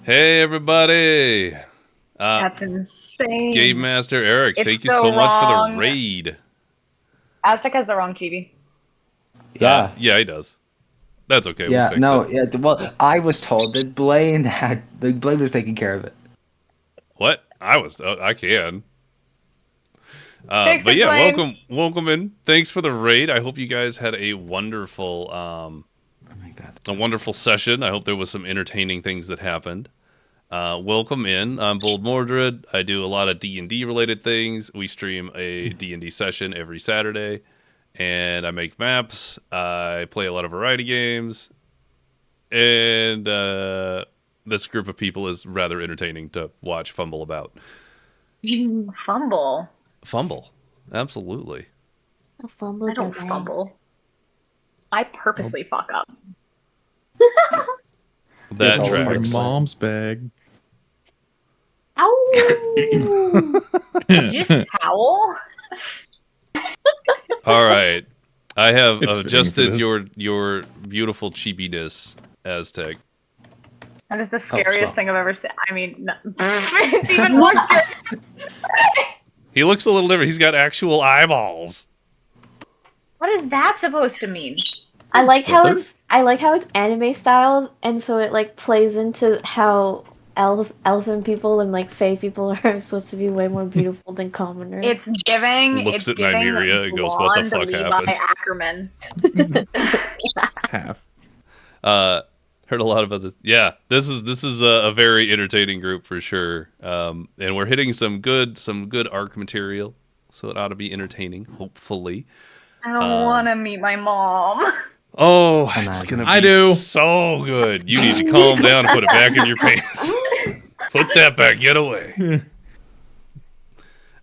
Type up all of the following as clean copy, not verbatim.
Hey, everybody. That's insane. Game Master Eric, It's thank you so so much for the wrong. raid. Aztec has the wrong chibi. Yeah. Yeah, he does. That's okay. Yeah, we'll fix it. yeah. Well, I was told that Blaine was taking care of it. What? I can. Fix But it, yeah, Blaine. welcome in. Thanks for the raid. I hope you guys had a wonderful, Oh my God. a wonderful session. I hope there was some entertaining things that happened. Welcome in. I'm Bold Mordred. I do a lot of D&D related things. We stream a D&D session every Saturday, and I make maps. I play a lot of variety games, and this group of people is rather entertaining to watch fumble about. Fumble. Absolutely. I don't fumble. I purposely fuck up. That It's all tracks. part Mom's bag. Ow! Did you just howl? All right. I have It's fitting for adjusted this. your beautiful cheapiness, Aztec. That is the scariest swell. thing I've ever seen. I mean, no. It's even more scary. He looks a little different. He's got actual eyeballs. What is that supposed to mean? I like how Filtered? it's anime styled, and so it like plays into how elfin people and like fae people are supposed to be way more beautiful than commoners. It's giving. Looks it's at giving Nymeria and goes, "What the blonde fuck Levi happened?" Ackerman. Half. Heard a lot about this. Yeah, this is a very entertaining group for sure. And we're hitting some good arc material, so it ought to be entertaining. Hopefully. I don't want to meet my mom. Oh, it's Imagine. gonna be I do. so good. You need to calm down and put it back in your pants. Put that back. Get away.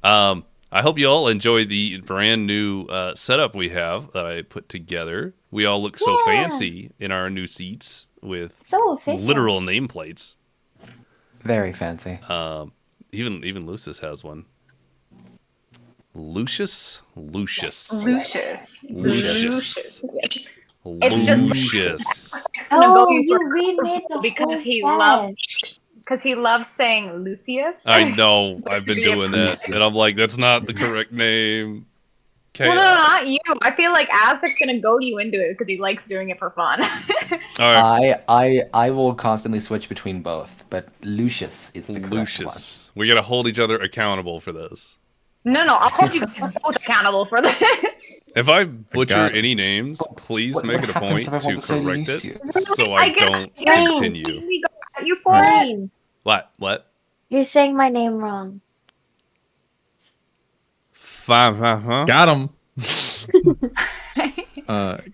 I hope you all enjoy the brand new setup we have that I put together. We all look so Yeah. fancy in our new seats with so efficient. literal nameplates. Very fancy. Even Lucius has one. Lucius. Lucius. Lucius. Lucius. It's just- Lucius. It's gonna go Oh, you you for remade the because whole he set. loves saying Lucius. I know. I've been to be a doing that, and I'm like, that's not the correct name. Well, no, Chaos. not you. I feel like Aztec's gonna goad you into it because he likes doing it for fun. All right, I will constantly switch between both, but Lucius is the correct Lucius. We gotta hold each other accountable for this. no, I'll hold you both accountable for this. If I butcher got it. any names, please What- make what it a happens point if I want to to say correct it, Lucius? so I don't Rain. continue. We got you for it. Rain, What? you're saying my name wrong. Five, huh? Got him.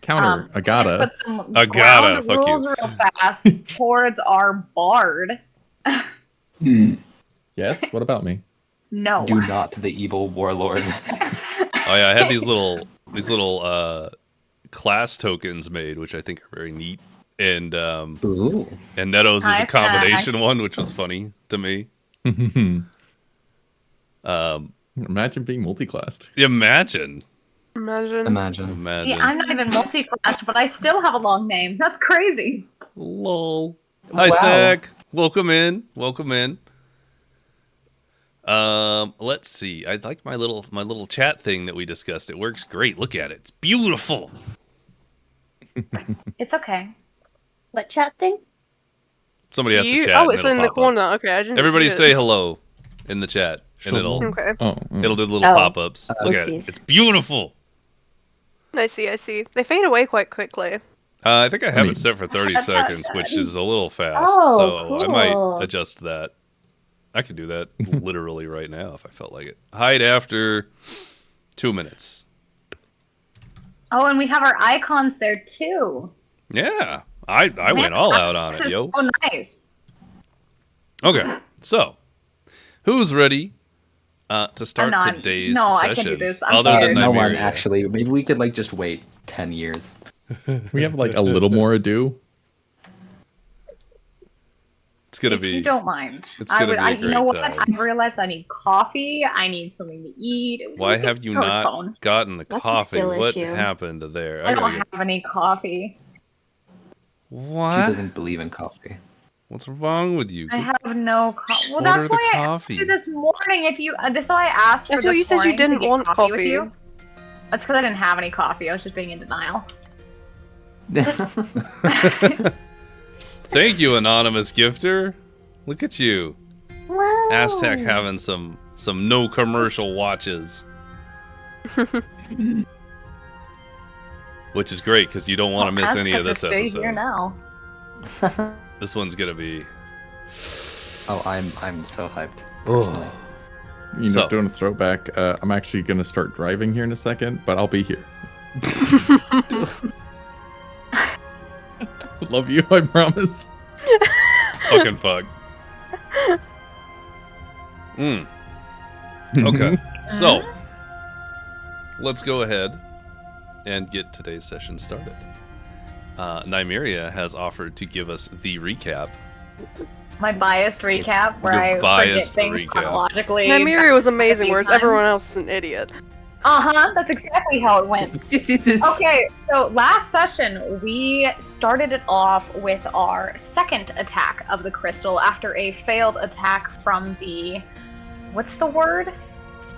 Counter. I gotta. Put some I gotta, ground fuck you. rules real fast towards our bard. Yes. What about me? No. Do not the evil warlord. Oh yeah, I had these little class tokens made, which I think are very neat. And Ooh. Neto's is a Nice, combination one, which was funny to me. Imagine being multi-classed. Imagine. Imagine. See, I'm not even multi-class, but I still have a long name. That's crazy. Lol. Hi, Wow. Stack. Welcome in. Let's see. I like my little chat thing that we discussed. It works great. Look at it. It's beautiful. It's okay. What chat thing? Somebody has to chat. Oh, and it's it'll in the pop up. corner. Okay, I didn't. Everybody see say it. hello in the chat, and it'll Okay, Oh. do the little Oh. pop-ups. Look at it. Oopsies. It's beautiful. I see. They fade away quite quickly. I think I have mean- it set for 30 Shut, shut, seconds, shut. which is a little fast. Oh, so I might cool. adjust that. I could do that literally right now if I felt like it. Hide after 2 minutes. Oh, and we have our icons there too. Yeah, I went all out on This it, is yo. so nice. Okay, so who's ready to start not. today's No, I session? can't do this. I'm Other than scared. No one Nymeria? actually. Maybe we could like just wait 10 years. We have like a little more ado. It's gonna If be. you don't mind, it's gonna be a you know great what? time. I realized I need coffee. I need something to eat. Why have you not Postpone. gotten the That's a coffee? skill What issue. happened there? I gotta don't have any coffee. She What? doesn't believe in coffee. What's wrong with you? I have no coffee. Well, Order that's the why I coffee. asked you this morning if you. This is why I asked I for thought this you said you morning to didn't get want with coffee. you. That's because I didn't have any coffee. I was just being in denial. Thank you, anonymous gifter. Look at you. Wow. Aztec having some no commercial watches. Which is great because you don't want to miss any of this Stay here episode. now. This one's gonna be. Oh, I'm so hyped. Oh. You know, So- doing a throwback. I'm actually gonna start driving here in a second, but I'll be here. Love you, I promise. Fucking fuck. Okay, so let's go ahead and get today's session started. Nymeria has offered to give us the recap. My biased recap where Your I forget biased things recap. chronologically. Nymeria was amazing, few whereas times. everyone else is an idiot. That's exactly how it went. Okay, so last session we started it off with our second attack of the crystal after a failed attack from the what's the word?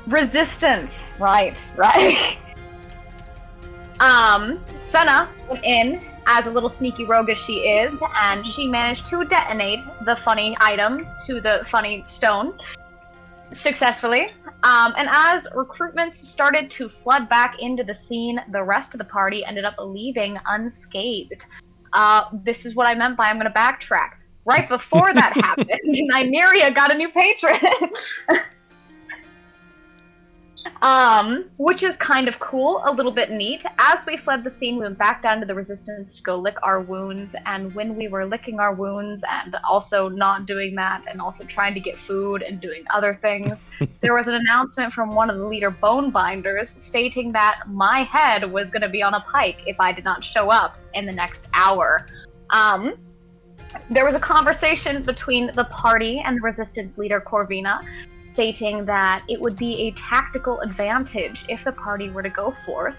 Resistance. Right. Svenna went in as a little sneaky rogue as she is, and she managed to detonate the funny item to the funny stone successfully. And as recruitments started to flood back into the scene, the rest of the party ended up leaving unscathed. This is what I meant by I'm going to backtrack. Right before that happened, Nymeria got a new patron. Which is kind of cool, a little bit neat. As we fled the scene, we went back down to the resistance to go lick our wounds, and when we were licking our wounds and also not doing that and also trying to get food and doing other things, there was an announcement from one of the leader bone binders stating that my head was going to be on a pike if I did not show up in the next hour. There was a conversation between the party and the resistance leader Corvina, stating that it would be a tactical advantage if the party were to go forth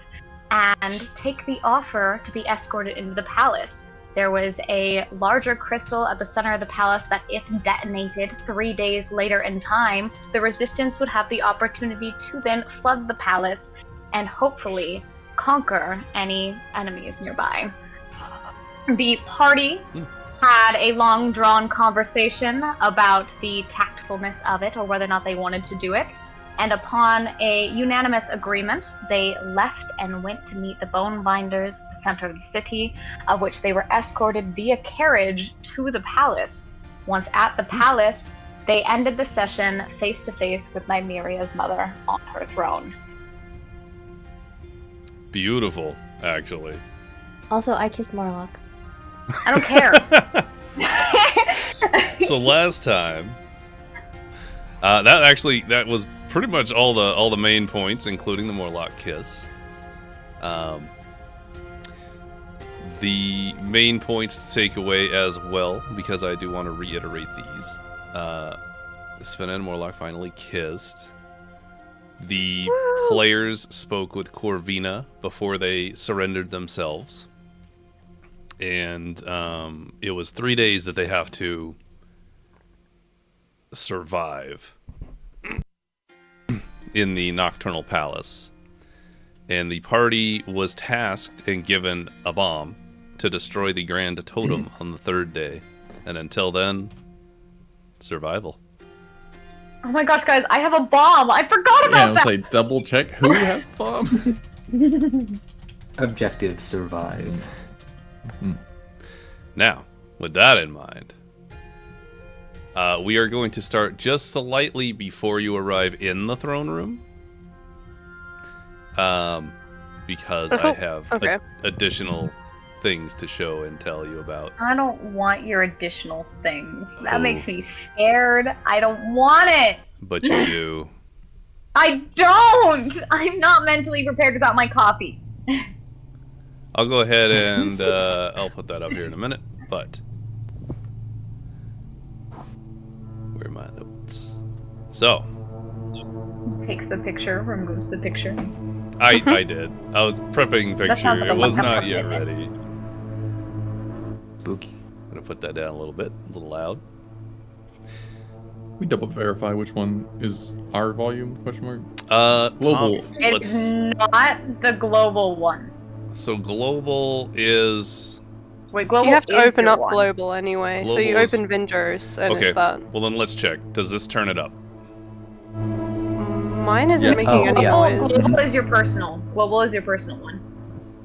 and take the offer to be escorted into the palace. There was a larger crystal at the center of the palace that, if detonated 3 days later in time, the resistance would have the opportunity to then flood the palace and hopefully conquer any enemies nearby. The party had a long drawn conversation about the tactfulness of it, or whether or not they wanted to do it, and upon a unanimous agreement they left and went to meet the bone binders at the center of the city, of which they were escorted via carriage to the palace. Once at the palace, they ended the session face to face with Nymeria's mother on her throne. Beautiful, actually. Also, I kissed Morlock. I don't care. So last time, that was pretty much all the main points, including the Morlock kiss. The main points to take away as well, because I do want to reiterate these. Svenna and Morlock finally kissed. The players spoke with Corvina before they surrendered themselves. And it was 3 days that they have to survive in the Nocturnal Palace. And the party was tasked and given a bomb to destroy the Grand Totem on the third day. And until then, survival. Oh my gosh, guys, I have a bomb! I forgot Yeah, I about was that! like, double check who has the bomb. Objective survive. Now, with that in mind, we are going to start just slightly before you arrive in the throne room. Because I have additional things to show and tell you about. I don't want your additional things. That Oh. makes me scared. I don't want it! But you do. I don't! I'm not mentally prepared without my coffee. I'll go ahead and I'll put that up here in a minute, but where are my notes? So Takes the picture, removes the picture. I did. I was prepping That sounds picture. like It was a not lot yet of ready. Spooky. gonna put that down a little bit, a little loud. We double verify which one is our volume? Question mark. Global. Tom, It's not the global one. So global is Wait, global You have to is open your up one. global anyway. So Global you is- open Vindros and okay. it's that. Well, then let's check. Does this turn it up? Mine isn't Yes. making Oh, any yeah. noise. Global is your personal. Global is your personal one.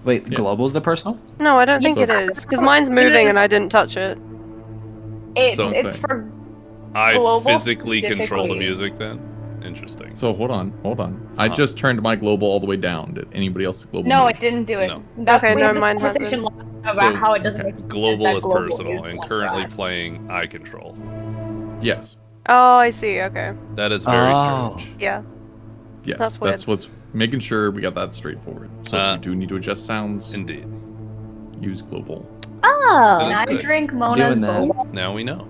Wait, Yeah. global's the personal? No, I don't think So- it is. Because mine's moving and I didn't touch it. So- It's for I Global physically control the specifically. music then? Interesting. So hold on. I just turned my global all the way down. Did anybody else global? no, move? it didn't do it. No. That's Okay, we no, had this mine conversation hasn't. about So, how it doesn't okay. make sense Global that is global personal, is and one currently for us. playing eye control. Yes. Oh, I see. Okay. That is very Oh. strange. Yeah. Yes. That's weird. what's making sure we got that straightforward. So if you do need to adjust sounds, Indeed. use global. Oh, That is I good. drink Mona's Doing that. boba. Now we know.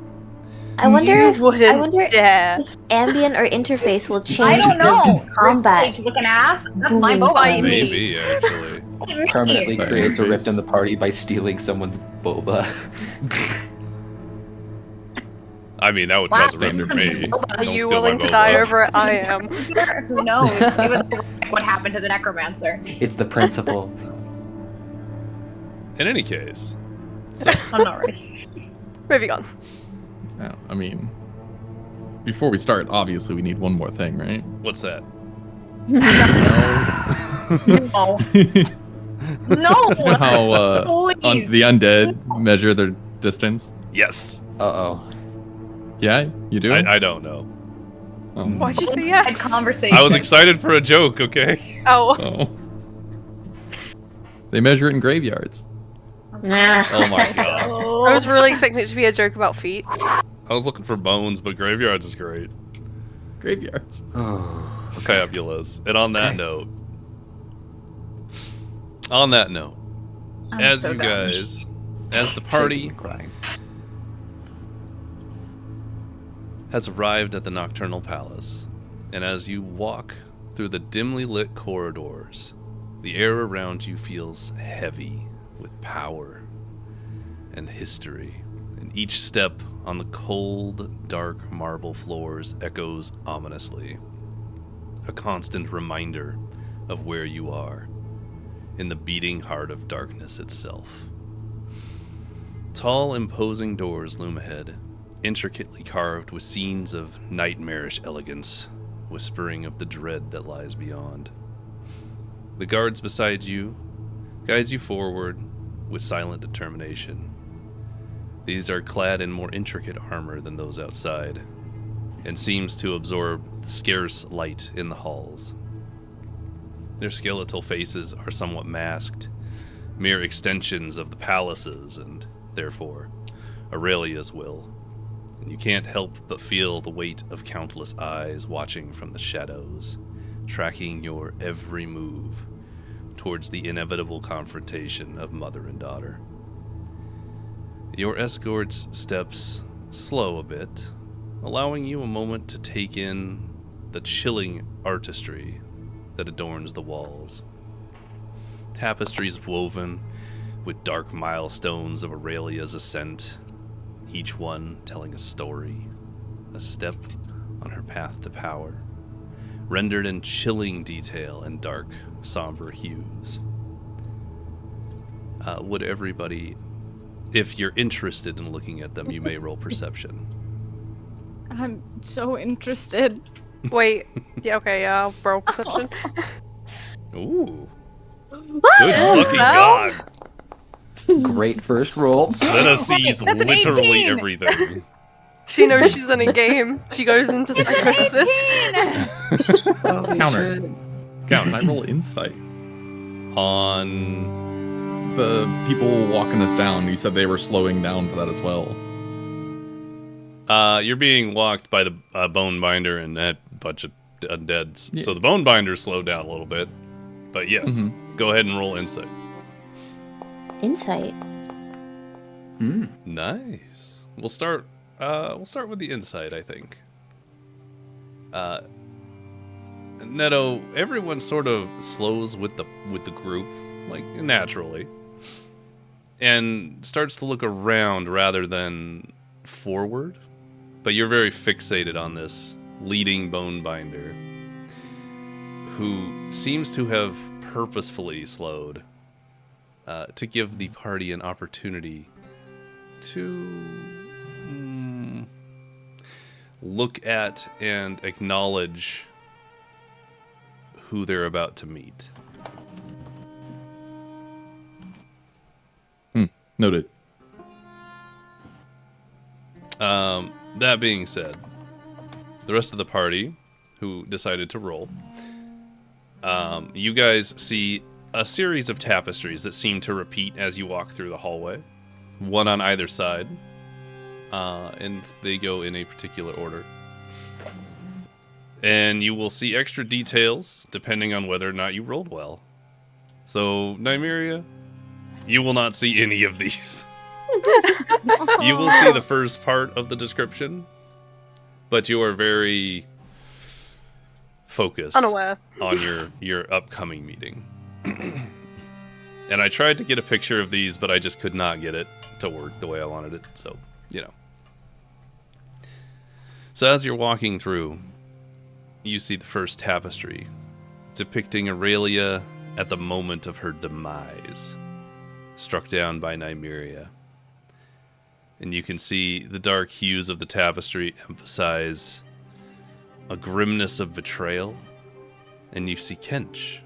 I wonder You if wouldn't dare. ambient or interface will change I don't know. the combat. Rick looking ass. That's my Booming boba. Fight me. Maybe, actually. Fight me. Permanently That creates a rift interface. in the party by stealing someone's boba. I mean, that would Wow, cause a rift for me. boba. Are Don't you steal my willing to boba. die over it? I am. Who knows? It was what happened to the necromancer. It's the principle. In any case. So, I'm not ready. Moving on. Now, I mean, before we start, obviously we need one more thing, right? what's that? No. No. You know how Please. the undead measure their distance? Yes. Uh-oh. Yeah, you do. I don't know. Oh. Why'd you say Had yes? conversation. I was excited for a joke, okay? Oh. Oh. They measure it in graveyards. Nah. Oh my god. I was really expecting it to be a joke about feet. I was looking for bones, but graveyards is great. Graveyards. Oh. Fabulous. And on that note, I'm as so you dumb. guys, as the party Shaking and crying. has arrived at the Nocturnal Palace, and as you walk through the dimly lit corridors, the air around you feels heavy with power and history, and each step on the cold, dark marble floors echoes ominously, a constant reminder of where you are, in the beating heart of darkness itself. Tall, imposing doors loom ahead, intricately carved with scenes of nightmarish elegance, whispering of the dread that lies beyond. The guards beside you guides you forward with silent determination. These are clad in more intricate armor than those outside, and seems to absorb the scarce light in the halls. Their skeletal faces are somewhat masked, mere extensions of the palaces and, therefore, Aurelia's will. And you can't help but feel the weight of countless eyes watching from the shadows, tracking your every move towards the inevitable confrontation of mother and daughter. Your escort's steps slow a bit, allowing you a moment to take in the chilling artistry that adorns the walls. Tapestries woven with dark milestones of Aurelia's ascent, each one telling a story, a step on her path to power, rendered in chilling detail and dark, somber hues. Would everybody, if you're interested in looking at them, you may roll perception. I'm so interested. Wait. Yeah, okay, yeah, I'll roll perception. Ooh. Good Yeah, fucking well. god. Great first roll. Sveta sees That's an literally 18. everything. She knows she's in a game. She goes into It's psychosis. an 18! Holy Counter. shit. Can I roll insight? On The people walking us down, you said they were slowing down for that as well. you're being walked by the bone binder and that bunch of undeads. Yeah. So the bone binder slowed down a little bit. But yes, go ahead and roll insight. Insight. Nice. We'll start with the insight, I think. Neto, everyone sort of slows with the group, like naturally. and starts to look around rather than forward. But you're very fixated on this leading bone binder, who seems to have purposefully slowed to give the party an opportunity to look at and acknowledge who they're about to meet. Noted. That being said, the rest of the party who decided to roll, you guys see a series of tapestries that seem to repeat as you walk through the hallway, one on either side, and they go in a particular order. And you will see extra details depending on whether or not you rolled well. So, Nymeria, you will not see any of these. You will see the first part of the description, but you are very focused Unaware. on your upcoming meeting. And I tried to get a picture of these, but I just could not get it to work the way I wanted it, so, you know. So as you're walking through, you see the first tapestry depicting Aurelia at the moment of her demise, struck down by Nymeria. And you can see the dark hues of the tapestry emphasize a grimness of betrayal. And you see Kench,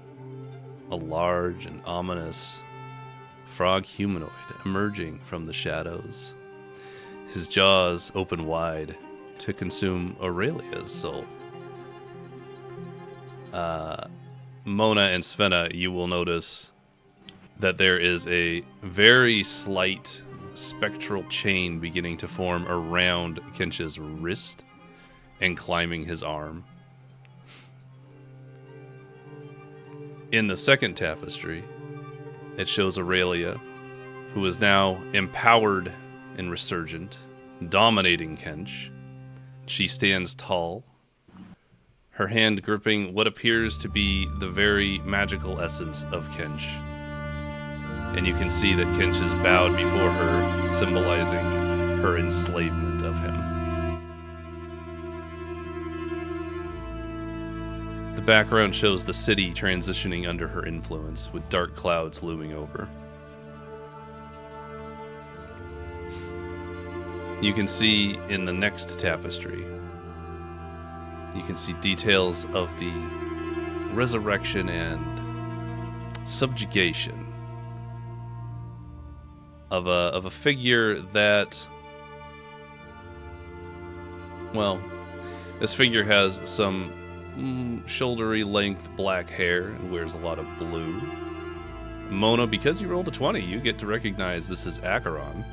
a large and ominous frog humanoid emerging from the shadows, his jaws open wide to consume Aurelia's soul. Mona and Svenna, you will notice that there is a very slight spectral chain beginning to form around Kench's wrist and climbing his arm. In the second tapestry, it shows Aurelia, who is now empowered and resurgent, dominating Kench. She stands tall, her hand gripping what appears to be the very magical essence of Kench. And you can see that Kench is bowed before her, symbolizing her enslavement of him. The background shows the city transitioning under her influence, with dark clouds looming over. You can see in the next tapestry, you can see details of the resurrection and subjugation of a figure that, well, this figure has some shouldery length black hair and wears a lot of blue. Mona, because you rolled a 20, you get to recognize this is Acheron,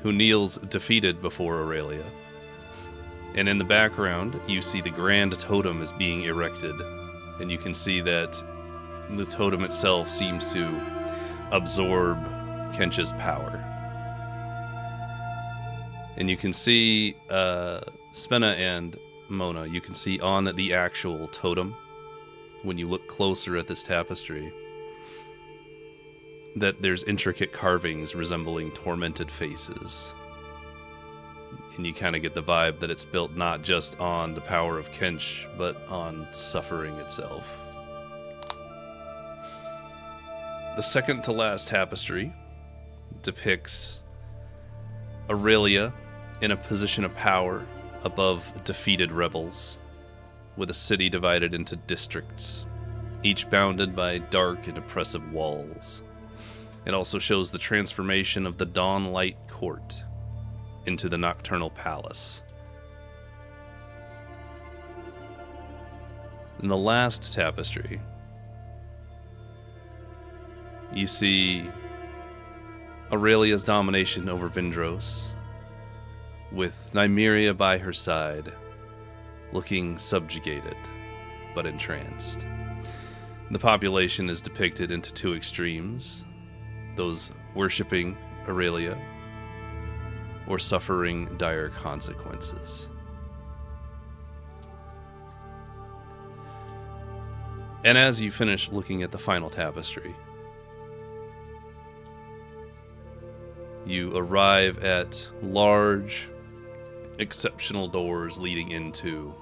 who kneels defeated before Aurelia. And in the background, you see the grand totem is being erected, and you can see that the totem itself seems to absorb Kench's power. And you can see Svenna and Mona, you can see on the actual totem, when you look closer at this tapestry, that there's intricate carvings resembling tormented faces. And you kind of get the vibe that it's built not just on the power of Kench, but on suffering itself. The second to last tapestry depicts Aurelia in a position of power above defeated rebels, with a city divided into districts, each bounded by dark and oppressive walls. It also shows the transformation of the Dawnlight Court into the Nocturnal Palace. In the last tapestry, you see Aurelia's domination over Vindros, with Nymeria by her side, looking subjugated but entranced. The population is depicted into two extremes, those worshipping Aurelia or suffering dire consequences. And as you finish looking at the final tapestry, You arrive at large, exceptional doors leading into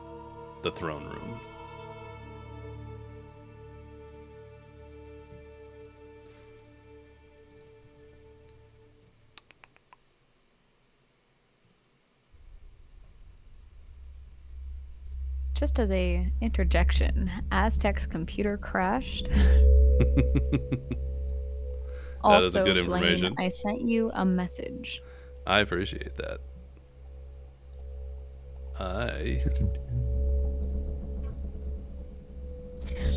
the throne room. Just as a interjection, Aztec's computer crashed. That is a Also, good Blaine, information. I sent you a message. I appreciate that. I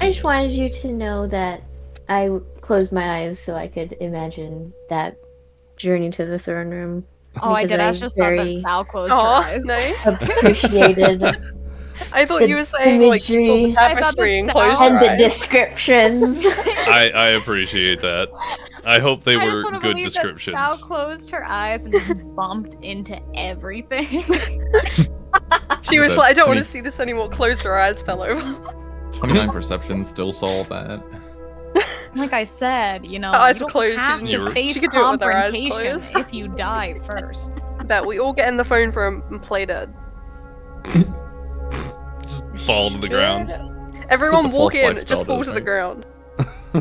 just wanted you to know that I closed my eyes so I could imagine that journey to the throne room. Oh, I did. I because just thought that very Sal closed her Oh, eyes. nice. appreciated I thought the you were saying like you saw the imagery I thought tapestry the and closed sound- your and the eyes. descriptions. I appreciate that. I hope they I were just want to good believe descriptions. that Sal closed her eyes and just bumped into everything. She was But like, I don't want to 20 see this anymore. Closed her eyes, fell over. 29 perception still saw that. Like I said, you know, Her eyes you were don't closed, she have didn't- to she face could do it with her eyes confrontation closed. if you die first. Bet we all get in the phone room and play dead. Just fall to the ground. Everyone the walk false in, life just spell fall does, to the right? ground.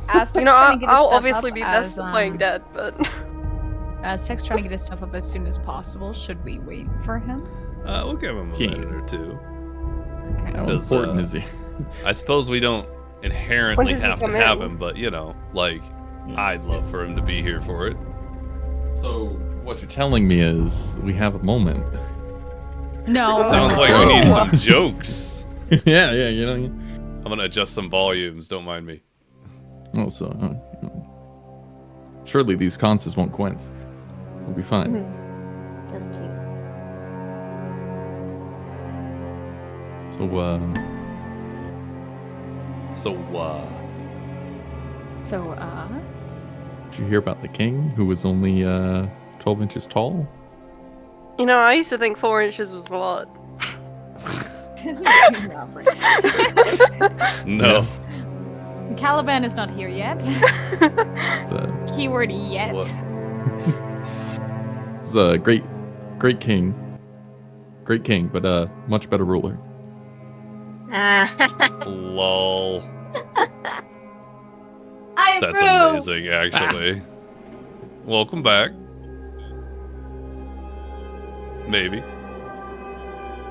Aztec's You know, trying to get his I'll stuff obviously up be best as, at playing dead, but Aztec's trying to get his stuff up as soon as possible. Should we wait for him? We'll give him a King. minute or two. How Because, important is he? I suppose we don't inherently When does he have to come have in? him, but you know, like, Yeah. I'd love for him to be here for it. So what you're telling me is we have a moment. No. Sounds like we need some jokes. yeah, you know. I'm gonna adjust some volumes. Don't mind me. Also, surely these conses won't quench. We'll be fine. That's cute. So, So, did you hear about the king who was only 12 inches tall? you know, I used to think 4 inches was a lot. no. Caliban is not here yet. It's Keyword yet. What? it's a great king. Great king, but much better ruler. Lol. I That's approve. amazing, actually. Welcome back. Maybe. In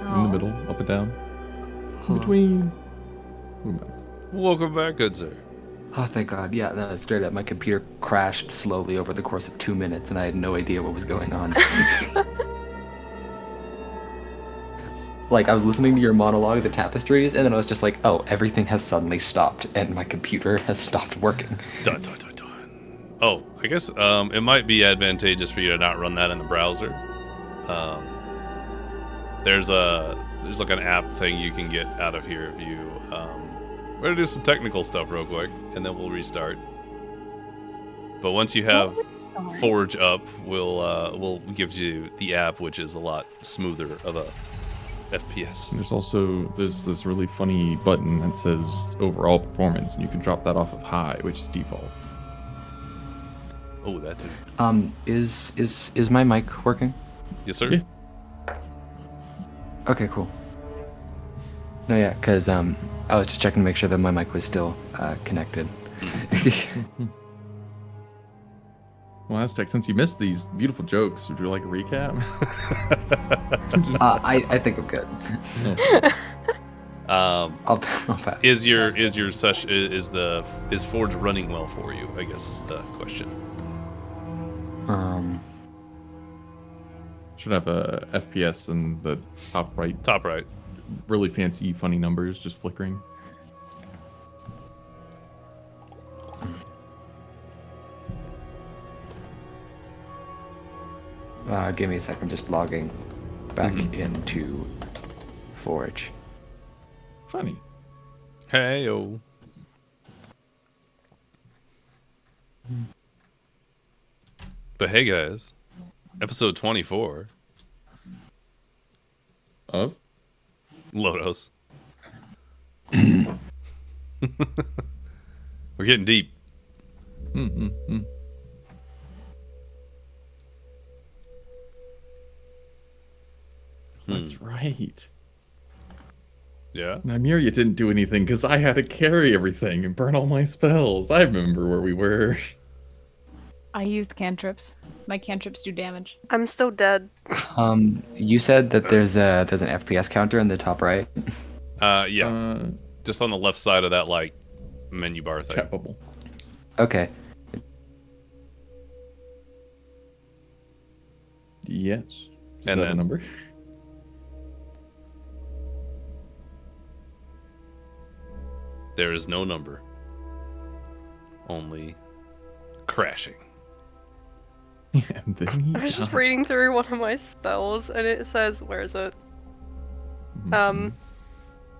Oh. the middle, up and down. In between. Welcome back, good sir. Oh, thank God. Yeah, no, straight up. My computer crashed slowly over the course of 2 minutes, and I had no idea what was going on. Like, I was listening to your monologue, the tapestries, and then I was just like, oh, everything has suddenly stopped, and my computer has stopped working. Dun, dun, dun, dun. Oh, I guess it might be advantageous for you to not run that in the browser. There's like an app thing you can get out of here if you. We're gonna do some technical stuff real quick, and then we'll restart. But once you have Forge up, we'll give you the app, which is a lot smoother of a FPS. There's this really funny button that says overall performance, and you can drop that off of high, which is default. Oh, that too. Is my mic working? Yes, sir. Yeah. Okay, cool. No, yeah, because I was just checking to make sure that my mic was still connected. Well, Aztec, since you missed these beautiful jokes, would you like a recap? I think I'm good. I'll pass. Is Forge running well for you? I guess is the question. Should have a FPS in the top right. Top right. Really fancy, funny numbers just flickering. Give me a second, just logging back into Forge. Funny. Hey yo. But hey guys, episode 24. Of? Lodos. We're getting deep. That's right. Yeah. Nymeria didn't do anything because I had to carry everything and burn all my spells. I remember where we were. I used cantrips. My cantrips do damage. I'm still dead. You said that there's an FPS counter in the top right. Yeah. Just on the left side of that like menu bar thing. Chat bubble. Okay. Yes. Is And that then- a number? There is no number. Only crashing. And then he I was just died. reading through one of my spells, and it says, where is it? Mhm.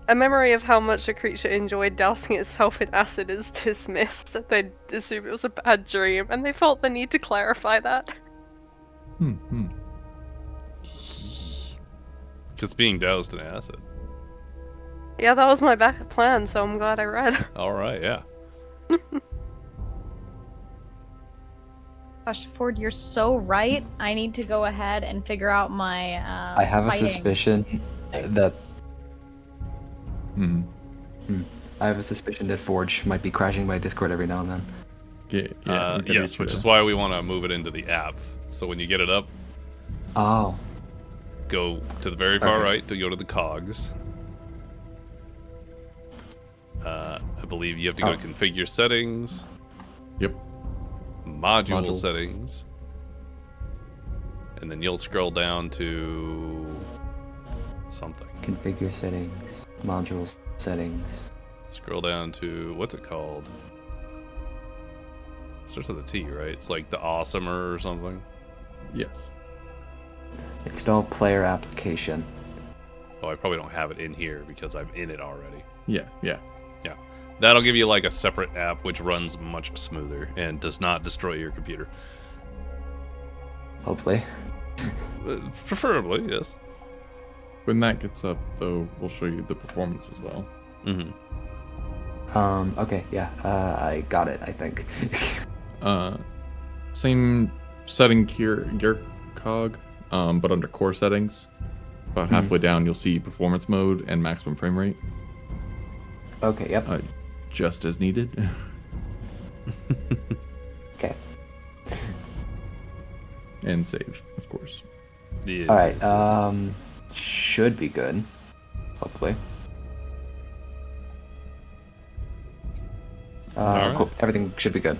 A memory of how much a creature enjoyed dousing itself in acid is dismissed. They assume it was a bad dream, and they felt the need to clarify that. Just being doused in acid. Yeah, that was my backup plan, so I'm glad I read. All right, yeah. Gosh, Ford, you're so right. I need to go ahead and figure out my. I have a fighting. suspicion that Hmm. I have a suspicion that Forge might be crashing my Discord every now and then. Yeah, we gotta Yes, get which you is there. why we want to move it into the app. So when you get it up, Oh, go to the very far Okay. right to go to the cogs. I believe you have to go Oh. to configure settings, Yep. module Module. settings, and then you'll scroll down to something. configure settings, modules settings. Scroll down to what's it called? Starts with a T, right? It's like the awesomer or something. Yes. Install player application. Oh, I probably don't have it in here because I'm in it already. Yeah. Yeah. Yeah. That'll give you like a separate app which runs much smoother and does not destroy your computer. Hopefully. Preferably, yes. When that gets up, though, we'll show you the performance as well. Mm-hmm. Okay, yeah. I got it, I think. Same setting gear cog, but under core settings. About halfway down, you'll see performance mode and maximum frame rate. Okay, yep. Just as needed. Okay. And save, of course. Yes, Alright, yes, yes. should be good. Hopefully. Alright. Cool. Everything should be good.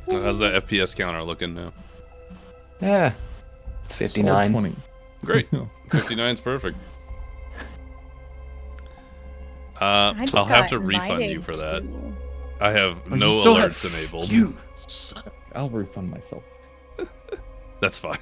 So how's that FPS counter looking now? Yeah. It's 59. 20. Great. 59's perfect. I just I'll have got to refund you invited for that. to- I have Oh, you no still have alerts enabled. You I'll refund myself. That's fine.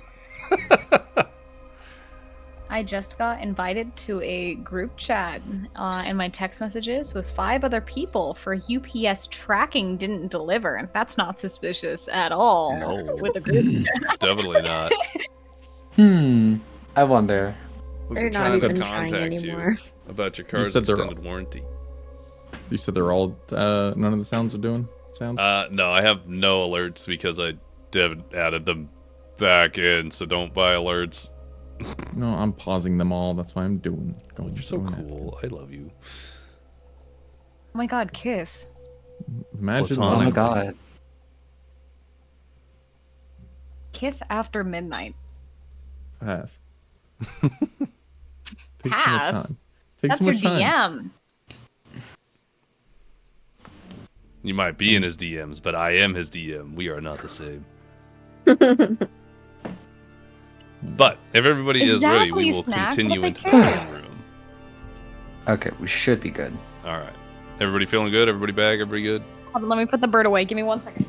I just got invited to a group chat in my text messages with 5 other people for UPS tracking didn't deliver, and that's not suspicious at all. No. With a group. Definitely not. I wonder. We've They're been not trying to even trying contact anymore. you about your car's said they're- extended warranty. You said they're all, none of the sounds are doing sounds? No, I have no alerts because I added them back in, so don't buy alerts. No, I'm pausing them all. That's why I'm doing. You're so cool. I love you. Oh my god, kiss. Imagine. Oh my Platonic. god. Kiss after midnight. Pass. Pass? Takes That's too your much time. DM. You might be in his DMs, but I am his DM. We are not the same. But if everybody is ready, we Exactly, will Snack. continue What into the the kiss? main room. Okay, we should be good. All right. Everybody feeling good? Everybody back? Everybody good? Hold on, let me put the bird away. Give me 1 second.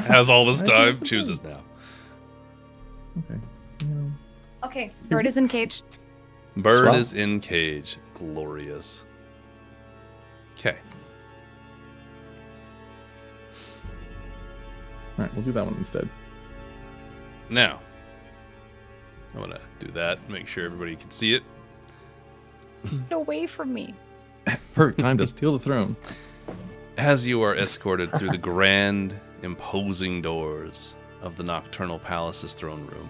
Has all this time? Chooses now. Okay. You know, Okay, bird is in cage. Bird Swell. is in cage. Glorious. Okay. all right, we'll do that one instead. Now, I want to do that. Make sure everybody can see it. Get away from me. Perfect time to steal the throne. As you are escorted through the grand, imposing doors of the Nocturnal Palace's throne room,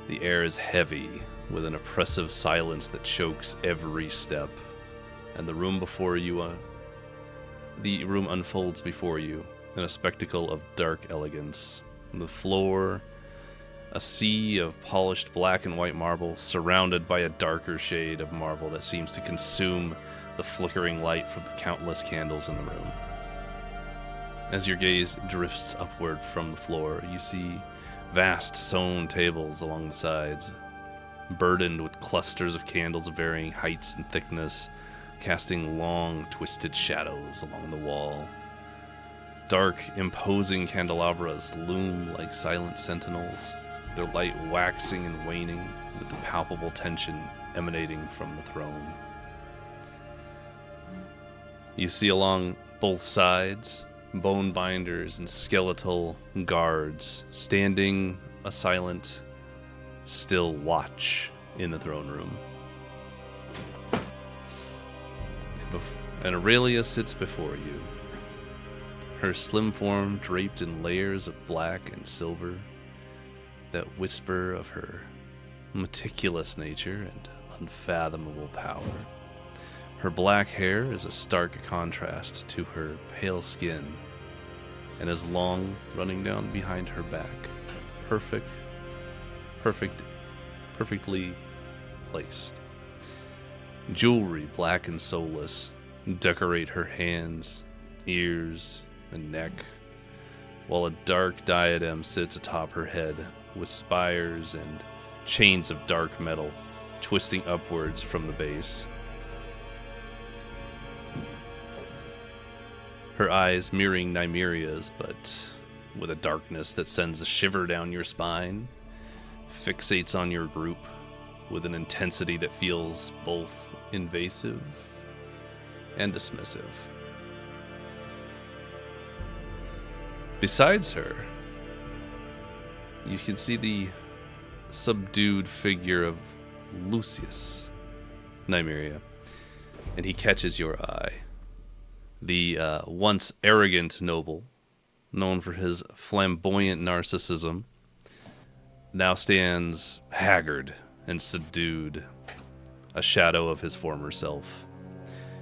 the air is heavy with an oppressive silence that chokes every step. And the room before you, the room unfolds before you in a spectacle of dark elegance. The floor, a sea of polished black and white marble, surrounded by a darker shade of marble that seems to consume the flickering light from the countless candles in the room. As your gaze drifts upward from the floor, you see vast sewn tables along the sides, burdened with clusters of candles of varying heights and thickness, casting long, twisted shadows along the wall. Dark, imposing candelabras loom like silent sentinels, their light waxing and waning with the palpable tension emanating from the throne. You see along both sides bone binders and skeletal guards standing a silent, still watch in the throne room. And Aurelia sits before you, her slim form draped in layers of black and silver that whisper of her meticulous nature and unfathomable power. Her black hair is a stark contrast to her pale skin and is long, running down behind her back, perfectly placed. Jewelry, black and soulless, decorate her hands, ears, and neck, while a dark diadem sits atop her head with spires and chains of dark metal twisting upwards from the base. Her eyes mirroring Nymeria's, but with a darkness that sends a shiver down your spine, fixates on your group with an intensity that feels both invasive and dismissive. Besides her, you can see the subdued figure of Lucius, Nymeria, and he catches your eye. The once arrogant noble, known for his flamboyant narcissism, now stands haggard and subdued, a shadow of his former self.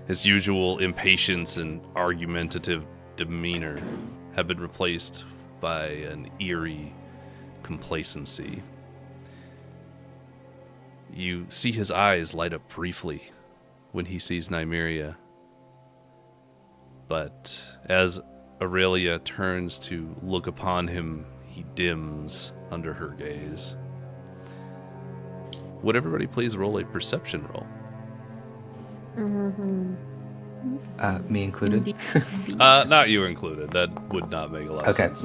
His usual impatience and argumentative demeanor have been replaced by an eerie complacency. You see his eyes light up briefly when he sees Nymeria, but as Aurelia turns to look upon him, he dims under her gaze. Would everybody please roll a perception roll? Me included. Not you included. That would not make a lot of sense.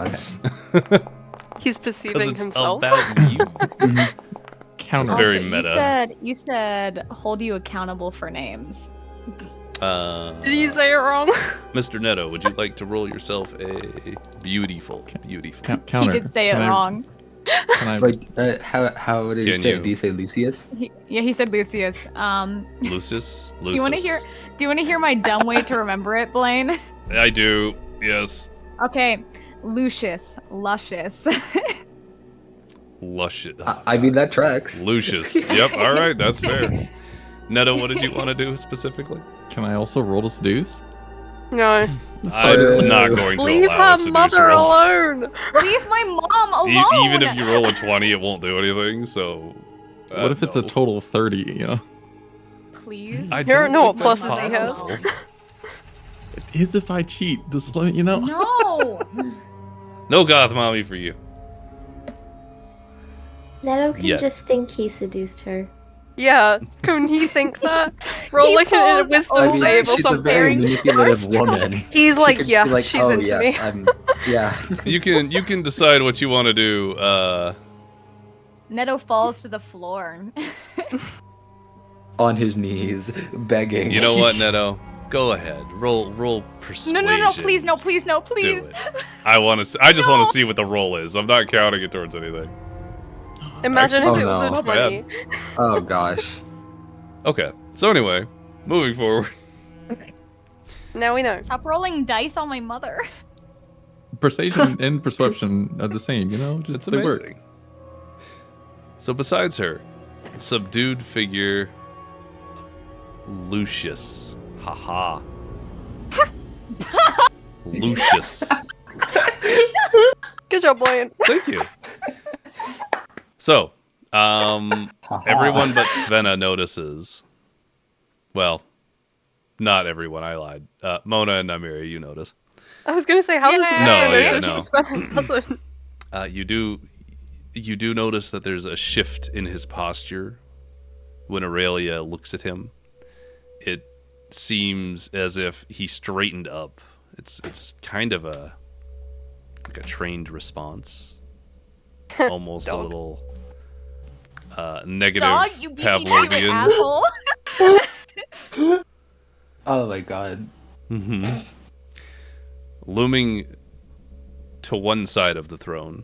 Okay. He's perceiving It's himself. about you. Counter. It's very Also, meta. You said hold you accountable for names. Did you say it wrong? Mr. Netto, would you like to roll yourself a beautiful? Counter. He did say it Can I- wrong. Can I, Wait, how did he Can say? you? Did he say Lucius? He said Lucius. Lucius? Do you want to hear? Do you want to hear my dumb way to remember it, Blaine? I do. Yes. Okay, Lucius, luscious. Luscious. I mean, that tracks. Lucius. Yep. All right. That's fair. Netto, what did you want to do specifically? can I also roll to seduce? No. I'm not going to Leave allow a her seduce mother roll. alone. Leave my mom alone. Even if you roll a 20, it won't do anything. So. What if it's a no. total of 30, you know? Please. I You don't know what think that's pluses he has. possible. It is if I cheat. Just let me, you know? No. No goth mommy for you. Neto can Yeah. just think he seduced her. Yeah, can he think that? Roll like a falls wisdom I mean, save or she's a very something. manipulative woman. He's She like, could just yeah, be like, she's oh, into yes, me. yeah. You can decide what you want to do. Neto falls to the floor. On his knees, begging. You know what, Netto? Go ahead. Roll persuasion. No, please, no, please, no, Do please. it. I just want to see what the roll is. I'm not counting it towards anything. Imagine Actually- if it Oh, was no. a 20. Oh gosh. Okay. So anyway, moving forward. Now we know. Stop rolling dice on my mother. Persuasion and perception are the same, you know? Just It's they amazing. work. So besides her, subdued figure, Lucius. Haha. Lucius. Good job, Lion. Thank you. So, everyone but Svenna notices. Well, not everyone. I lied. Mona and Nymeria, you notice. I was gonna say, how does Yeah. doesn't? You do notice that there's a shift in his posture when Aurelia looks at him. It seems as if he straightened up. It's kind of a trained response, almost a little negative Dog, you beat me to it, Pavlovian. asshole. Oh my god. Mm-hmm. Looming to one side of the throne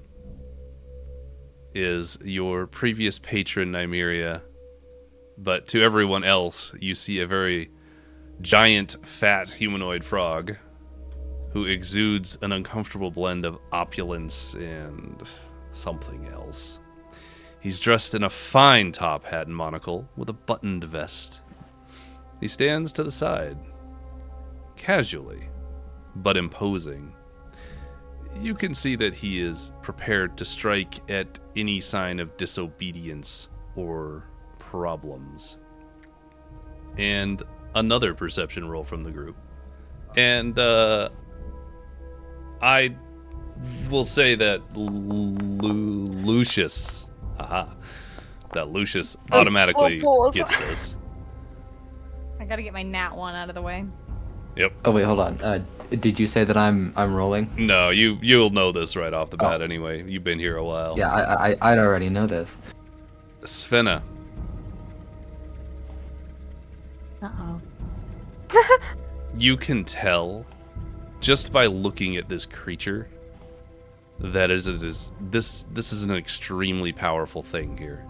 is your previous patron, Nymeria, but to everyone else, you see a very giant, fat humanoid frog who exudes an uncomfortable blend of opulence and something else. He's dressed in a fine top hat and monocle with a buttoned vest. He stands to the side, casually, but imposing. You can see that he is prepared to strike at any sign of disobedience or problems. And another perception roll from the group. And I will say that Lucius, that Lucius automatically gets this. I gotta get my nat 1 out of the way. Yep. Oh wait, hold on. Did you say that I'm rolling? No, you'll know this right off the bat anyway. You've been here a while. Yeah, I'd already know this. Svenna. Uh-oh. You can tell just by looking at this creature that this is an extremely powerful thing here.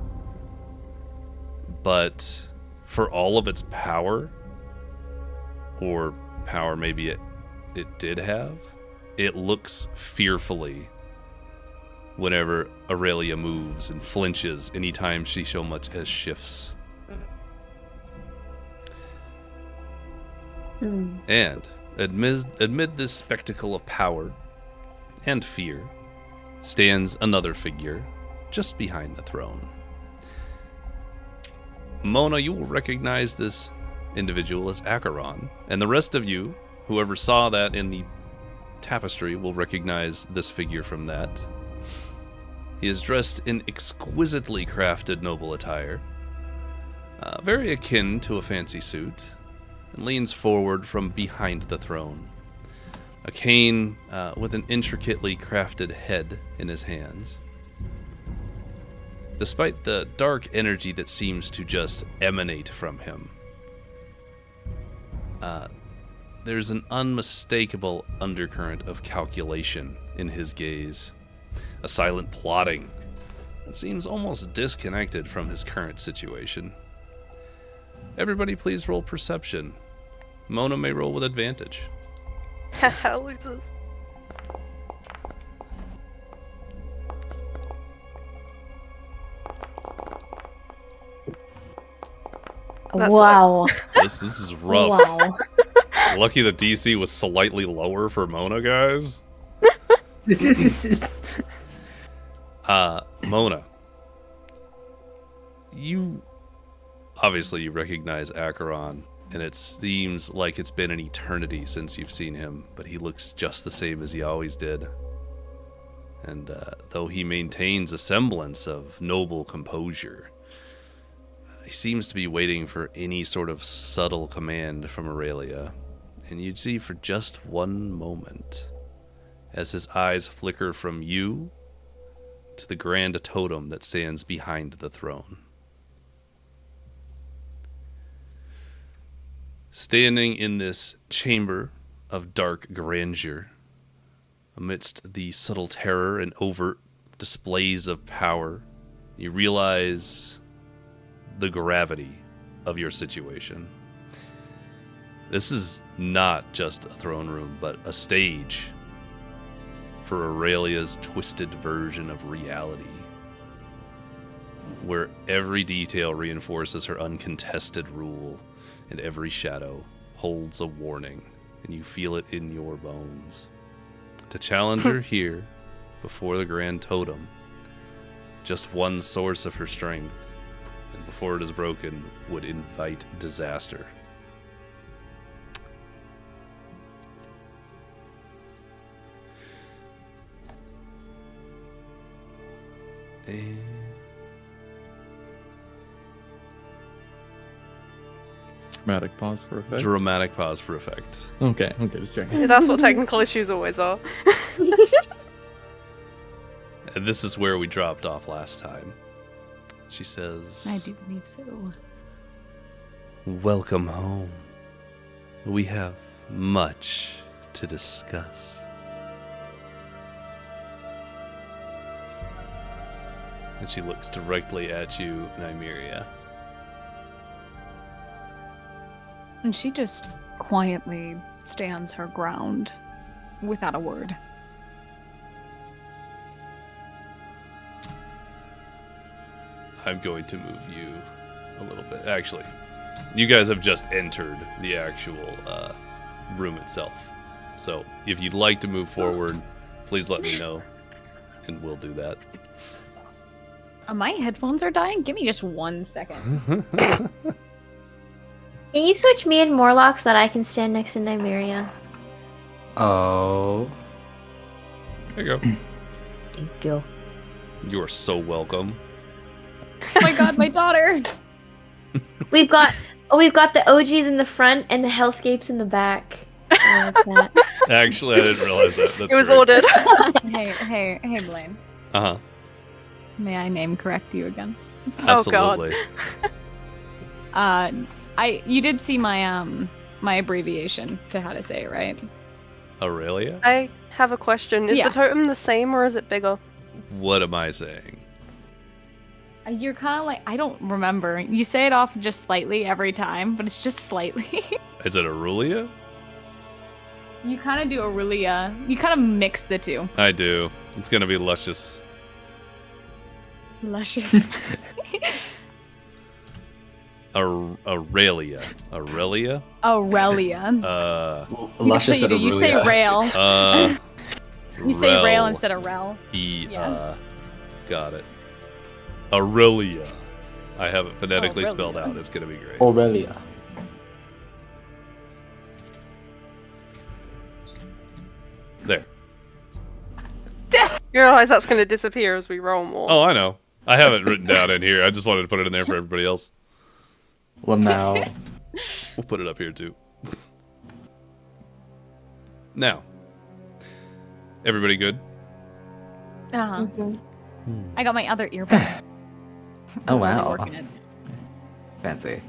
But for all of its power, or power maybe it did have, it looks fearfully whenever Aurelia moves and flinches anytime she so much as shifts. And amid this spectacle of power and fear stands another figure just behind the throne. Mona, you will recognize this individual as Acheron, and the rest of you, whoever saw that in the tapestry, will recognize this figure from that. He is dressed in exquisitely crafted noble attire, very akin to a fancy suit, and leans forward from behind the throne, a cane with an intricately crafted head in his hands. Despite the dark energy that seems to just emanate from him, there's an unmistakable undercurrent of calculation in his gaze, a silent plotting that seems almost disconnected from his current situation. Everybody please roll perception. Mona may roll with advantage. Haha, Lucius. That's Wow. This is rough. Wow. Lucky the DC was slightly lower for Mona, guys. Mona. You recognize Acheron, and it seems like it's been an eternity since you've seen him, but he looks just the same as he always did. And though he maintains a semblance of noble composure, he seems to be waiting for any sort of subtle command from Aurelia. And you'd see for just one moment, as his eyes flicker from you to the grand totem that stands behind the throne. Standing in this chamber of dark grandeur, amidst the subtle terror and overt displays of power, you realize the gravity of your situation. This is not just a throne room, but a stage for Aurelia's twisted version of reality. where every detail reinforces her uncontested rule, and every shadow holds a warning, and you feel it in your bones. To challenge her here, before the Grand Totem, just one source of her strength, and before it is broken, would invite disaster. Dramatic pause for effect. Dramatic pause for effect. Okay, just checking. Yeah, that's what technical issues always are. And this is where we dropped off last time. She says, I do believe so. "Welcome home. We have much to discuss." And she looks directly at you, Nymeria. And she just quietly stands her ground without a word. I'm going to move you a little bit. Actually, you guys have just entered the actual room itself. So if you'd like to move forward, please let me know, and we'll do that. My headphones are dying? Give me just 1 second. Can you switch me and Morlock so that I can stand next to Nymeria? Oh. There you go. Thank you. You are so welcome. Oh my god, my daughter! We've got the OGs in the front and the Hellscapes in the back. I like that. Actually, I didn't realize that. That's It was great. ordered. hey, Blaine. Uh-huh. May I name correct you again? Oh, God. Absolutely. You did see my my abbreviation to how to say it, right? Aurelia? I have a question. Is Yeah. the totem the same or is it bigger? What am I saying? You're kind of like, I don't remember. You say it off just slightly every time, but it's just slightly. Is it Aurelia? You kind of do Aurelia. You kind of mix the two. I do. It's gonna be Lucius. Luscious. Aurelia. Aurelia? Aurelia. Luscious you, and you say Aurelia. rail. You say Rel. rail instead of rel. Yeah. Got it. Aurelia. I have it phonetically Aurelia. spelled out. It's gonna be great. Aurelia. There. You realize that's going to disappear as we roll more. Oh, I know. I have it written down in here. I just wanted to put it in there for everybody else. Well, now. We'll put it up here too. Now, everybody good? Uh-huh. Mhm. I got my other earbud. Oh, I'm only wow. working it. Fancy.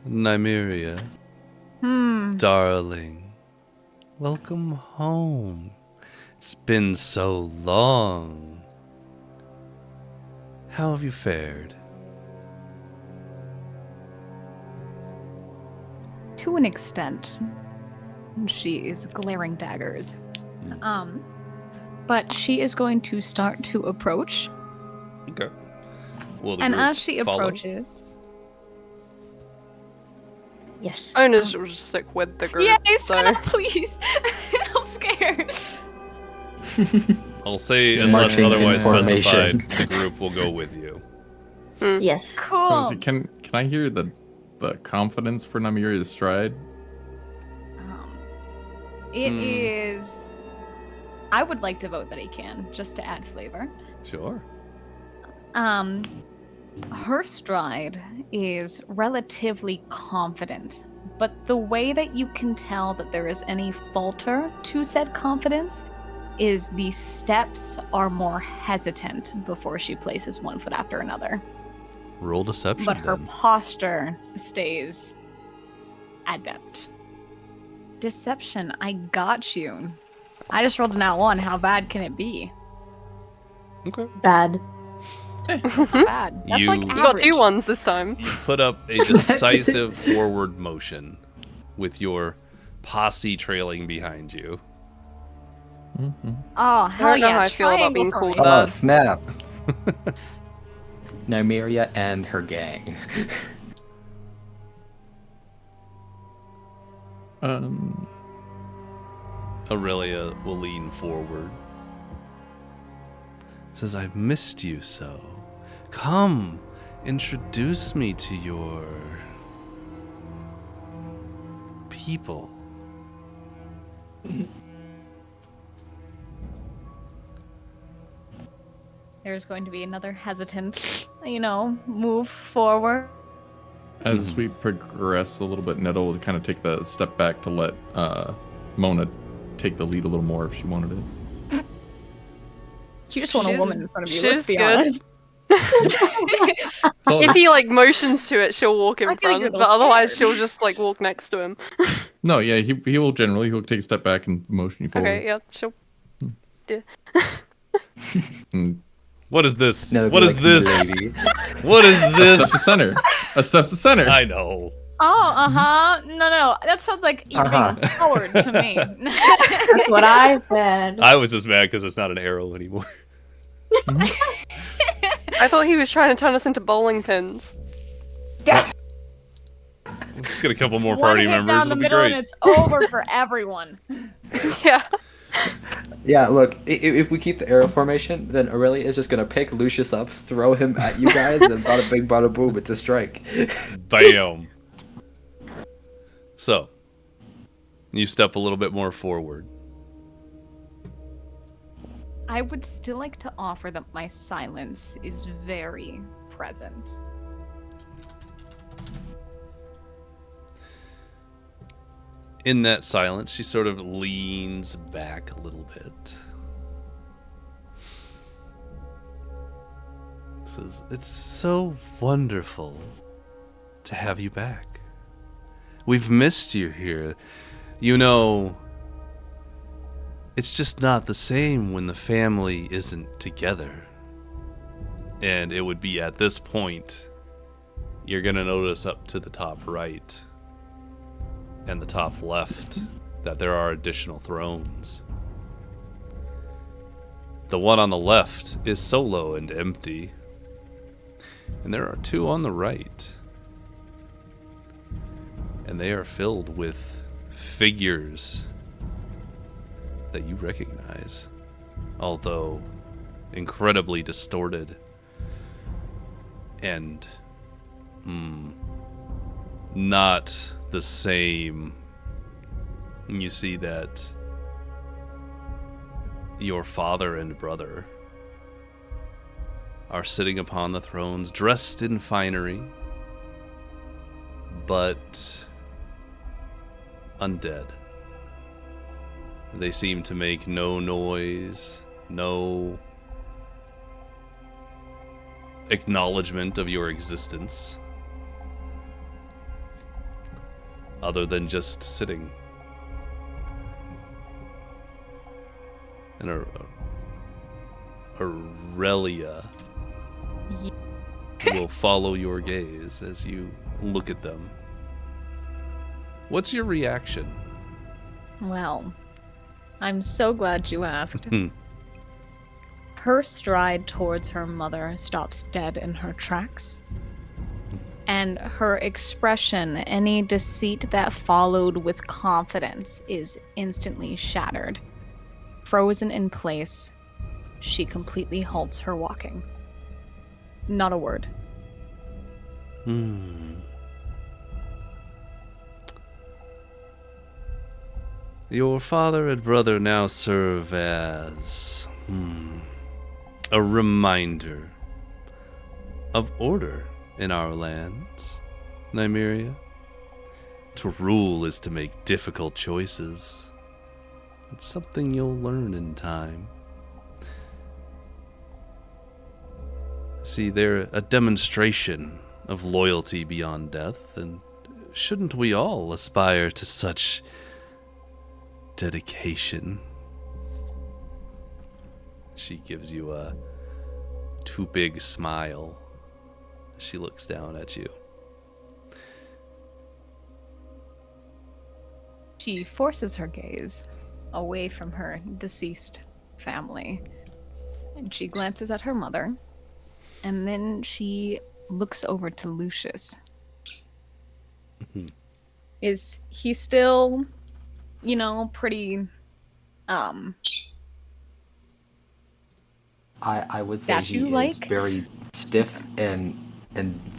Nymeria, darling, welcome home. It's been so long. How have you fared? To an extent. She is glaring daggers. But she is going to start to approach. Okay. Will the And group as she follow? approaches. Yes. Owners will just stick with the group. Yay, so. Scott, please! I'm scared. I'll say, unless Marching in otherwise formation. specified, the group will go with you. Yes. Cool. Can I hear the confidence for Nymeria's stride? It is. I would like to vote that he can, just to add flavor. Sure. Her stride is relatively confident, but the way that you can tell that there is any falter to said confidence is the steps are more hesitant before she places one foot after another. Roll deception But her then. posture stays adept. Deception, I got you. I just rolled an out one. How bad can it be? Okay. Bad. That's not bad. That's like You- You got two average. ones this time. You put up a decisive forward motion with your posse trailing behind you. Mm-hmm. Oh, I hell don't know yeah. how I feel about being triangle called formation. Oh, that. snap. Nymeria and her gang. Aurelia will lean forward. Says, I've missed you so. Come, introduce me to your people. There's going to be another hesitant, move forward. As we progress a little bit, Nettle will kind of take the step back to let Mona take the lead a little more if she wanted it. You just want a She's- woman in front of you, let's she's be good. honest. So, If he like motions to it, she'll walk in I feel like front, you're a but little otherwise scared. she'll just like walk next to him. no, yeah, he will generally he'll take a step back and motion you forward. Okay, yeah, she'll. And What is this? Nettle What be is like, this? "Lady." What is a this? step to center. A step to center. I know. Oh, uh-huh. No. That sounds like you're Uh-huh. being forward to me. That's what I said. I was just mad because it's not an arrow anymore. I thought he was trying to turn us into bowling pins. Let's get a couple more One party hit members. down It'll the be middle great. and it's over for everyone. Yeah. Yeah, look, if we keep the arrow formation, then Aurelia is just gonna pick Lucius up, throw him at you guys, and bada bing, bada boom, it's a strike. Bam. So, you step a little bit more forward. I would still like to offer that my silence is very present. In that silence, she sort of leans back a little bit. Says, it's so wonderful to have you back. We've missed you here. You know, it's just not the same when the family isn't together. And it would be at this point, you're going to notice up to the top right and the top left that there are additional thrones. The one on the left is solo and empty, and there are two on the right, and they are filled with figures that you recognize, although incredibly distorted and not the same. You see that your father and brother are sitting upon the thrones, dressed in finery, but undead. They seem to make no noise, no acknowledgement of your existence, other than just sitting. And Aurelia will follow your gaze as you look at them. What's your reaction? Well, I'm so glad you asked. Her stride towards her mother stops dead in her tracks. And her expression, any deceit that followed with confidence, is instantly shattered. Frozen in place, she completely halts her walking. Not a word. Your father and brother now serve as a reminder of order in our lands, Nymeria. To rule is to make difficult choices. It's something you'll learn in time. See, they're a demonstration of loyalty beyond death, and shouldn't we all aspire to such dedication? She gives you a too big smile. She looks down at you. She forces her gaze away from her deceased family. And she glances at her mother. And then she looks over to Lucius. Is he still, pretty, I would say he is statue-like? very stiff and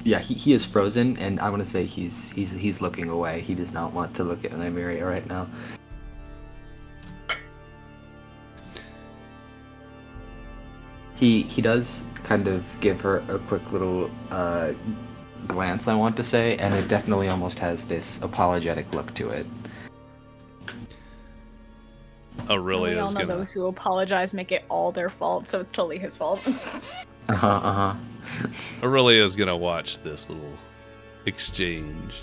yeah, he is frozen, and I want to say he's looking away. He does not want to look at Nymeria right now. He does kind of give her a quick little glance, I want to say, and it definitely almost has this apologetic look to it. Aurelia We all is know gonna. those who apologize make it all their fault, so it's totally his fault. Aurelia is gonna watch this little exchange.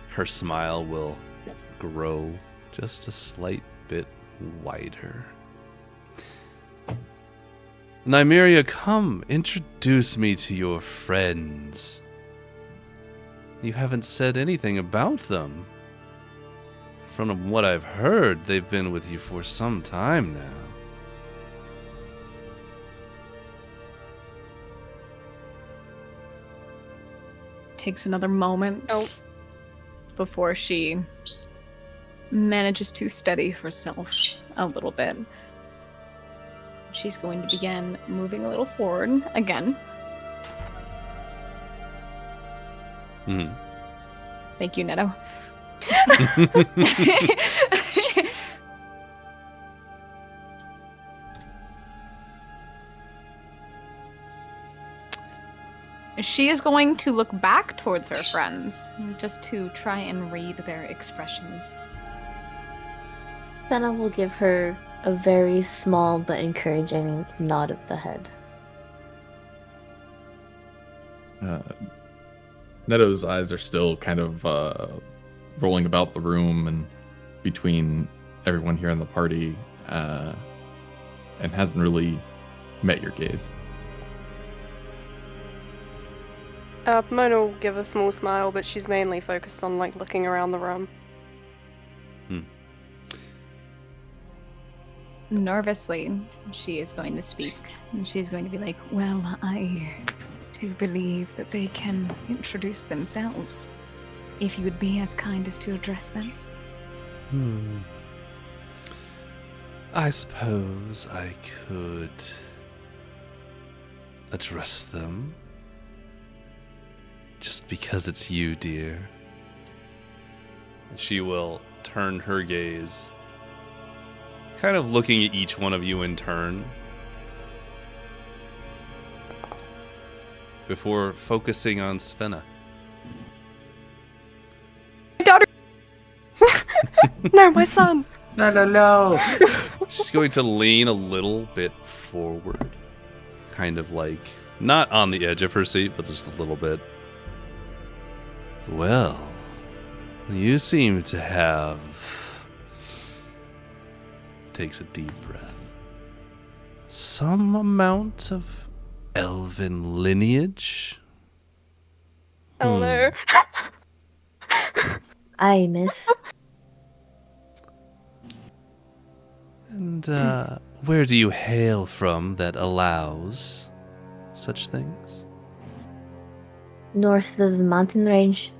Her smile will grow just a slight bit wider. Nymeria, come, introduce me to your friends. You haven't said anything about them. From what I've heard, they've been with you for some time now. Takes another moment before she manages to steady herself a little bit. She's going to begin moving a little forward again. Thank you, Neto. She is going to look back towards her friends, just to try and read their expressions. Spenna will give her a very small but encouraging nod of the head. Neto's eyes are still kind of rolling about the room and between everyone here in the party, and hasn't really met your gaze. Pomona will give a small smile, but she's mainly focused on looking around the room. Nervously, she is going to speak, and she's going to be like, well, I do believe that they can introduce themselves, if you would be as kind as to address them. I suppose I could address them. Just because it's you, dear. She will turn her gaze, kind of looking at each one of you in turn, before focusing on Svenna. My daughter! No, my son! No. She's going to lean a little bit forward, kind of like, not on the edge of her seat, but just a little bit. Well, you seem to have... Takes a deep breath. Some amount of elven lineage? Oh no. Aye, miss. And where do you hail from that allows such things? North of the mountain range.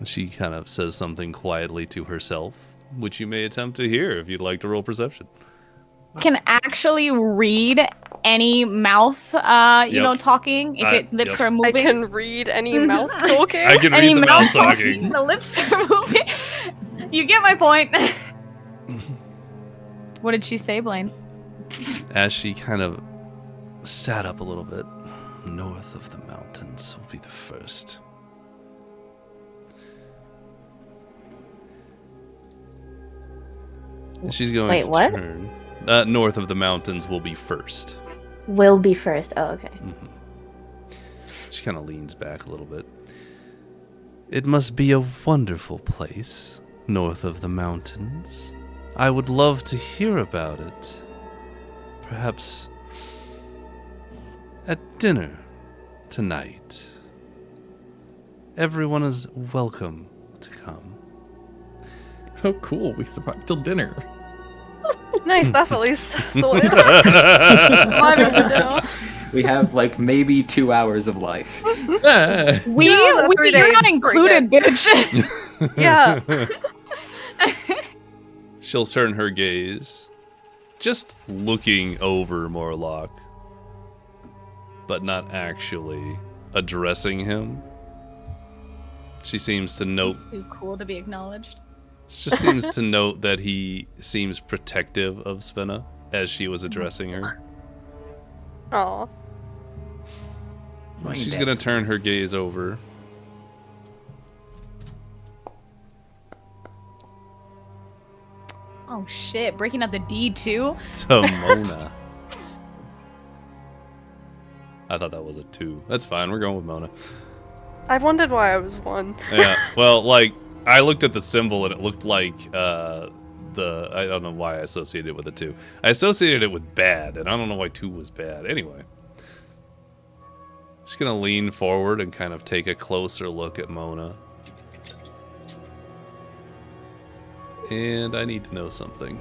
She kind of says something quietly to herself, which you may attempt to hear if you'd like to roll perception. Can actually read any mouth, talking if lips are I moving. can read any mouth talking. I can Any read the mouth talking. The lips are moving. You get my point. What did she say, Blaine? As she kind of sat up a little bit, north of the mountains will be the first. And she's going Wait, to what? turn. North of the mountains will be first. Will be first. Oh, okay. She kind of leans back a little bit. It must be a wonderful place, north of the mountains. I would love to hear about it. Perhaps at dinner tonight. Everyone is welcome to come. Oh, cool. We survived till dinner. Nice, that's at least sorted. Surviving the dinner. We have like maybe 2 hours of life. Yeah. Yeah, the 3 you're days not is pretty included, bitch. Yeah. She'll turn her gaze, just looking over Morlock, but not actually addressing him. She seems to note. Too cool to be acknowledged. She just seems to note that he seems protective of Svenna as she was addressing her. Aw. She's gonna turn her gaze over. Oh shit, breaking out the D too? To Mona. I thought that was a 2. That's fine, we're going with Mona. I wondered why I was 1. Yeah, well, like, I looked at the symbol and it looked like I don't know why I associated it with a 2. I associated it with bad, and I don't know why 2 was bad. Anyway. Just gonna lean forward and kind of take a closer look at Mona. And I need to know something.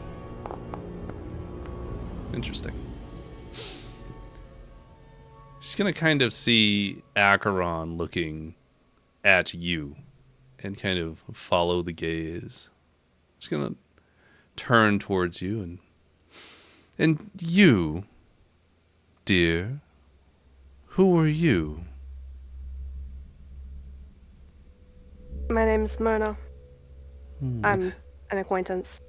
Interesting. She's gonna kind of see Acheron looking at you and kind of follow the gaze. She's gonna turn towards you and you, dear, who are you? My name's Mona. I'm an acquaintance.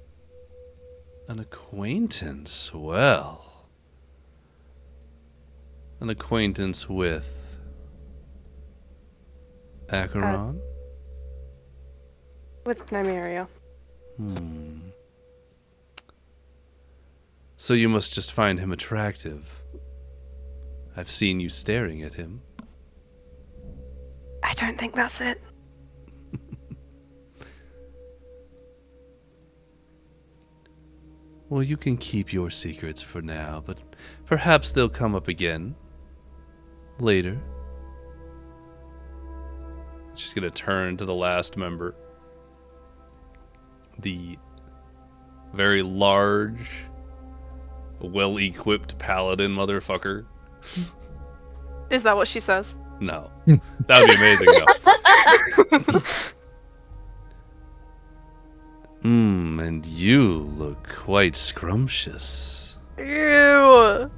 An acquaintance? Well, an acquaintance with Acheron? With Nymeria. So you must just find him attractive. I've seen you staring at him. I don't think that's it. Well, you can keep your secrets for now, but perhaps they'll come up again. Later. She's gonna turn to the last member. The very large, well-equipped paladin motherfucker. Is that what she says? No. That would be amazing, though. And you look quite scrumptious. Ew.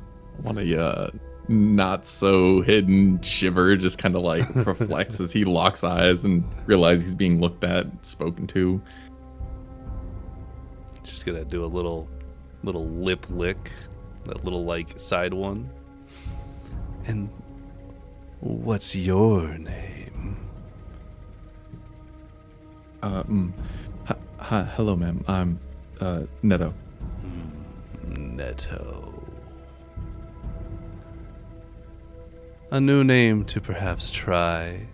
Want a not so hidden shiver just kind of like reflects as he locks eyes and realizes he's being looked at, spoken to. Just gonna do a little lip lick, that little like side one. And what's your name? Hi, hello, ma'am. I'm Neto. Neto. A new name to perhaps try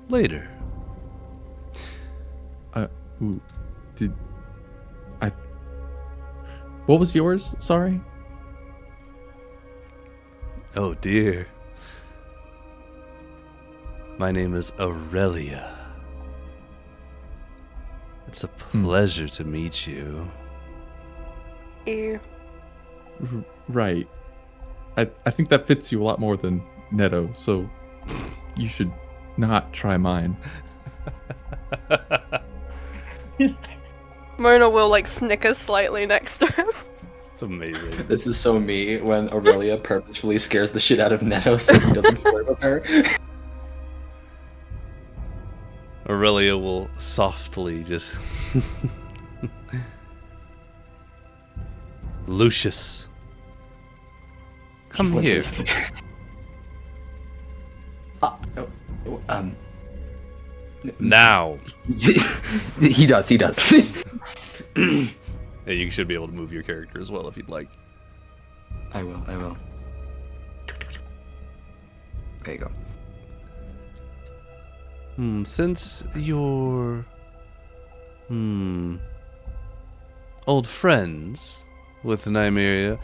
later. Did I? What was yours? Sorry. Oh dear. My name is Aurelia. It's a pleasure to meet you. Ew. Right. I think that fits you a lot more than Neto, so you should not try mine. Mona will like snicker slightly next to him. It's amazing. This is so me when Aurelia purposefully scares the shit out of Neto so he doesn't flirt with her. Aurelia will softly just... Lucius. Come here. Now. He does. Yeah, you should be able to move your character as well if you'd like. I will. There you go. Since you're... old friends with Nymeria,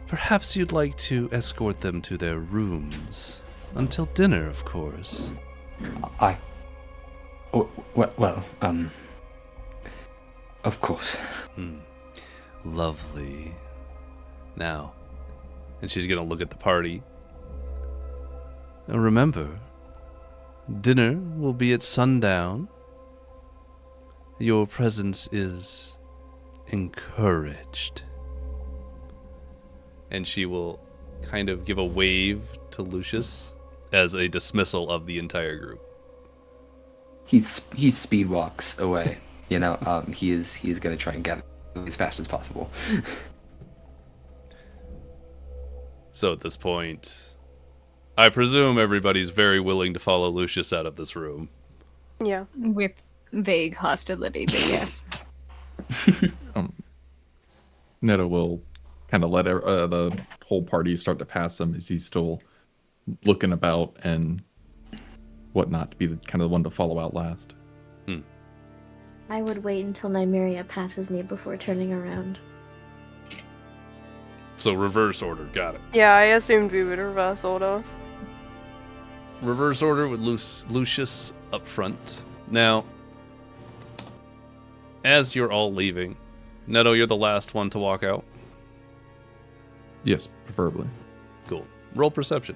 perhaps you'd like to escort them to their rooms. Until dinner, of course. Of course. Lovely. Now, and she's gonna look at the party. Now remember, dinner will be at sundown. Your presence is encouraged. And she will kind of give a wave to Lucius as a dismissal of the entire group. He speed walks away. He is gonna try and gather as fast as possible. So at this point, I presume everybody's very willing to follow Lucius out of this room. Yeah. With vague hostility, but yes. Netta will kind of let the whole party start to pass him as he's still looking about and whatnot to be the kind of the one to follow out last. I would wait until Nymeria passes me before turning around. So reverse order, got it. Yeah, I assumed we would reverse order. Reverse order with Lucius up front. Now, as you're all leaving, Netto, you're the last one to walk out. Yes, preferably. Cool. Roll perception.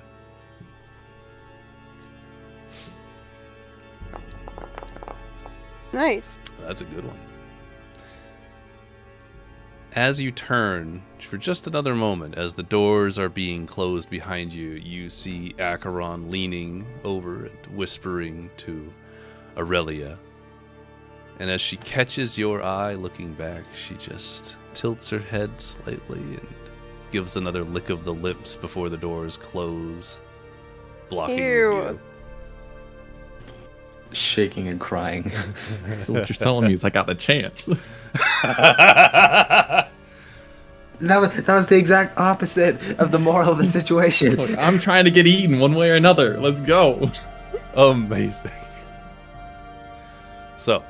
Nice. That's a good one. As you turn, for just another moment, as the doors are being closed behind you, you see Acheron leaning over and whispering to Aurelia. And as she catches your eye looking back, she just tilts her head slightly and gives another lick of the lips before the doors close, blocking your Ew. view. Shaking and crying. So what you're telling me is I got the chance. That was the exact opposite of the moral of the situation. Look, I'm trying to get eaten one way or another. Let's go. Amazing. So,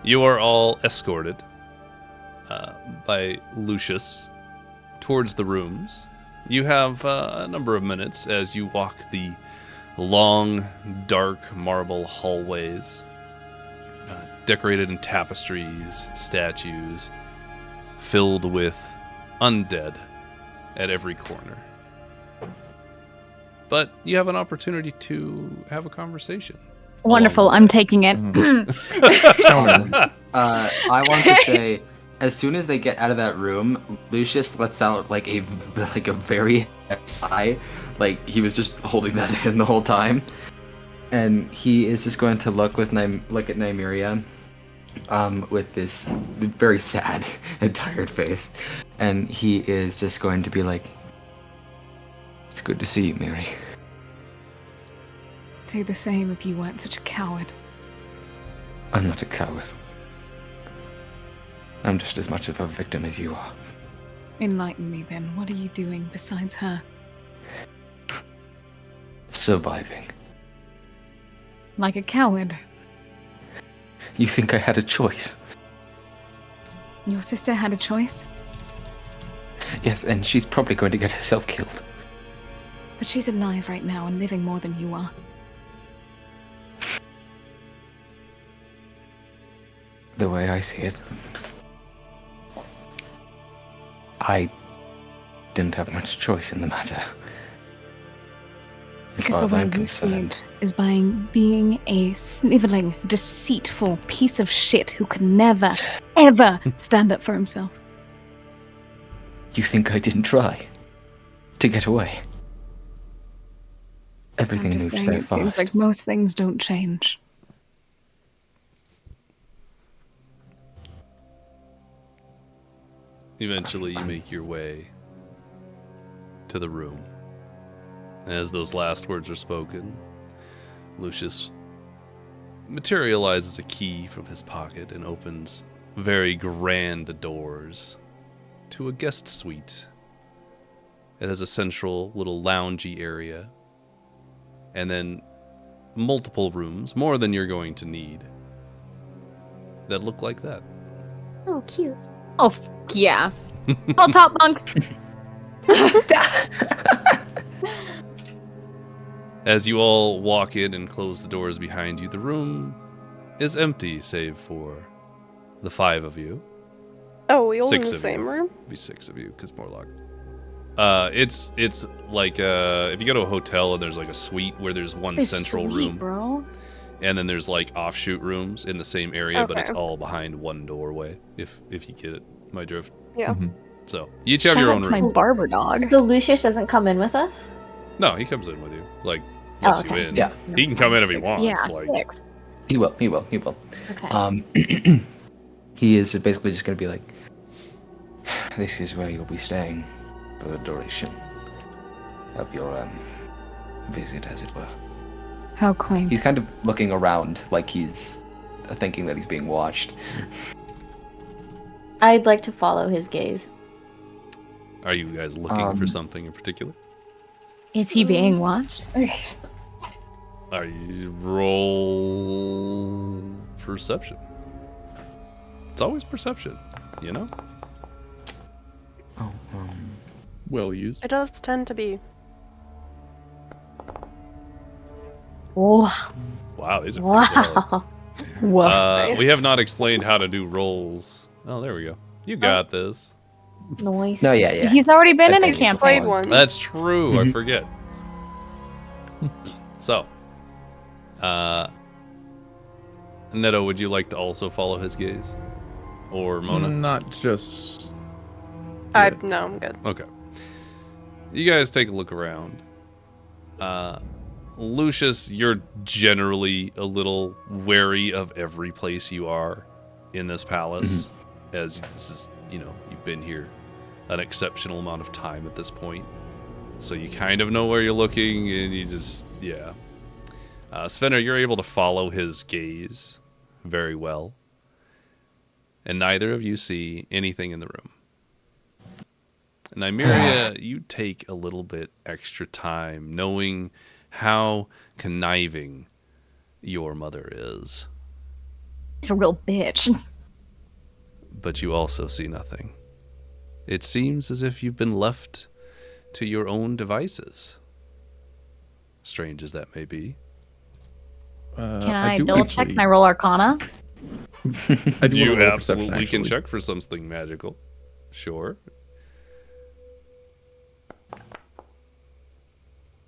you are all escorted by Lucius towards the rooms. You have a number of minutes as you walk the long, dark marble hallways, decorated in tapestries, statues, filled with undead at every corner. But you have an opportunity to have a conversation. Wonderful, I'm taking it. I want to say, as soon as they get out of that room, Lucius lets out like a very sigh, like he was just holding that in the whole time, and he is just going to look at Nymeria, with this very sad and tired face, and he is just going to be like, "It's good to see you, Mary." I'd say the same if you weren't such a coward. I'm not a coward. I'm just as much of a victim as you are. Enlighten me then. What are you doing besides her? Surviving. Like a coward. You think I had a choice? Your sister had a choice, Yes, and she's probably going to get herself killed. but she's alive right now and living more than you are. The way I see it, I didn't have much choice in the matter. As far Because as the way I'm you see concerned. it is by being a sniveling, deceitful piece of shit who can never, ever stand up for himself. You think I didn't try to get away? Everything I'm just moved saying, so it seems fast. like most things don't change. Eventually, you make your way to the room. And as those last words are spoken, Lucius materializes a key from his pocket and opens very grand doors to a guest suite. It has a central little loungy area, and then multiple rooms, more than you're going to need, that look like that. Oh, cute. Oh, yeah. On top bunk. As you all walk in and close the doors behind you, the room is empty save for the 5 of you. Oh, we all in 6 the of same you. room? Be 6 of you, because Morlock. It's like if you go to a hotel and there's like a suite where there's one central room, bro. and then there's like offshoot rooms in the same area, but it's Okay. all behind one doorway. If you get it, my drift. Yeah. Mhm. So you each have your own My room. barber dog. So Lucius doesn't come in with us? No, he comes in with you. Like lets you okay. in. Yeah. He can come in if he 6. wants. Yeah, like 6. He will. Okay. He is basically just gonna be like, this is where you'll be staying for the duration of your visit, as it were. How quaint. He's kind of looking around like he's thinking that he's being watched. I'd like to follow his gaze. Are you guys looking for something in particular? Is he being watched? Are you roll perception? It's always perception, you know? Oh, Well used. It does tend to be. Wow. Wow, these are pretty solid. Wow. We have not explained how to do rolls. Oh, there we go. You got this. Noise. no, yeah. He's already been I in a think we can campaign. Played one. That's true. I Mhm. forget. So, Neto, would you like to also follow his gaze? Or Mona? Not just. No, I'm good. Okay. You guys take a look around. Lucius, you're generally a little wary of every place you are in this palace, as this is, you've been here an exceptional amount of time at this point. So you kind of know where you're looking, and you just, yeah. Svenner, you're able to follow his gaze very well. And neither of you see anything in the room. Nymeria, you take a little bit extra time knowing how conniving your mother is. He's a real bitch. But you also see nothing. It seems as if you've been left to your own devices. Strange as that may be. Can I do double check? actually- Can I roll Arcana? I do You wanna roll perception, absolutely can actually. check for something magical. Sure.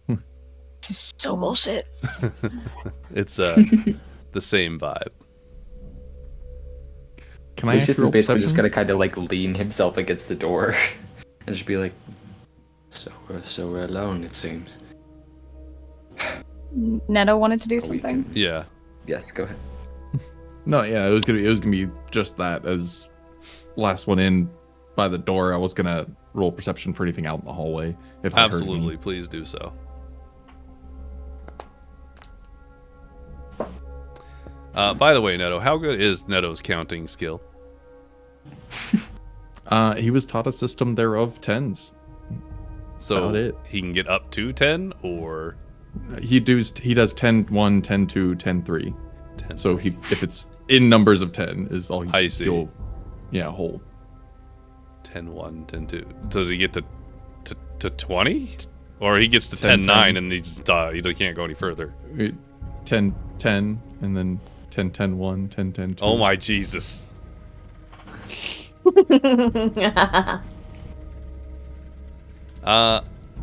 This is so bullshit. It's the same vibe. Can I Lucius actually is roll basically just perception? gonna kind of like lean himself against the door and just be like, so we're alone, it seems. Neto wanted to do We something. can- Yeah. Yes, go ahead. No, yeah, it was gonna be just that as last one in by the door. I was gonna roll perception for anything out in the hallway. If I heard any. Absolutely. Please do so. By the way, Neto, how good is Neto's counting skill? He was taught a system there of tens. So About it. he can get up to 10 or He does 10 1, 10 2, 10 3. 10. So if it's in numbers of 10 is all I see. he'll hold. 10 1, 10 2. Does he get to 20? Or he gets to 10, 10 9 and he can't go any further. 10 10 and then 10 10 1, 10 10 2. Oh my Jesus.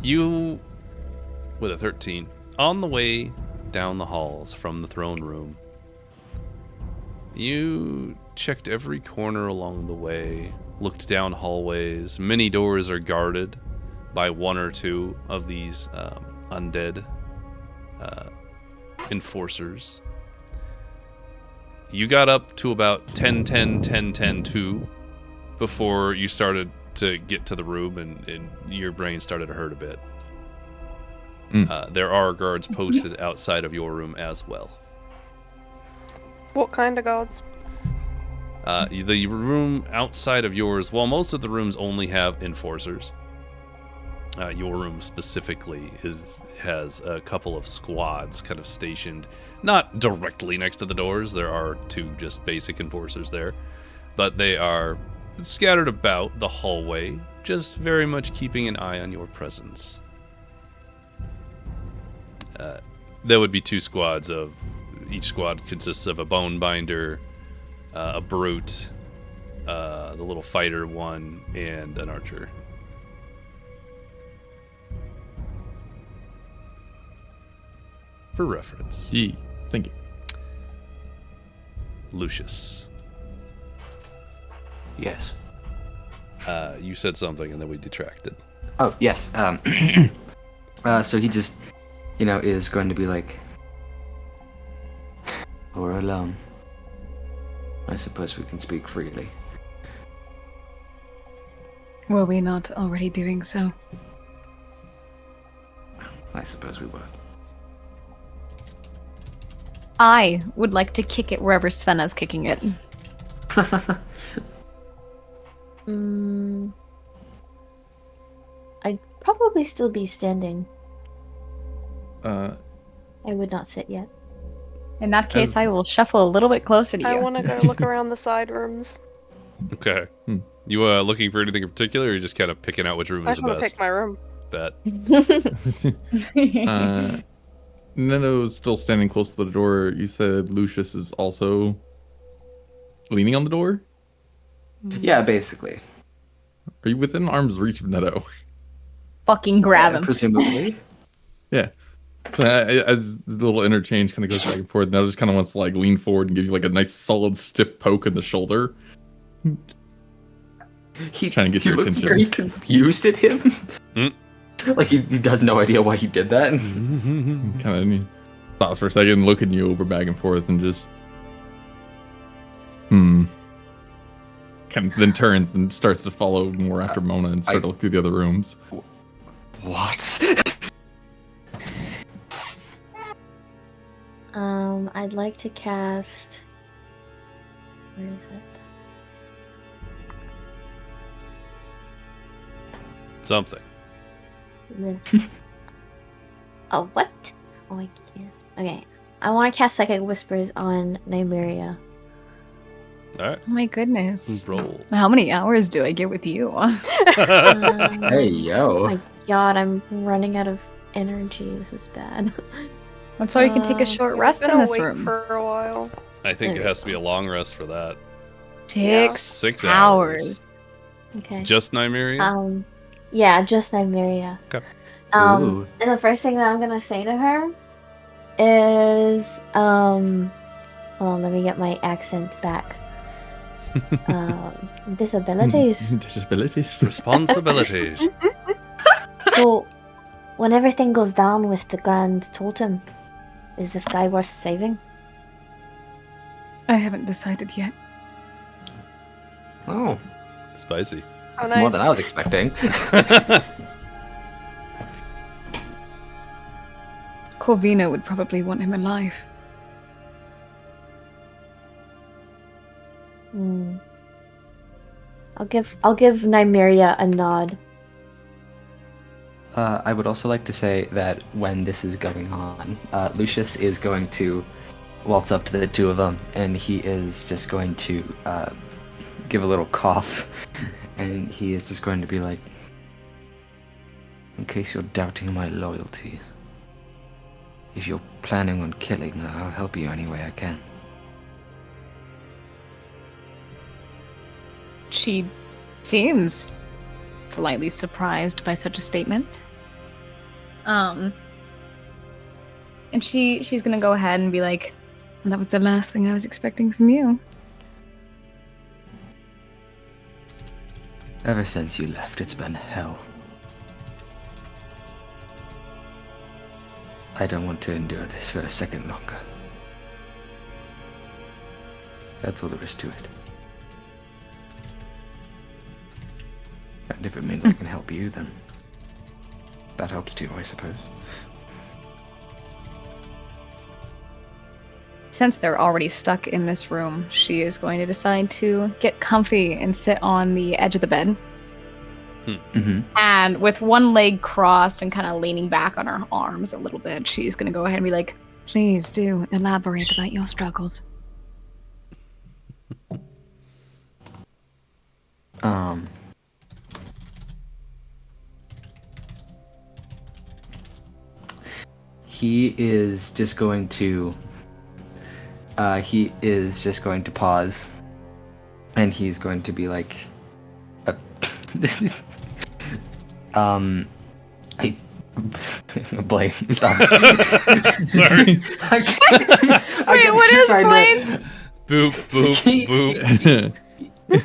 You, with a 13, on the way down the halls from the throne room, you checked every corner along the way, looked down hallways. Many doors are guarded by one or two of these undead enforcers. You got up to about 10 10 10 10 2 before you started to get to the room and your brain started to hurt a bit. There are guards posted outside of your room as well. What kind of guards? The room outside of yours, well, most of the rooms only have enforcers. Your room specifically has a couple of squads kind of stationed, not directly next to the doors. There are two just basic enforcers there, but they are scattered about the hallway, just very much keeping an eye on your presence. There would be 2 squads of. Each squad consists of a bone binder, a brute, the little fighter one, and an archer. For reference. Yee. Thank you. Lucius. Yes. You said something and then we detracted. Oh, yes. So he just, is going to be like, we're alone. I suppose we can speak freely. Were we not already doing so? I suppose we were. I would like to kick it wherever Svena's kicking it. I'd probably still be standing. Uh, I would not sit yet. In that case, I will shuffle a little bit closer to you. I want to go look around the side rooms. Okay. You looking for anything in particular, or you just kind of picking out which room I is just the want to best? pick my room. Bet. Neno's still standing close to the door. You said Lucius is also leaning on the door? Yeah, basically. Are you within arm's reach of Neto? Fucking grab him. Presumably. Yeah. So as the little interchange kind of goes back and forth, Neto just kind of wants to lean forward and give you a nice solid stiff poke in the shoulder. Trying to get your looks attention. very confused at him. Like he has no idea why he did that. Kind of stops for a second, looking you over back and forth, and just kind of then turns and starts to follow more after Mona and start to look through the other rooms. What? I'd like to cast. Where is it? Something. Oh, what? Oh, I can't. Okay. I want to cast Psychic Whispers on Nymeria. Alright. Oh my goodness. Roll. How many hours do I get with you? Hey, yo. Oh my god, I'm running out of energy. This is bad. That's why we can take a short rest in this wait room. for a while. I think it has to be a long rest for that. 6 hours. hours. Okay. Just Nymeria? Yeah, just Nymeria. Okay. Ooh. And the first thing that I'm gonna say to her is, hold on, let me get my accent back. Disabilities. Disabilities. Responsibilities. Well, when everything goes down with the Grand Totem, is this guy worth saving? I haven't decided yet. Oh, Spicy. that's more than I was expecting. Corvina would probably want him alive. I'll give Nymeria a nod. I would also like to say that when this is going on, Lucius is going to waltz up to the two of them, and he is just going to give a little cough, and he is just going to be like, in case you're doubting my loyalties, if you're planning on killing, I'll help you any way I can. She seems slightly surprised by such a statement. And she's gonna go ahead and be like, that was the last thing I was expecting from you. Ever since you left, it's been hell. I don't want to endure this for a second longer. That's all there is to it. And if it means I can help you, then that helps too, I suppose. Since they're already stuck in this room, she is going to decide to get comfy and sit on the edge of the bed. Mm-hmm. And with one leg crossed and kind of leaning back on her arms a little bit, she's going to go ahead and be like, please do elaborate about your struggles. he is just going to pause, and he's going to be like, I Blaine, stop. Sorry. Wait, what is Blaine? Boop, boop, boop.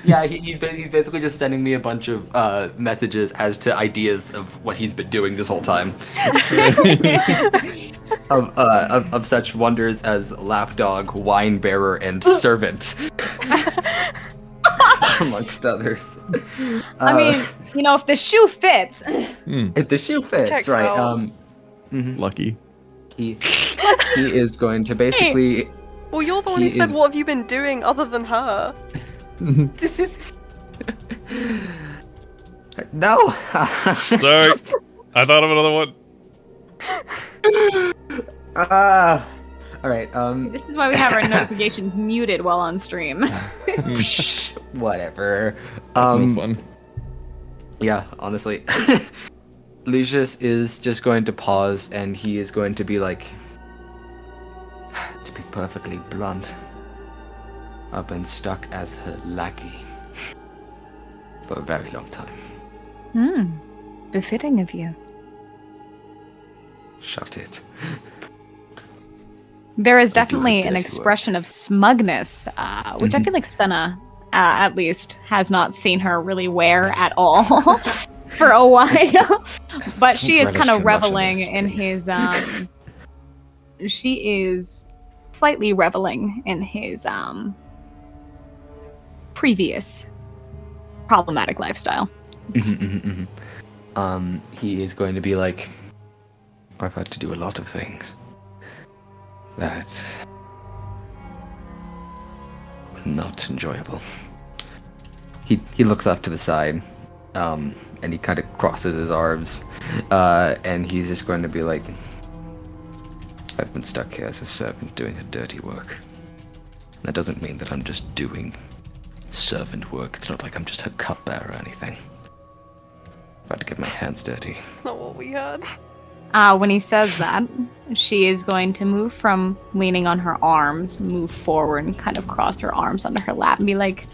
Yeah, he's basically just sending me a bunch of messages as to ideas of what he's been doing this whole time. of such wonders as lapdog, wine bearer, and servant, amongst others. I mean, if the shoe fits. If the shoe fits, Checks right? out. Lucky. He is going to basically. Well, you're the one who said, "What have you been doing other than her?" This is. No. Sorry. I thought of another one. All right. This is why we have our notifications muted while on stream. Whatever. That's no fun. Yeah, honestly. Lucius is just going to pause, and he is going to be like, to be perfectly blunt, I've been stuck as her lackey for a very long time. Befitting of you. Shut it. There is I do definitely like an dirty expression of smugness, which I feel like Svenna, at least, has not seen her really wear at all for a while. But she is kind of reveling in his. She is slightly reveling in his previous problematic lifestyle. He is going to be like, I've had to do a lot of things that were not enjoyable. He looks off to the side, and he kind of crosses his arms, and he's just going to be like, I've been stuck here as a servant doing her dirty work. That doesn't mean that I'm just doing servant work. It's not like I'm just her cupbearer or anything. I've had to get my hands dirty. Not what we had. When he says that, she is going to move from leaning on her arms, move forward, and kind of cross her arms under her lap and be like,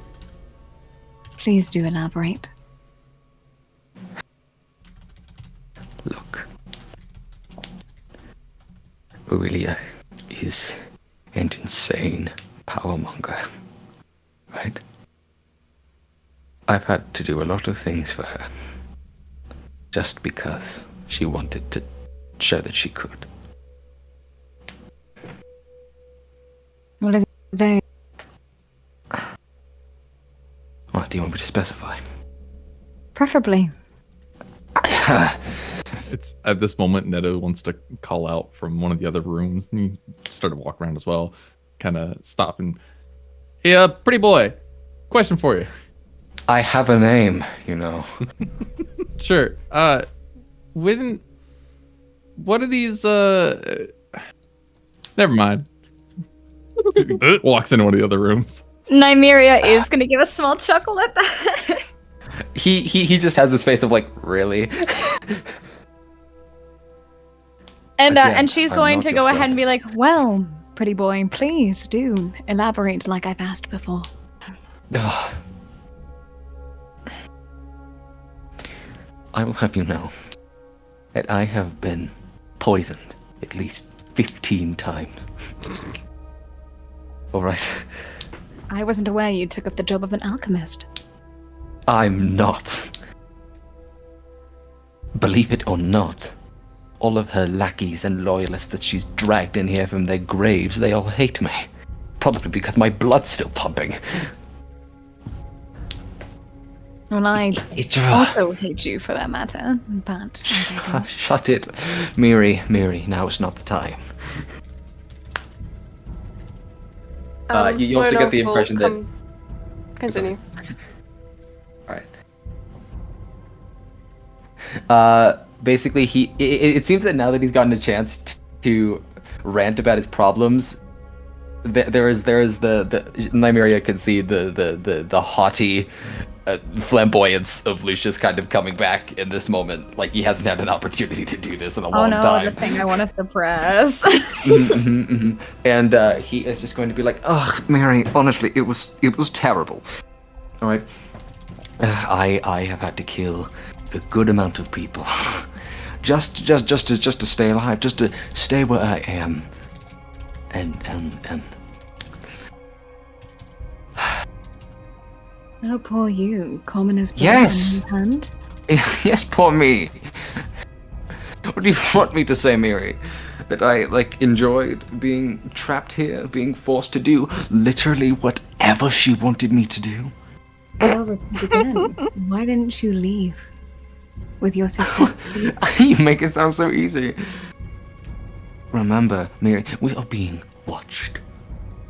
please do elaborate. Look. Aurelia is an insane powermonger, right? I've had to do a lot of things for her, just because she wanted to show that she could. What is they? What do you want me to specify? Preferably. It's at this moment Neto wants to call out from one of the other rooms, and he started to walk around as well, kind of stop and, hey, pretty boy, question for you. I have a name, you know. Sure. What are these? Never mind. Walks into one of the other rooms. Nymeria is going to give a small chuckle at that. He just has this face of like, really? And she's I'm going not to your go ahead and be servant. like, well, pretty boy, please do elaborate like I've asked before. Ugh. I will have you know that I have been poisoned at least 15 times. Alright? I wasn't aware you took up the job of an alchemist. I'm not. Believe it or not, all of her lackeys and loyalists that she's dragged in here from their graves, they all hate me. Probably because my blood's still pumping. Well, I also hate you for that matter, but... Shut it. Miri, now is not the time. You also get the impression that... Continue. Alright. Basically, it seems that now that he's gotten a chance to rant about his problems, there is the Nymeria can see the haughty flamboyance of Lucius kind of coming back in this moment. Like he hasn't had an opportunity to do this in a Oh long no, time. the thing I want to suppress. And he is just going to be like, "Ugh, Mary, honestly, it was terrible. All right, I have had to kill a good amount of people, just to stay alive, just to stay where I am, and." Oh, poor you. Common as blood Yes! in your hand. Yes, poor me. What do you want me to say, Miri? That I, enjoyed being trapped here, being forced to do literally whatever she wanted me to do? Well, repeat again. Why didn't you leave with your sister? You make it sound so easy. Remember, Miri, we are being watched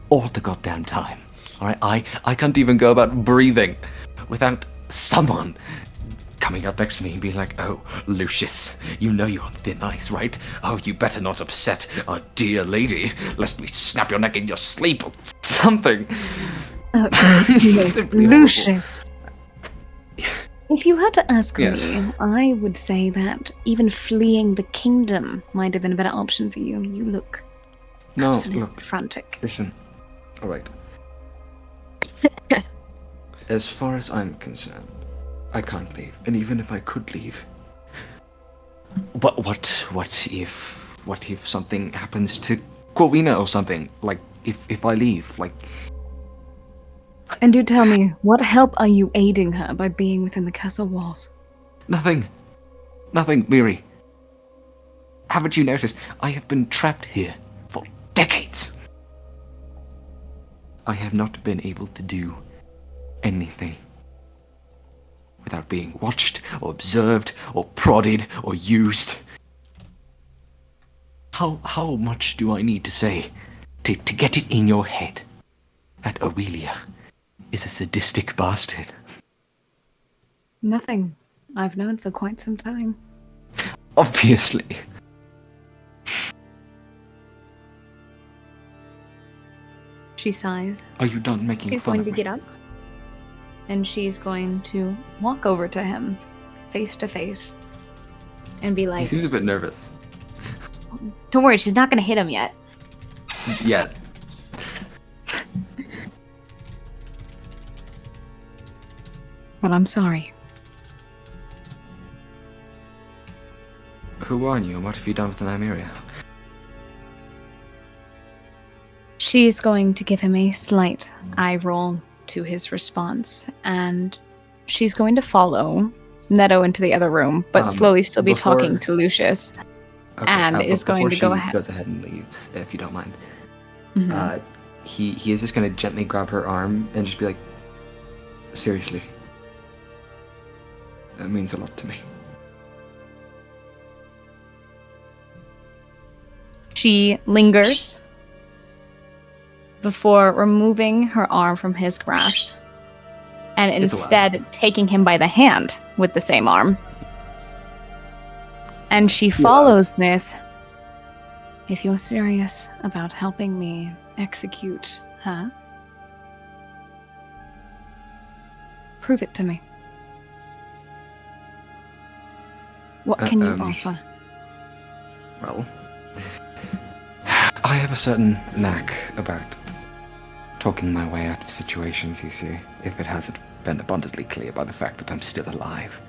all the goddamn time. Alright, I can't even go about breathing without someone coming up next to me and being like, "Oh, Lucius, you know you're on thin ice, right? Oh, you better not upset our dear lady, lest we snap your neck in your sleep or something." Simply Lucius. If you had to ask Yes. me, I would say that even fleeing the kingdom might have been a better option for you. You look No, absolutely look, frantic. listen. Alright. As far as I'm concerned, I can't leave. And even if I could leave, what if something happens to Corvina or something? Like, if I leave, like... And do tell me, what help are you aiding her by being within the castle walls? Nothing, Miri. Haven't you noticed? I have been trapped here for decades. I have not been able to do anything without being watched or observed or prodded or used. How much do I need to say to get it in your head that Aurelia is a sadistic bastard? Nothing. I've known for quite some time. Obviously. She sighs. Are you done making She's fun going of to me? get up. And she's going to walk over to him, face to face, and be He like, seems a bit nervous. don't worry, she's not going to hit him yet. Yet. But I'm sorry. Who are you and what have you done with the Nymeria? She's going to give him a slight eye roll to his response, and she's going to follow Neto into the other room, but slowly still be before- talking to Lucius. And but is going to before go she ahead. goes ahead and leaves, if you don't mind. Mhm. He is just gonna gently grab her arm and just be like, "Seriously, that means a lot to me." She lingers before removing her arm from his grasp and It's a instead taking him by the hand with the same arm. And she follows with, "If you're serious about helping me execute her, prove it to me. What can you offer?" Well, I have a certain knack about talking my way out of situations, you see, if it hasn't been abundantly clear by the fact that I'm still alive.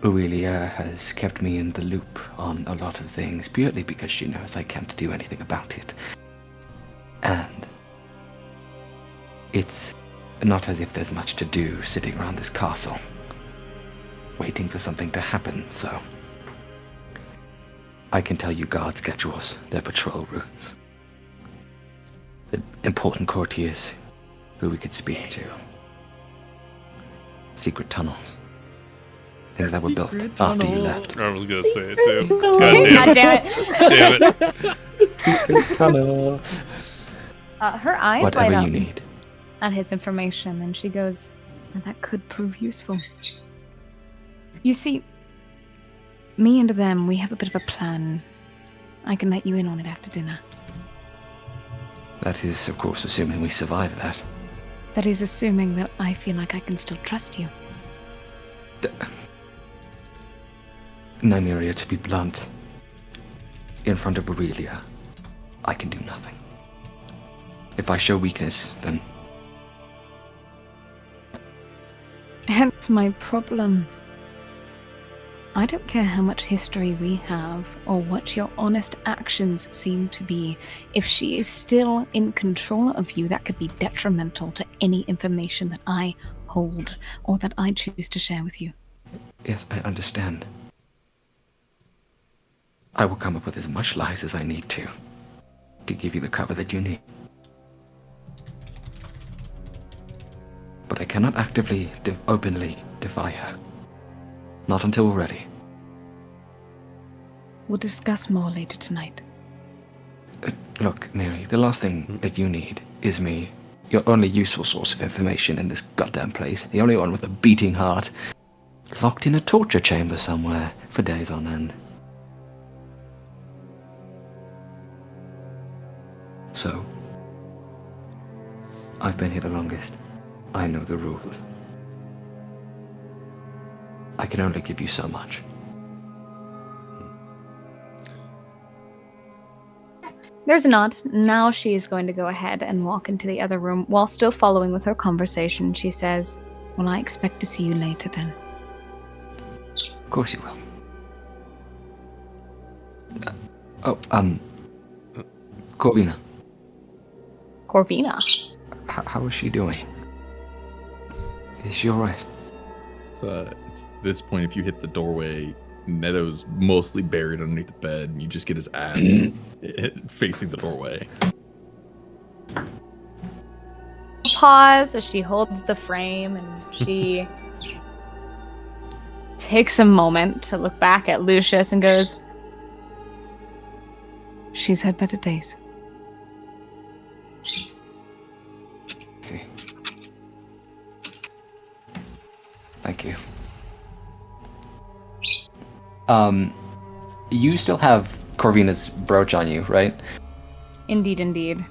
Aurelia has kept me in the loop on a lot of things, purely because she knows I can't do anything about it. And it's not as if there's much to do sitting around this castle, waiting for something to happen, so I can tell you guard schedules, their patrol routes, the important courtiers who we could speak to, secret tunnels, things that were built after you left. I was gonna say it too. God damn it! Damn it! Secret tunnel. Her eyes Whatever light you up need. at his information, and she goes, "That could prove useful. You see, me and them, we have a bit of a plan. I can let you in on it after dinner." That is, of course, assuming we survive that. That is assuming that I feel like I can still trust you. Nymeria, to be blunt, in front of Aurelia, I can do nothing. If I show weakness, then... Hence my problem. I don't care how much history we have, or what your honest actions seem to be. If she is still in control of you, that could be detrimental to any information that I hold, or that I choose to share with you. Yes, I understand. I will come up with as much lies as I need to give you the cover that you need. But I cannot actively, openly defy her. Not until we're ready. We'll discuss more later tonight. Look, Mary, the last thing that you need is me, your only useful source of information in this goddamn place, the only one with a beating heart, locked in a torture chamber somewhere for days on end. So, I've been here the longest. I know the rules. I can only give you so much. There's a nod. Now she is going to go ahead and walk into the other room while still following with her conversation. She says, well, I expect to see you later then. Of course you will. Corvina. Corvina? How is she doing? Is she alright? It's at this point, if you hit the doorway, Neto's mostly buried underneath the bed, and you just get his ass facing the doorway. Pause as she holds the frame, and she takes a moment to look back at Lucius and goes, she's had better days. See. Thank you. You still have Corvina's brooch on you, right? Indeed, indeed.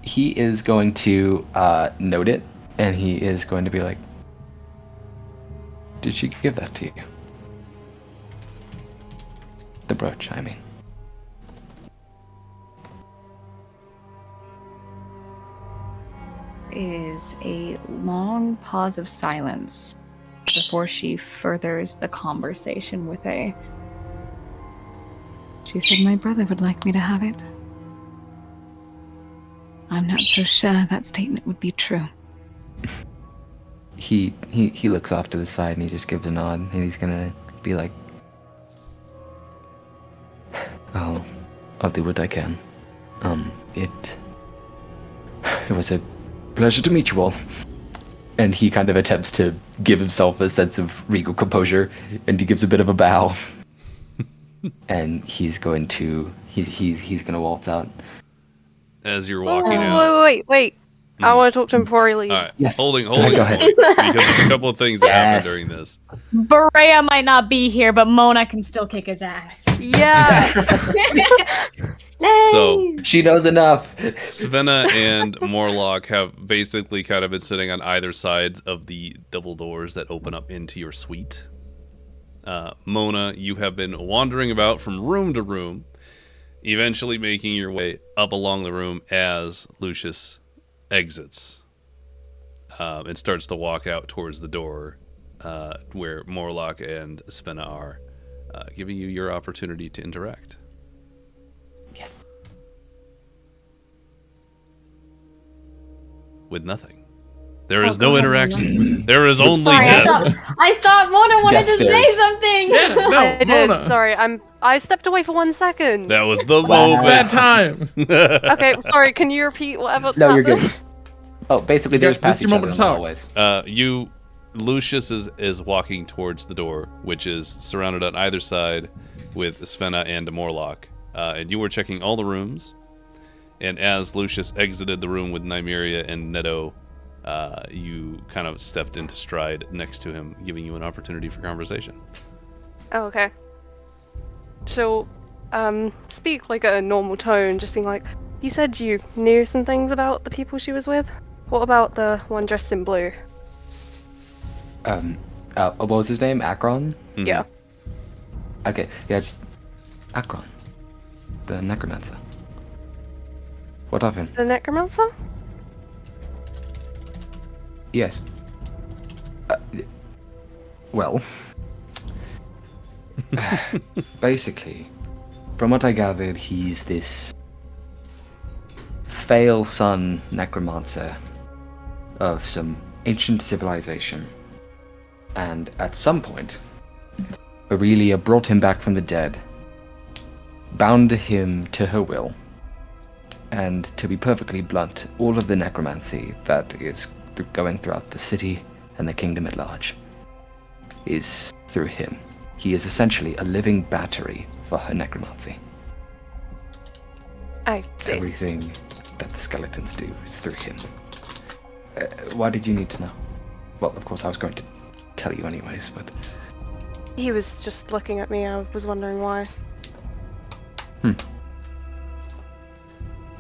He is going to note it, and he is going to be like, did she give that to you? The brooch, I mean. Is a long pause of silence before she furthers the conversation with a... She said my brother would like me to have it. I'm not so sure that statement would be true. He looks off to the side and he just gives a nod, and he's gonna be like, I'll do what I can. It was a pleasure to meet you all. And he kind of attempts to give himself a sense of regal composure, and he gives a bit of a bow. And he's going to waltz out. As you're walking out. Wait. I want to talk to him before he leaves. All right. Yes. Holding Go ahead. because there's a couple of things that happen during this. Berea might not be here, but Mona can still kick his ass. Yeah. So She knows enough. Svenna and Morlock have basically kind of been sitting on either side of the double doors that open up into your suite. Mona, you have been wandering about from room to room, eventually making your way up along the room as Lucius exits and starts to walk out towards the door where Morlock and Svenna are, giving you your opportunity to interact. Yes. With nothing. There is no interaction. There is only Sorry, death. I thought Mona wanted Death to say stares. something. Yeah, no, I did. Mona. Sorry, I stepped away for 1 second. That was the Bad moment. time. Okay, sorry. Can you repeat whatever? No, you're happened? good. Oh, basically, You there's got- past this each is your other moment in to the talk. hallways. Lucius is walking towards the door, which is surrounded on either side with Svenna and Morlock. And you were checking all the rooms. And as Lucius exited the room with Nymeria and Neto, you kind of stepped into stride next to him, giving you an opportunity for conversation. Oh, okay. So, speak like a normal tone, just being like, You said you knew some things about the people she was with. What about the one dressed in blue? What was his name? Akron? Mhm. Yeah. Okay, yeah, just Akron, the necromancer. What of him? The necromancer? Yes. Well, basically, from what I gathered, he's this fail son necromancer of some ancient civilization. And at some point, Aurelia brought him back from the dead, bound him to her will, and to be perfectly blunt, all of the necromancy that is going throughout the city and the kingdom at large is through him. He is essentially a living battery for her necromancy. I see. Everything that the skeletons do is through him. Why did you need to know? Well, of course I was going to tell you anyways, but... He was just looking at me, I was wondering why.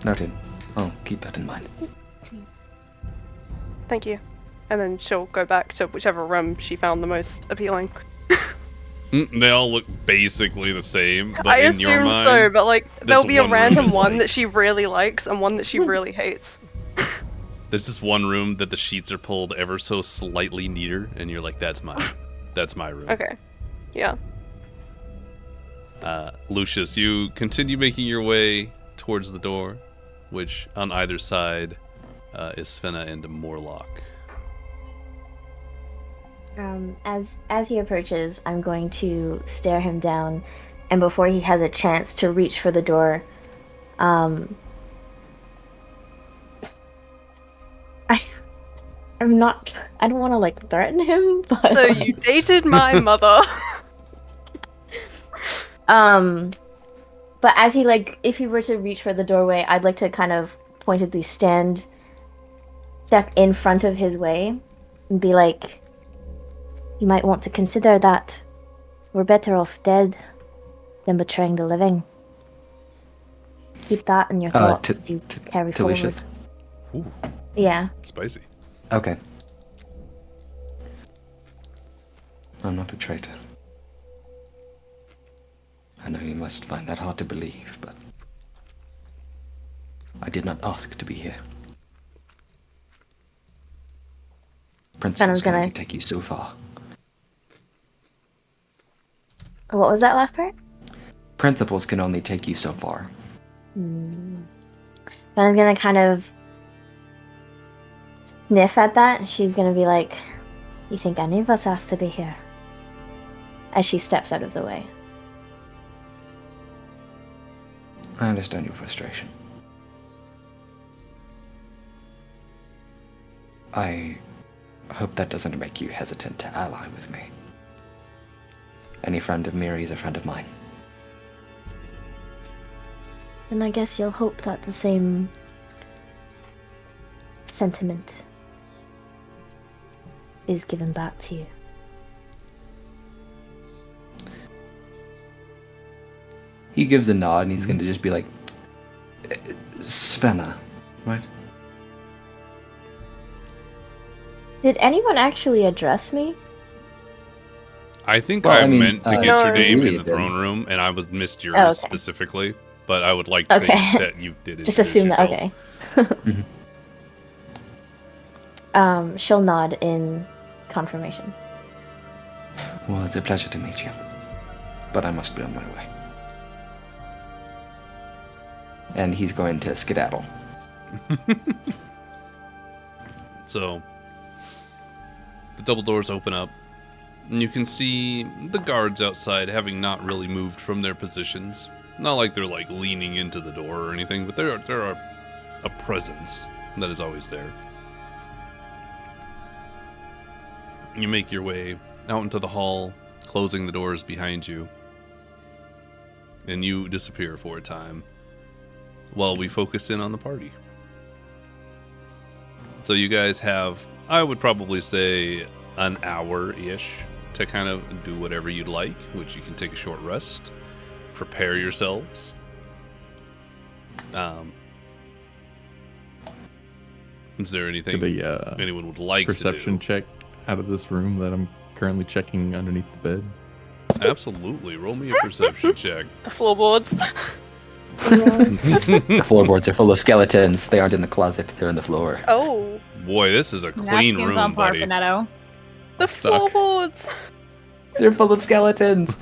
Noted. I'll keep that in mind. Thank you. And then she'll go back to whichever room she found the most appealing. They all look basically the same, but I in your assume mind, so, but like there'll be a one room random is one like- that she really likes and one that she really hates. there's this one room that the sheets are pulled ever so slightly neater, and you're like, that's mine. That's my room. Okay. Yeah. Lucius, you continue making your way towards the door, which on either side is Svenna and Morlock. As he approaches, I'm going to stare him down, and before he has a chance to reach for the door, I don't want to like threaten him, but So you dated my mother. but as he like, if he were to reach for the doorway, I'd like to kind of pointedly step in front of his way and be like, you might want to consider that we're better off dead than betraying the living. Keep that in your thoughts as you carry to forward. Lucius. Ooh, Yeah. spicy. Okay. I'm not a traitor. I know you must find that hard to believe, but I did not ask to be here. Principles can only take you so far. What was that last part? Principles can only take you so far. But I'm gonna kind of sniff at that. She's gonna be like, you think any of us asked to be here? As she steps out of the way. I understand your frustration. I hope that doesn't make you hesitant to ally with me. Any friend of Miri is a friend of mine. And I guess you'll hope that the same sentiment is given back to you. He gives a nod and he's going to just be like, Svenna, right? Did anyone actually address me? I think Well, I I mean, meant to get no, your name Aurelia in the did. throne room, and I missed yours Oh, okay. specifically. But I would like to Okay. think that you did. Just introduce assume that. yourself. Okay. She'll nod in confirmation. Well, it's a pleasure to meet you. But I must be on my way. And he's going to skedaddle. So the double doors open up, and you can see the guards outside having not really moved from their positions. Not like they're like leaning into the door or anything, but there are a presence that is always there. You make your way out into the hall, closing the doors behind you, and you disappear for a time while we focus in on the party. So you guys have, I would probably say, an hour-ish to kind of do whatever you'd like, which you can take a short rest, prepare yourselves. Is there anything Could a anyone would like perception to check out of this room that I'm currently checking underneath the bed? do? Absolutely. Roll me a perception check. The floorboards. The floorboards are full of skeletons. They aren't in the closet, they're on the floor. Oh, Boy, this is a clean That seems room, on par, buddy. Finetto. the Stuck. floorboards. They're full of skeletons.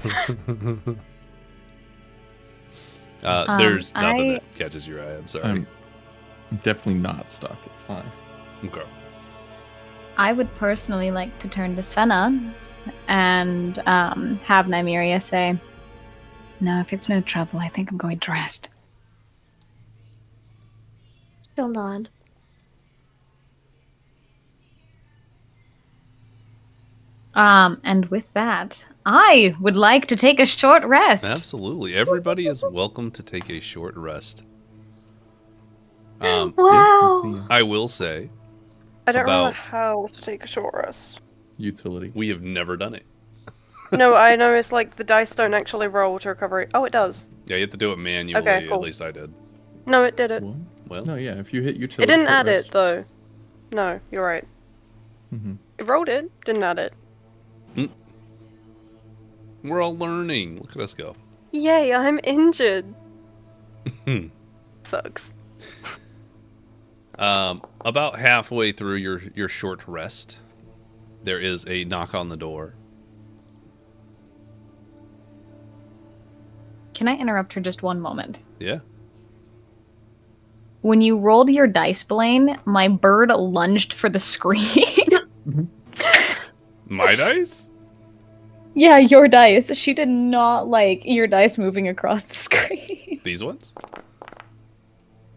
There's nothing I- that catches your eye. I'm sorry. I'm definitely not stuck. It's fine. Okay. I would personally like to turn to Svenna and have Nymeria say, "No, if it's no trouble, I think I'm going to rest." She'll nod. And with that, I would like to take a short rest. Absolutely. Everybody is welcome to take a short rest. Wow. I will say, I don't remember About- how to take a short rest. Utility. we have never done it. No, I know it's like the dice don't actually roll to recover it. Oh, it does. Yeah, you have to do it manually. Okay, cool. At least I did. No, it did it. What? Well, No, yeah. If you hit utility, It didn't short add rest- it though. No, you're right. Mhm. It rolled it, didn't add it. we're all learning. Look at us go. Yay, I'm injured. Hmm. Sucks. About halfway through your short rest, there is a knock on the door. Can I interrupt for just one moment? Yeah. When you rolled your dice, Blaine, my bird lunged for the screen. My dice? Yeah, your dice. She did not like your dice moving across the screen. These ones?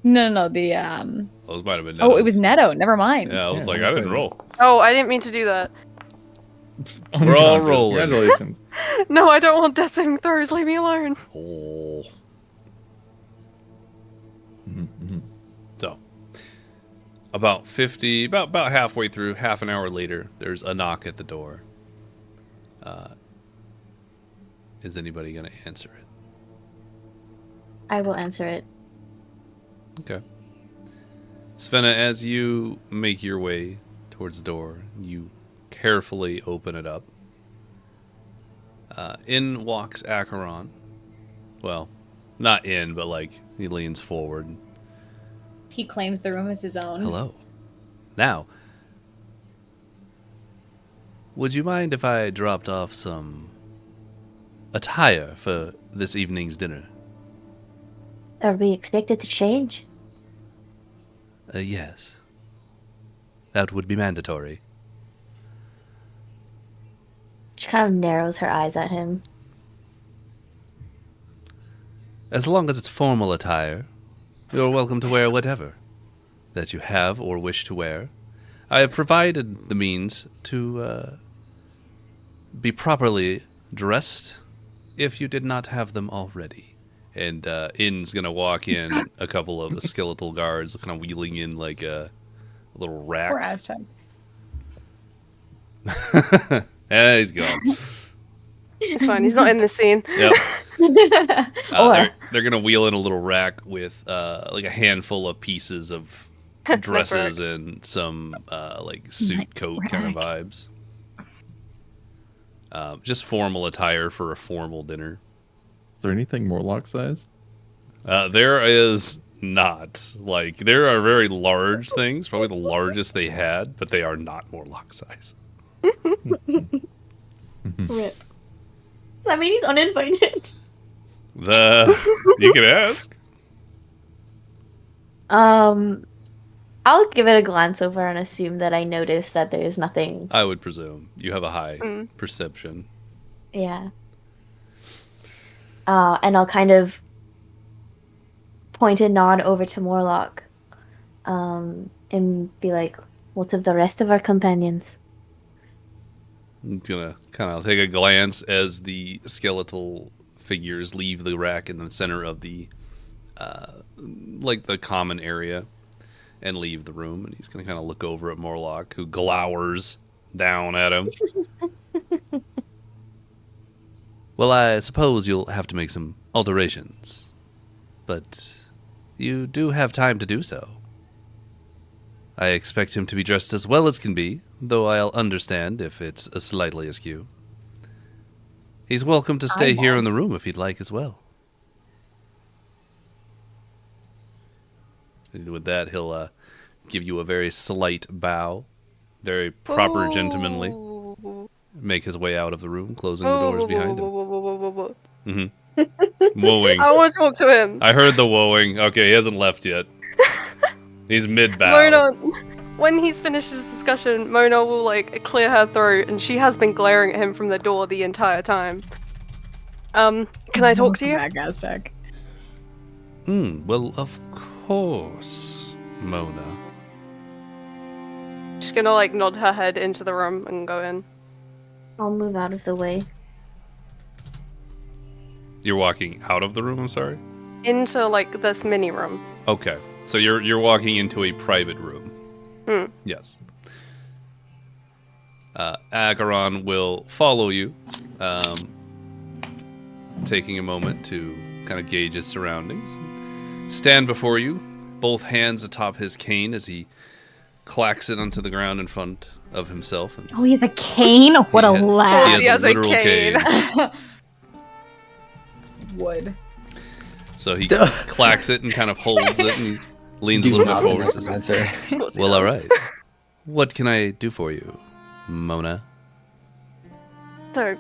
No, the Those might have been. Oh, it Netto's. was Netto. Never mind. Yeah, I was Yeah, like, I I was didn't like- roll. Oh, I didn't mean to do that. We're all Unconscious. rolling. Congratulations. No, I don't want death saving throws. Leave me alone. Oh. Mhm. So, about halfway through, half an hour later, there's a knock at the door. Is anybody going to answer it? I will answer it. Okay. Svenna, as you make your way towards the door, you carefully open it up. In walks Acheron. Well, not in, but like he leans forward. He claims the room as his own. Hello. Now, would you mind if I dropped off some attire for this evening's dinner? Are we expected to change? Yes. That would be mandatory. She kind of narrows her eyes at him. As long as it's formal attire, you're welcome to wear whatever that you have or wish to wear. I have provided the means to be properly dressed if you did not have them already. And in's going to walk in, a couple of the skeletal guards kind of wheeling in like a little rack. Poor Aztec. He's gone. It's fine. He's not in the scene. Yep. Or They're gonna wheel in a little rack with like a handful of pieces of dresses and some like suit coat kind of vibes. Just formal attire for a formal dinner. Is there anything Morlock size? There is not. Like there are very large things, probably the largest they had, but they are not Morlock size. rip. Does that mean he's uninvited? You can ask. I'll give it a glance over and assume that I notice that there's nothing. I would presume you have a high Mm. perception. Yeah. And I'll kind of point a nod over to Morlock, and be like, "What of the rest of our companions?" I'm gonna kind of take a glance as the skeletal figures leave the rack in the center of the like the common area and leave the room, and he's gonna kind of look over at Morlock, who glowers down at him. Well, I suppose you'll have to make some alterations, but you do have time to do so. I expect him to be dressed as well as can be, though I'll understand if it's slightly askew. He's welcome to stay here in the room if he'd like as well. With that, he'll give you a very slight bow, very proper, gentlemanly. Make his way out of the room, closing the doors behind him. Mm-hmm. Whoaing. I want to talk to him. I heard the whoaing. Okay, he hasn't left yet. He's mid-bow. Mona, when he's finished his discussion, Mona will like clear her throat, and she has been glaring at him from the door the entire time. Can I talk to you? Aztec. Well, of course, Mona. She's gonna like nod her head into the room and go in. I'll move out of the way. You're walking out of the room, I'm sorry? Into like this mini room. Okay. So you're walking into a private room. Yes. Agaron will follow you, taking a moment to kind of gauge his surroundings. Stand before you, both hands atop his cane as he clacks it onto the ground in front of himself. And Oh, he has a cane? What a lad. he has a literal cane. Wood. So he clacks it and kind of holds it, and he leans a little bit forward. And says, well, all right. What can I do for you, Mona? So,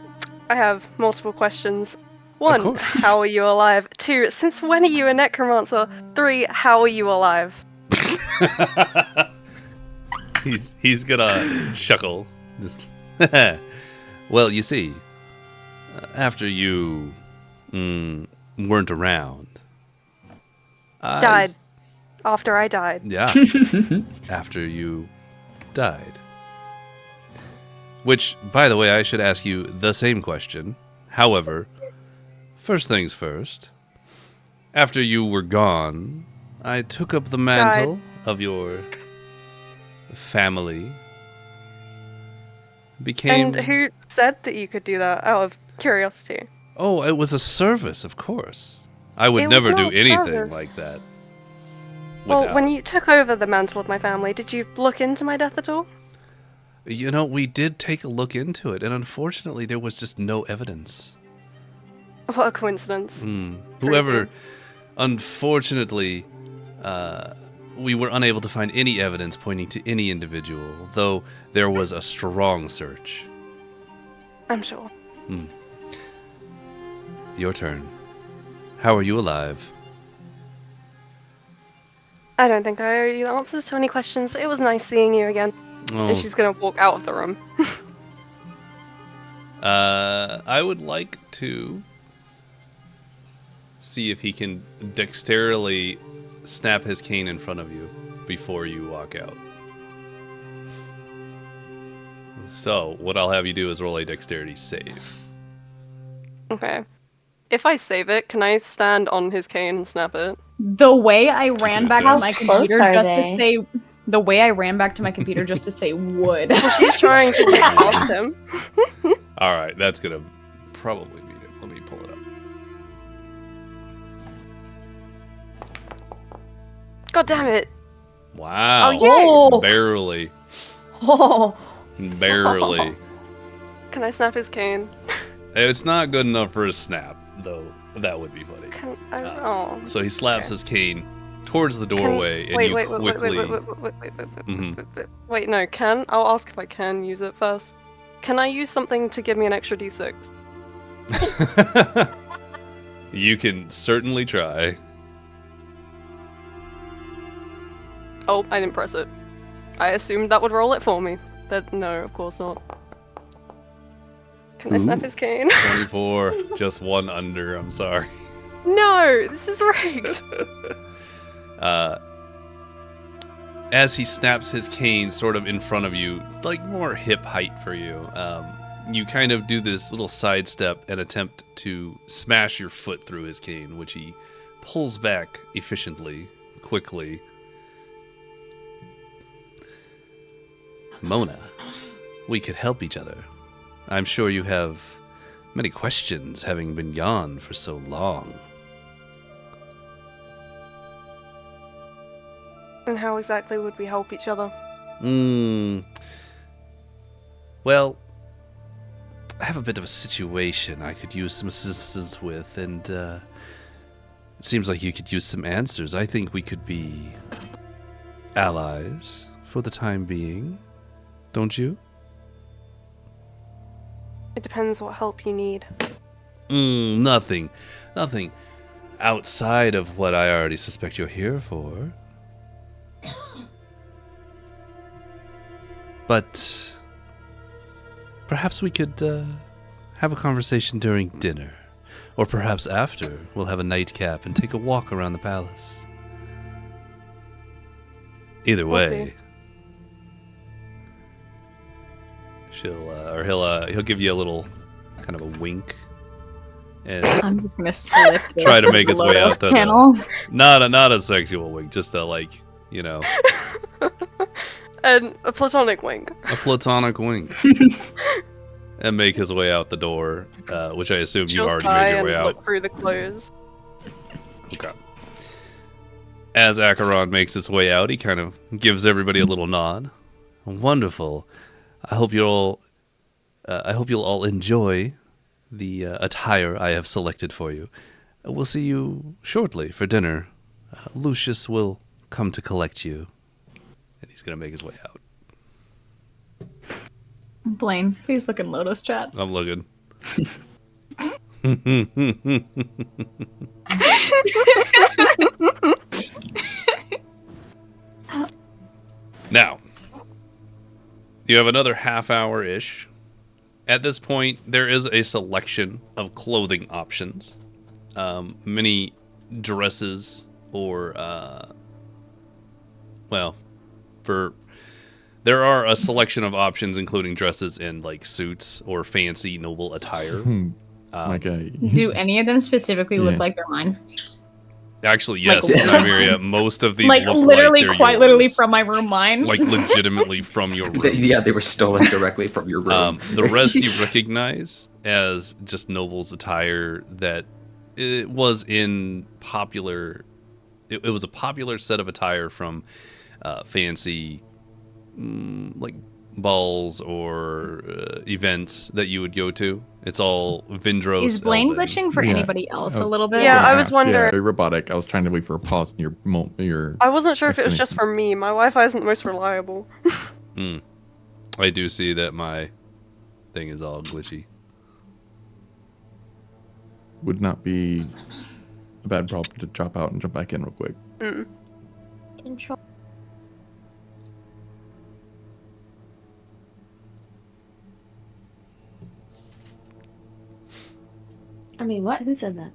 I have multiple questions. 1, how are you alive? 2, since when are you a necromancer? 3, how are you alive? He's gonna chuckle. Well, you see, after you weren't around, Died. After I died. Yeah. After you died. Which, by the way, I should ask you the same question. However, first things first. After you were gone, I took up the mantle of your family. Became... And who said that you could do that out of curiosity? Oh, it was a service, of course. I would never do anything like that. Well, when you took over the mantle of my family, did you look into my death at all? You know, we did take a look into it, and unfortunately there was just no evidence. What a coincidence. Whoever, unfortunately, we were unable to find any evidence pointing to any individual, though there was a strong search. I'm sure. Your turn. How are you alive? I don't think I owe you the answers to any questions, but it was nice seeing you again. Oh. And she's gonna walk out of the room. I would like to see if he can dexterously snap his cane in front of you before you walk out. So, what I'll have you do is roll a dexterity save. Okay. If I save it, can I stand on his cane and snap it? The way I ran back to my close computer are just they? to say, the way I ran back to my computer just to say wood. Well, she's trying to get past him. All right, that's gonna probably beat it. Let me pull it up. God damn it! Wow. Oh, yay! Barely. Oh, Barely. Can I snap his cane? It's not good enough for a snap, though. That would be funny. Can I? So he slaps his cane towards the doorway, and you quickly. Wait, no. I'll ask if I can use it first. Can I use something to give me an extra d6? You can certainly try. Oh, I didn't press it. I assumed that would roll it for me. No, of course not. Can I snap his cane? 24, just one under. I'm sorry. No, this is rigged. As he snaps his cane sort of in front of you, like more hip height for you, you kind of do this little sidestep and attempt to smash your foot through his cane, which he pulls back efficiently, quickly. Mona, we could help each other. I'm sure you have many questions, having been gone for so long. And how exactly would we help each other? Well, I have a bit of a situation I could use some assistance with, and it seems like you could use some answers. I think we could be allies for the time being, don't you? It depends what help you need. Nothing outside of what I already suspect you're here for. But perhaps we could have a conversation during dinner. Or perhaps after, we'll have a nightcap and take a walk around the palace. Either way, he'll give you a little kind of a wink, and I'm just gonna slip try to make his way out the panel. Not a sexual wink, just a And a platonic wink. A platonic wink. And make his way out the door, which I assume you already made your way out. Look through the clothes. Okay. As Acheron makes his way out, he kind of gives everybody a little nod. Wonderful. I hope you'll all enjoy the attire I have selected for you. We'll see you shortly for dinner. Lucius will come to collect you, and he's gonna make his way out. Blaine, please look in Lotus chat. I'm looking. Now, you have another half hour-ish. At this point, there is a selection of clothing options. Many dresses or, there are a selection of options, including dresses in like suits or fancy noble attire. Do any of them specifically look like they're mine? Actually, yes, Nymeria. Most of these like look literally, like they're quite yours. literally from my room, mine. Like legitimately from your room. Yeah, they were stolen directly from your room. The rest you recognize as just noble's attire that it was in popular. It was a popular set of attire from fancy like balls or events that you would go to. It's all Vindros. Is Blaine Elven. glitching for anybody else a little bit? Yeah, I was wondering. Yeah, robotic. I was trying to wait for a pause in your. I wasn't sure if it was just for me. My Wi-Fi isn't the most reliable. I do see that my thing is all glitchy. Would not be a bad problem to drop out and jump back in real quick. Control. I mean, what? Who said that?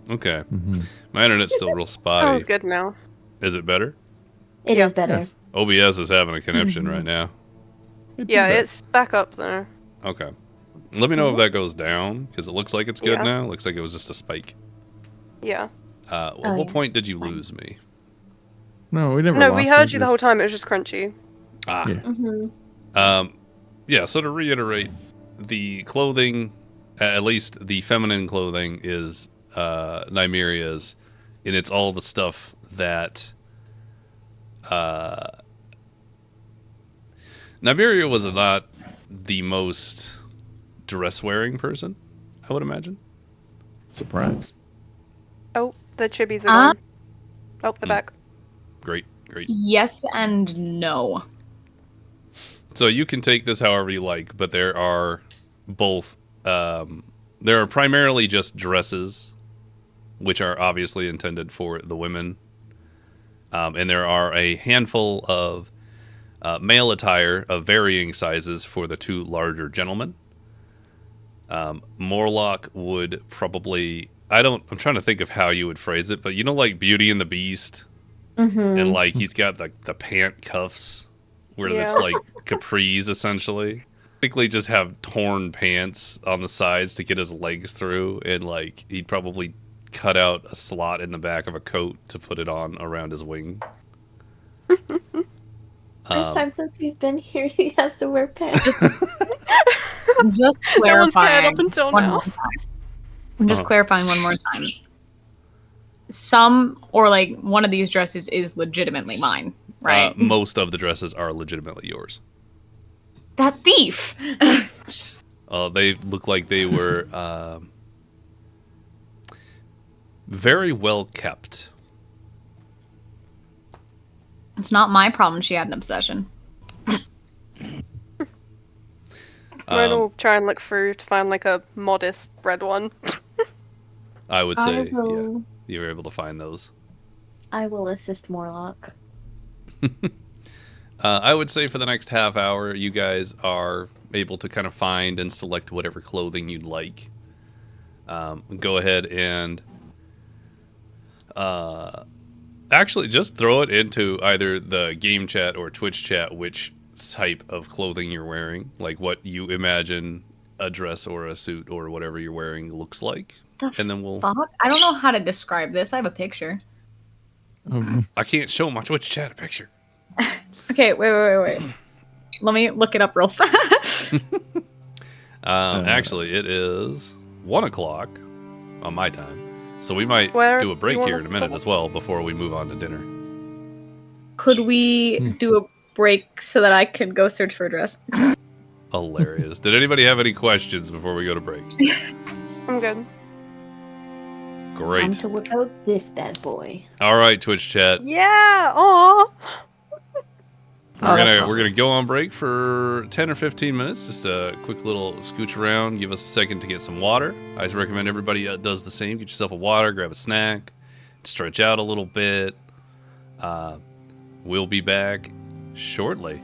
Okay. My internet's still real spotty. Sounds good now. Is it better? It is better. Yes. OBS is having a connection right now. Yeah, it's back up there. Okay. Let me know if that goes down, because it looks like it's good now. It looks like it was just a spike. Yeah. What point did you lose me? No, we never. No, lost we heard you the whole time. It was just crunchy. Yeah. So to reiterate, the clothing, at least the feminine clothing, is Nymeria's, and it's all the stuff that Nymeria was not the most dress-wearing person, I would imagine. Surprise. Oh, the chibis are gone. Oh, the back. Great. Yes and no. So you can take this however you like, but there are both. There are primarily just dresses, which are obviously intended for the women, and there are a handful of male attire of varying sizes for the two larger gentlemen. Morlock would probably. I'm trying to think of how you would phrase it, but you know, like Beauty and the Beast, and like he's got the pant cuffs where it's like capris essentially. Basically, just have torn pants on the sides to get his legs through, and like he'd probably cut out a slot in the back of a coat to put it on around his wing. First time since you've been here, he has to wear pants. Just clarifying up until one now. more time. I'm just clarifying one more time. some or like one of these dresses is legitimately mine, right? Most of the dresses are legitimately yours. That thief. They look like they were very well kept. It's not my problem she had an obsession. Ren will try and look through to find like a modest red one. I would say, yeah, will, you were able to find those. I will assist Morlock. I would say for the next half hour, you guys are able to kind of find and select whatever clothing you'd like. Go ahead and actually just throw it into either the game chat or Twitch chat which type of clothing you're wearing, like what you imagine a dress or a suit or whatever you're wearing looks like. And then we'll... Fuck? I don't know how to describe this. I have a picture. I can't show my Twitch chat a picture. Okay, wait. Let me look it up real fast. Actually, it is 1 o'clock on my time. So we might do a break here in a minute as well before we move on to dinner. Could we do a break so that I can go search for a dress? Hilarious. Did anybody have any questions before we go to break? I'm good. Great. Time to whip out this bad boy. All right, Twitch chat. Yeah. Aw. We're gonna go on break for 10 or 15 minutes. Just a quick little scooch around. Give us a second to get some water. I recommend everybody does the same. Get yourself a water. Grab a snack. Stretch out a little bit. We'll be back shortly.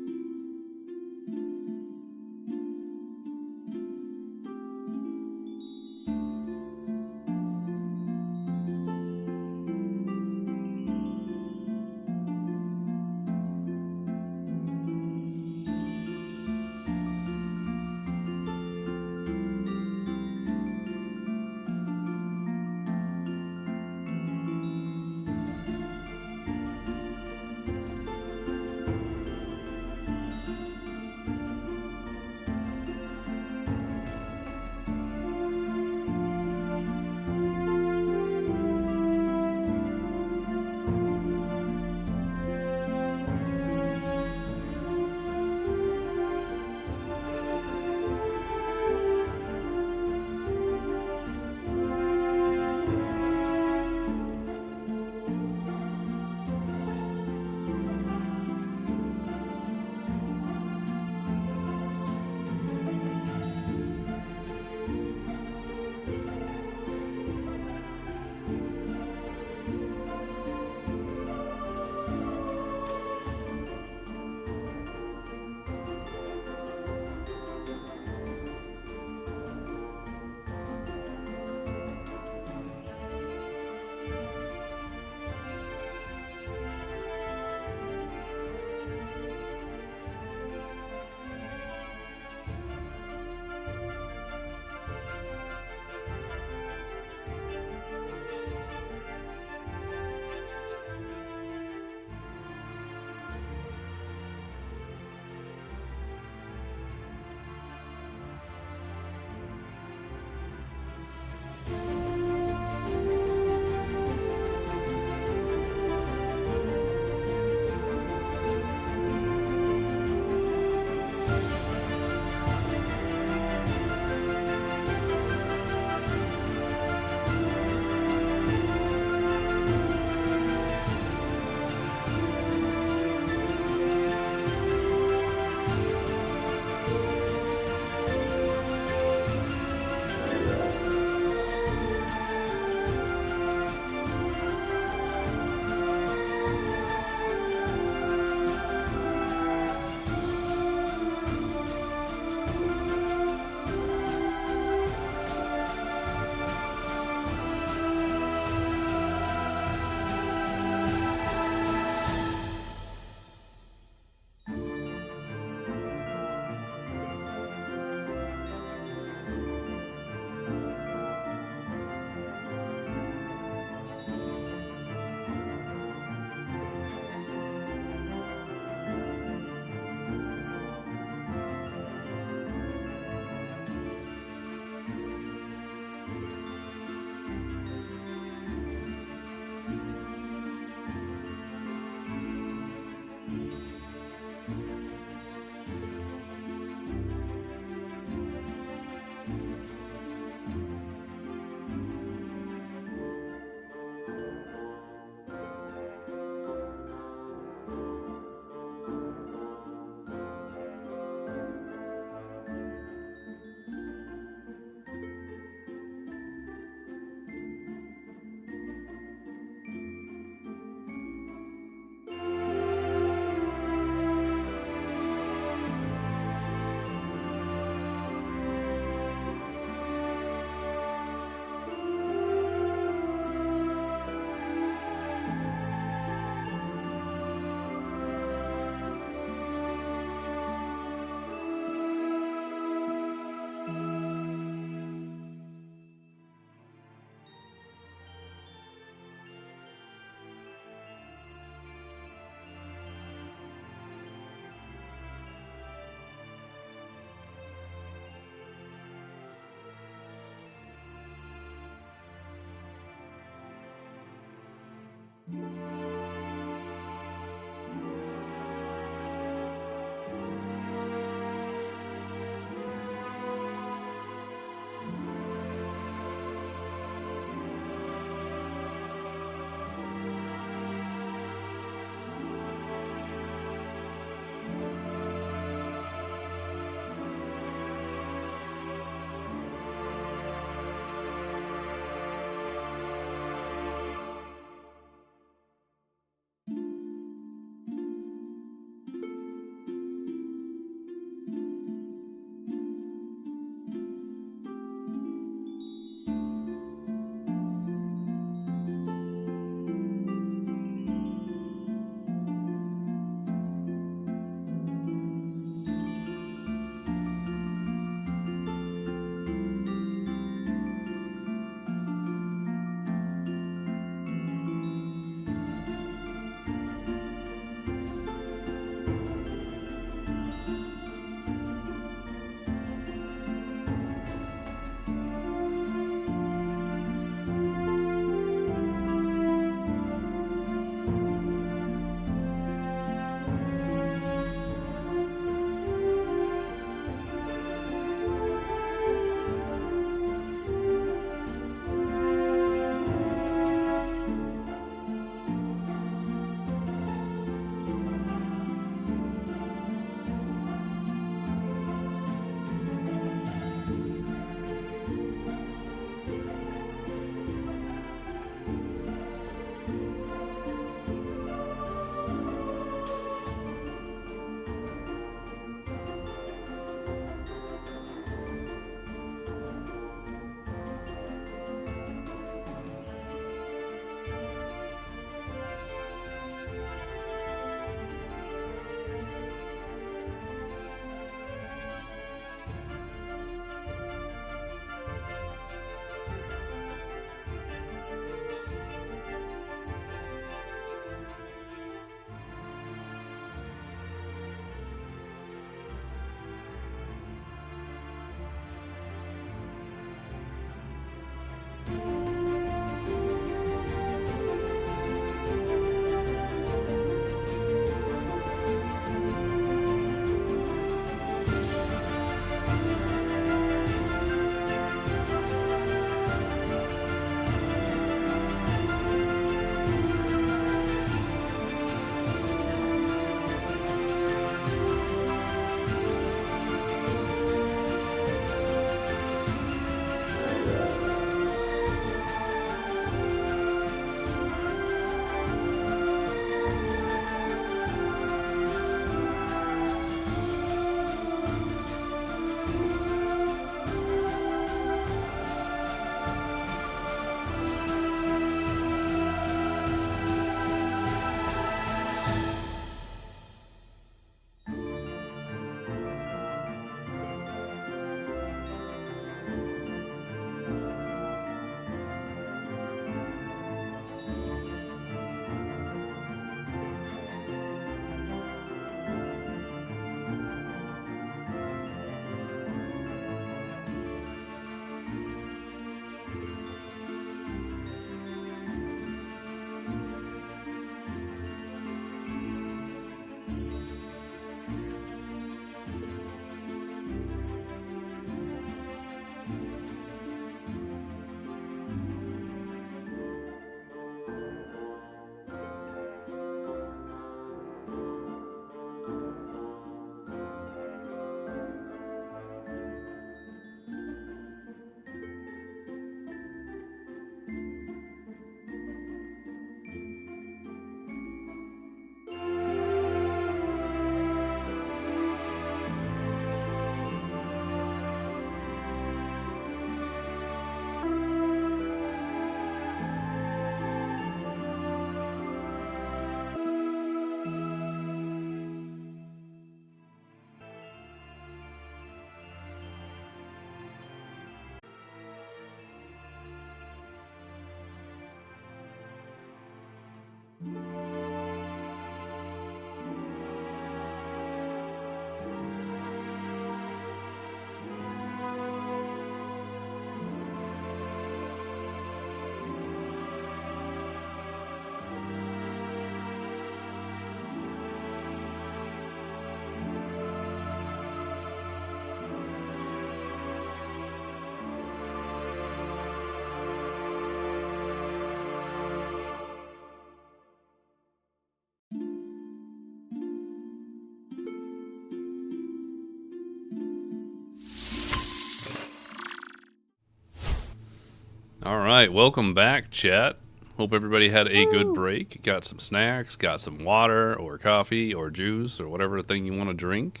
All right, welcome back, chat. Hope everybody had a good break. Got some snacks, got some water or coffee or juice or whatever thing you want to drink.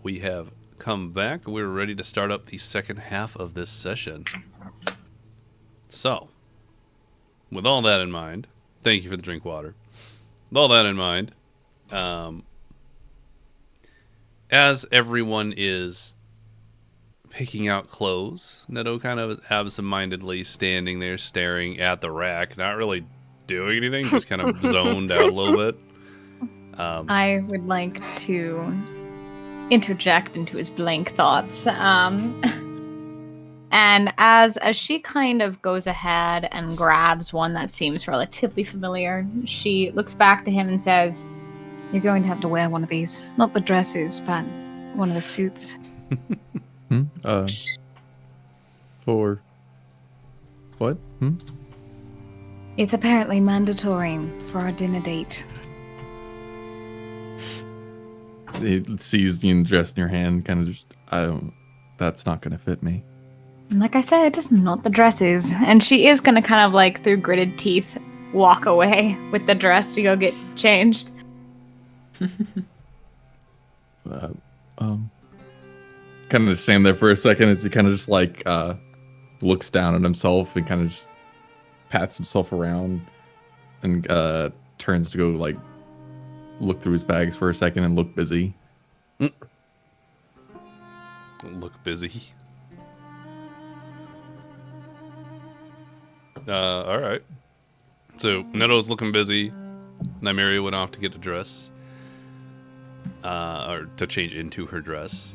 We have come back. We're ready to start up the second half of this session. So, with all that in mind, thank you for the drink water. With all that in mind, as everyone is picking out clothes, Neto kind of is absentmindedly standing there staring at the rack, not really doing anything, just kind of zoned out a little bit. I would like to interject into his blank thoughts. And as she kind of goes ahead and grabs one that seems relatively familiar, she looks back to him and says, "You're going to have to wear one of these. Not the dresses, but one of the suits." For what? It's apparently mandatory for our dinner date. He sees the dress in your hand, kind of just, that's not going to fit me. And like I said, not the dresses. And she is going to kind of like, through gritted teeth, walk away with the dress to go get changed. Kind of stand there for a second as he kind of just like looks down at himself and kind of just pats himself around and turns to go like look through his bags for a second and look busy. Look busy. All right. So Neto's looking busy. Nymeria went off to get a dress, or to change into her dress.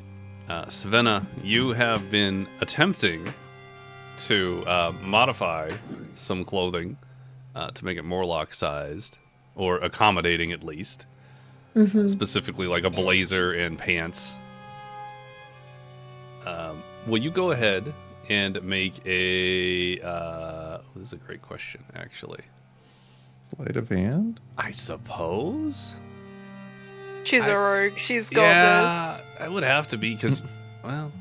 Svenna, you have been attempting to modify some clothing to make it Morlock-sized, or accommodating at least. Specifically like a blazer and pants. Will you go ahead and make a... this is a great question, actually. Sleight of hand? I suppose? She's a rogue. She's got Yeah, it would have to be, because, well...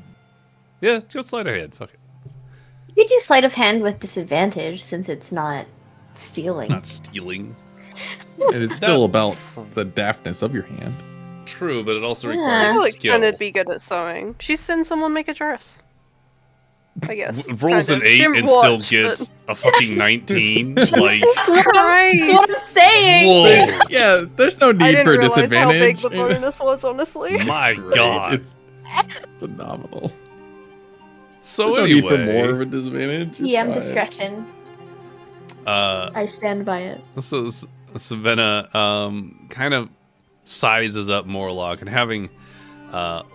Yeah, go sleight of hand, fuck it. You could do sleight of hand with disadvantage since it's not stealing. Not stealing. And it's still about the daftness of your hand. True, but it also this. requires Alex skill. kind of be good at sewing. She's seen someone make a dress. I guess. Rolls kind an of. She 8 didn't and still watch, gets a fucking 19. Like, That's what I'm saying. whoa. Yeah, there's no I need didn't for a realize how big disadvantage. the bonus was, honestly. My Great. God. It's phenomenal. So There's anyway, no need for more of a disadvantage. You're PM fine. discretion. I stand by it. So Savannah kind of sizes up Morlock, and having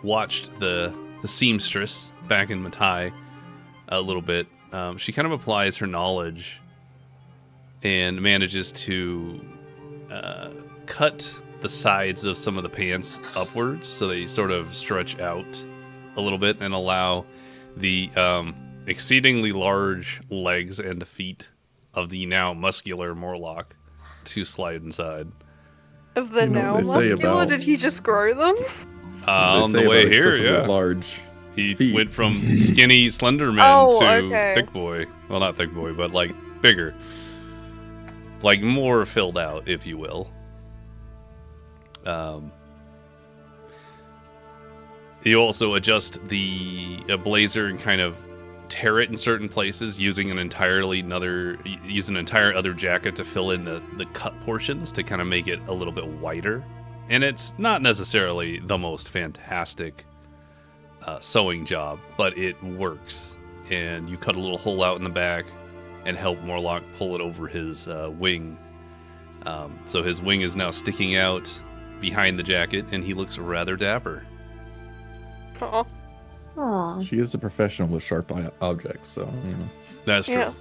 watched the seamstress back in Matai a little bit, she kind of applies her knowledge and manages to cut the sides of some of the pants upwards so they sort of stretch out a little bit and allow the exceedingly large legs and feet of the now muscular Morlock to slide inside. Of the You know now what they say muscular, about- did he just grow them? On They the say way about here, excessively yeah. large He feet. went from skinny slender man Oh, to okay. thick boy. Well, not thick boy, but like bigger. Like more filled out, if you will. You also adjust the blazer and kind of tear it in certain places using an entire other jacket to fill in the cut portions to kind of make it a little bit wider. And it's not necessarily the most fantastic sewing job, but it works. And you cut a little hole out in the back and help Morlock pull it over his wing. So his wing is now sticking out behind the jacket, and he looks rather dapper. Aw. Aw. She is a professional with sharp objects, so you know. That's true.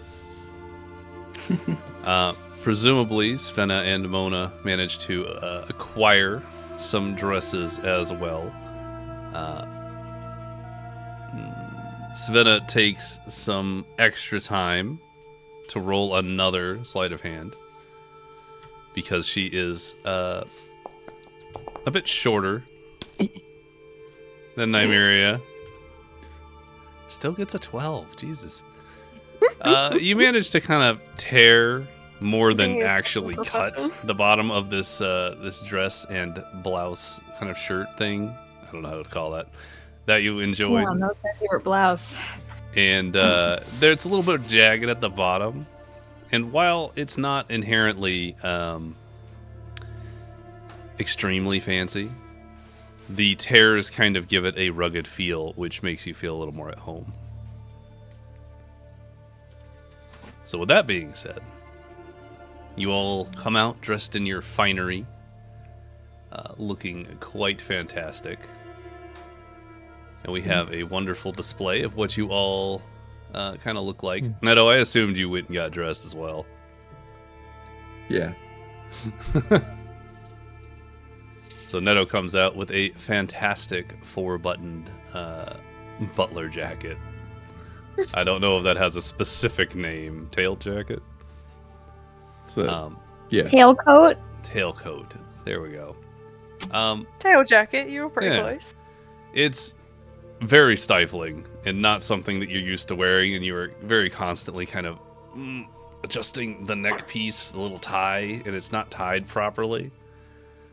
Yeah. Presumably, Svenna and Mona managed to acquire some dresses as well. Svenna takes some extra time to roll another sleight of hand because she is a bit shorter than Nymeria. Still gets a 12. Jesus. You managed to kind of tear more than Yeah, actually that's cut awesome. the bottom of this this dress and blouse kind of shirt thing. I don't know how to call that you enjoyed. Damn, that was my favorite blouse. And there's a little bit jagged at the bottom. And while it's not inherently extremely fancy, the tears kind of give it a rugged feel, which makes you feel a little more at home. So with that being said, you all come out dressed in your finery, looking quite fantastic. And we have a wonderful display of what you all kind of look like. Neto, I assumed you went and got dressed as well. Yeah. So Neto comes out with a fantastic 4-buttoned butler jacket. I don't know if that has a specific name. Tail jacket? So, yeah. Tailcoat. Tailcoat. There we go. Tail jacket, you were pretty Yeah. close. It's very stifling and not something that you're used to wearing, and you are very constantly kind of adjusting the neck piece, the little tie, and it's not tied properly.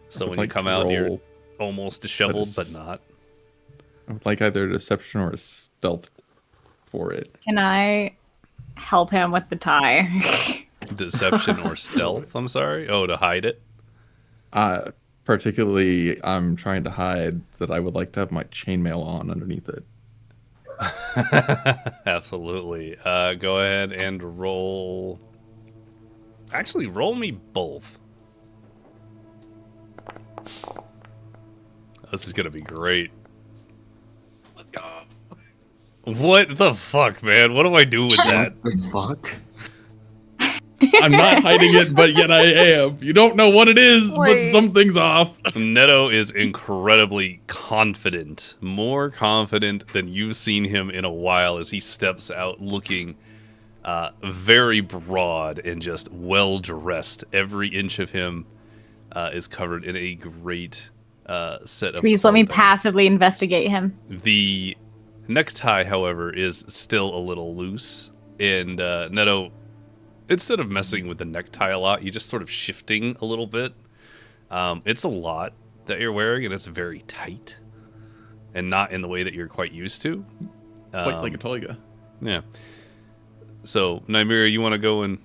So I would when like you come to out, you're roll, almost disheveled, but is- not. I would like either a deception or a stealth for it. Can I help him with the tie? Deception or stealth, I'm sorry. Oh, to hide it? Particularly, I'm trying to hide that I would like to have my chainmail on underneath it. Absolutely. Go ahead and roll. Actually, roll me both. This is gonna be great. Let's go. What the fuck, man? What do I do with that? What the fuck? I'm not hiding it, but yet I am. You don't know what it is, Wait. but something's off. Neto is incredibly confident, more confident than you've seen him in a while, as he steps out looking very broad and just well dressed. Every inch of him is covered in a great set of Please let me clothing. passively investigate him. The necktie, however, is still a little loose, and Neto, instead of messing with the necktie a lot, you just sort of shifting a little bit. It's a lot that you're wearing, and it's very tight, and not in the way that you're quite used to. Quite like a toiga. Yeah. So, Nymeria, you want to go and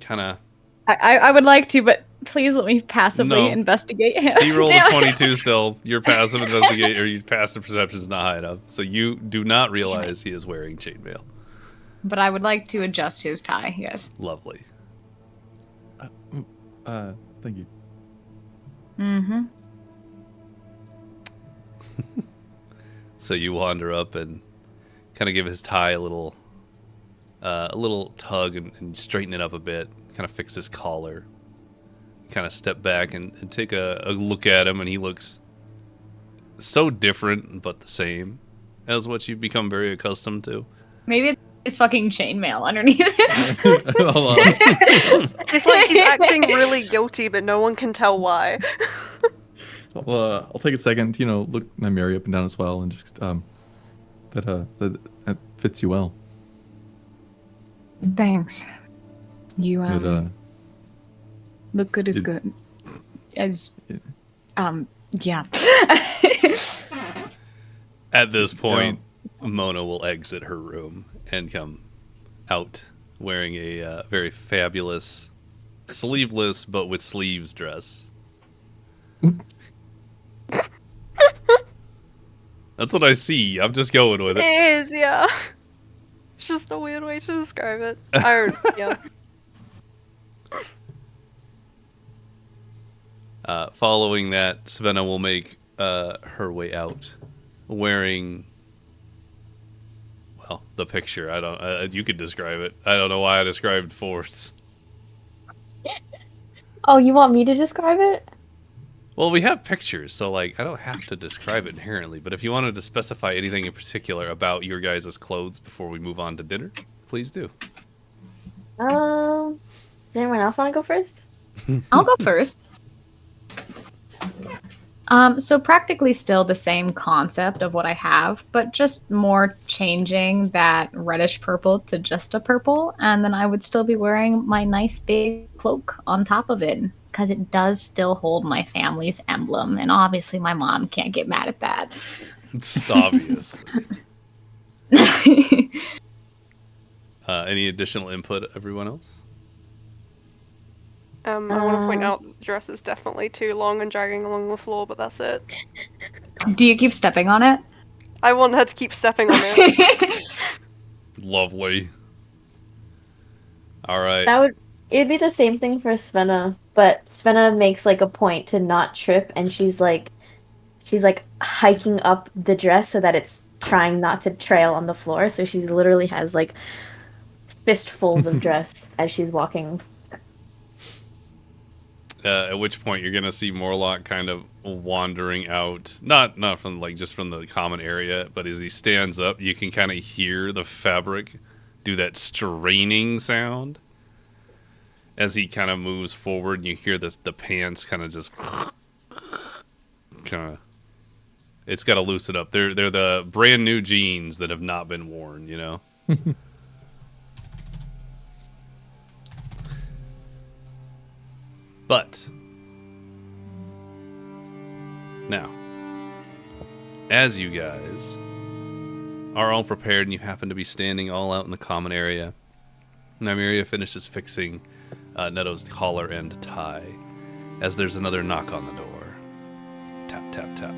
kind of... I would like to, but please let me passively No. investigate him. He rolled a Damn it. 22 stealth. Your passive investigate, or your passive perception is not high enough. So you do not realize he is wearing chainmail. But I would like to adjust his tie, yes. Lovely. Thank you. Mm-hmm. So you wander up and kind of give his tie a little tug and straighten it up a bit. Kind of fix his collar. Kind of step back and take a look at him, and he looks so different but the same as what you've become very accustomed to. Maybe it's fucking chainmail underneath it. Hold on. It's like he's acting really guilty, but no one can tell why. I'll take a second, look Nymeria up and down as well, and just that fits you well. Thanks. You It, look good as it- good. As yeah. At this point, Mona will exit her room and come out wearing a very fabulous, sleeveless but with sleeves dress. That's what I see. I'm just going with It it. is, yeah. It's just a weird way to describe it. Yeah. Following that, Svenna will make her way out, wearing, well, the picture. I don't. You could describe it. I don't know why I described Forts. Oh, you want me to describe it? Well, we have pictures, so like I don't have to describe it inherently. But if you wanted to specify anything in particular about your guys' clothes before we move on to dinner, please do. Does anyone else want to go first? I'll go first. So practically still the same concept of what I have, but just more changing that reddish purple to just a purple, and then I would still be wearing my nice big cloak on top of it, because it does still hold my family's emblem, and obviously my mom can't get mad at that. It's obvious. Any additional input, everyone else? I want to point out the dress is definitely too long and dragging along the floor, but that's it. Do you keep stepping on it? I want her to keep stepping on it. Lovely. All right. It'd be the same thing for Svenna, but Svenna makes like a point to not trip, and she's like hiking up the dress so that it's trying not to trail on the floor. So she literally has like fistfuls of dress as she's walking. At which point you're gonna see Morlock kind of wandering out, not from like just from the common area, but as he stands up, you can kind of hear the fabric do that straining sound as he kind of moves forward, and you hear the pants kind of just kind of. It's got to loosen up. They're the brand new jeans that have not been worn, you know. But now, as you guys are all prepared and you happen to be standing all out in the common area, Nymeria finishes fixing Neto's collar and tie as there's another knock on the door. Tap, tap, tap.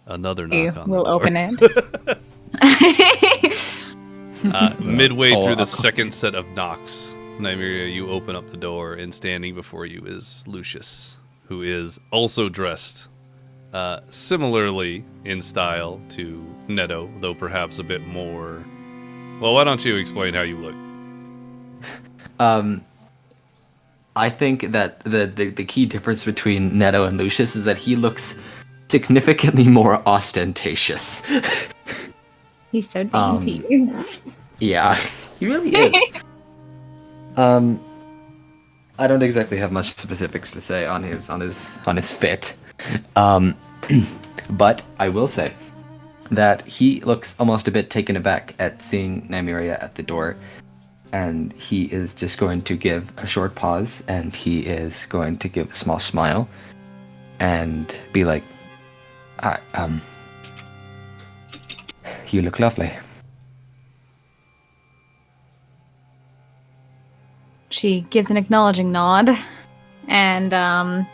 Another knock on the door. We'll open it. Midway through the second set of knocks, Nymeria, you open up the door, and standing before you is Lucius, who is also dressed similarly in style to Neto, though perhaps a bit more. Well, why don't you explain how you look? I think that the key difference between Neto and Lucius is that he looks significantly more ostentatious. He's so dainty. Yeah, he really is. I don't exactly have much specifics to say on his fit, but I will say that he looks almost a bit taken aback at seeing Nymeria at the door, and he is just going to give a short pause, and he is going to give a small smile, and be like, you look lovely. She gives an acknowledging nod, and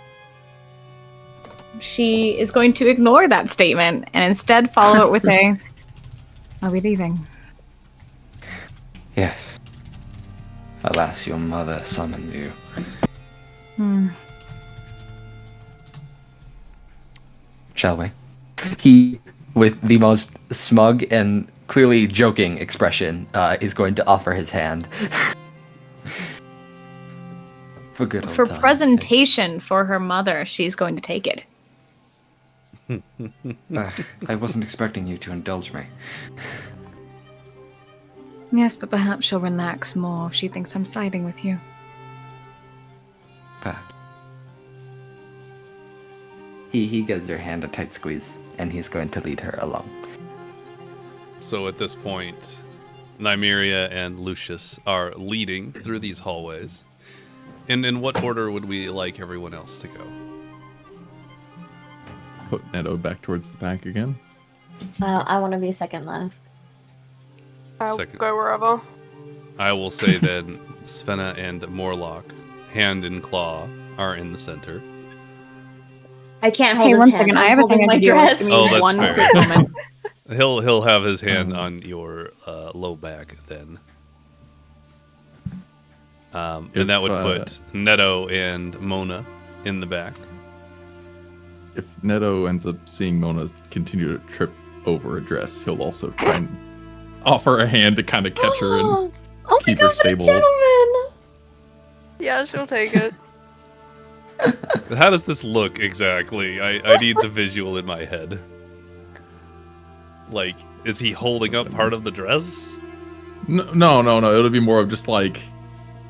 she is going to ignore that statement and instead follow it with a, "Are we leaving?" Yes. Alas, your mother summoned you. Shall we? He, with the most smug and clearly joking expression, is going to offer his hand. For good old For time's presentation for her mother, she's going to take it. sake. I wasn't expecting you to indulge me. Yes, but perhaps she'll relax more if she thinks I'm siding with you. But he gives her hand a tight squeeze, and he's going to lead her along. So at this point, Nymeria and Lucius are leading through these hallways. And in what order would we like everyone else to go? Put Neto back towards the back again. I want to be second last. I'll Second. go wherever. I will say then Svenna and Morlock, hand and claw, are in the center. I can't hold Hey, his one hand. second. I'm I have a holding thing I my can do. dress. Give me Oh, that's one fair. quick moment. He'll have his hand on your low back then. And that would put Neto and Mona in the back. If Neto ends up seeing Mona continue to trip over a dress, he'll also try and offer a hand to kind of catch her and Oh keep my her God, stable. gentlemen! Yeah, she'll take it. How does this look exactly? I need the visual in my head. Like, is he holding up part of the dress? No. It'll be more of just like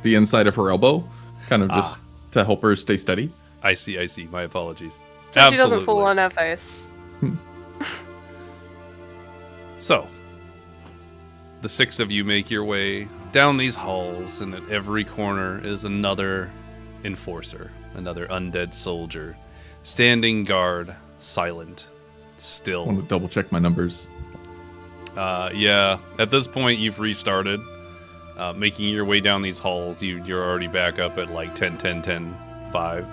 the inside of her elbow, kind of just to help her stay steady. I see. My apologies. So she doesn't fall on her face. So, the 6 of you make your way down these halls, and at every corner is another enforcer, another undead soldier, standing guard, silent, still. I want to double check my numbers. Yeah, at this point you've restarted. Making your way down these halls, you're already back up at like 10, 10, 10, 5.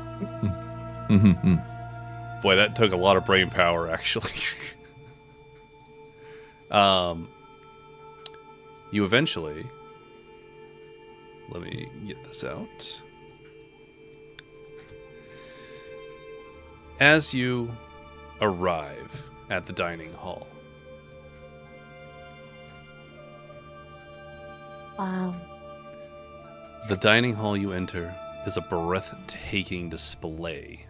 Boy, that took a lot of brain power, actually. You eventually... Let me get this out. As you arrive at the dining hall, Wow. the dining hall you enter is a breathtaking display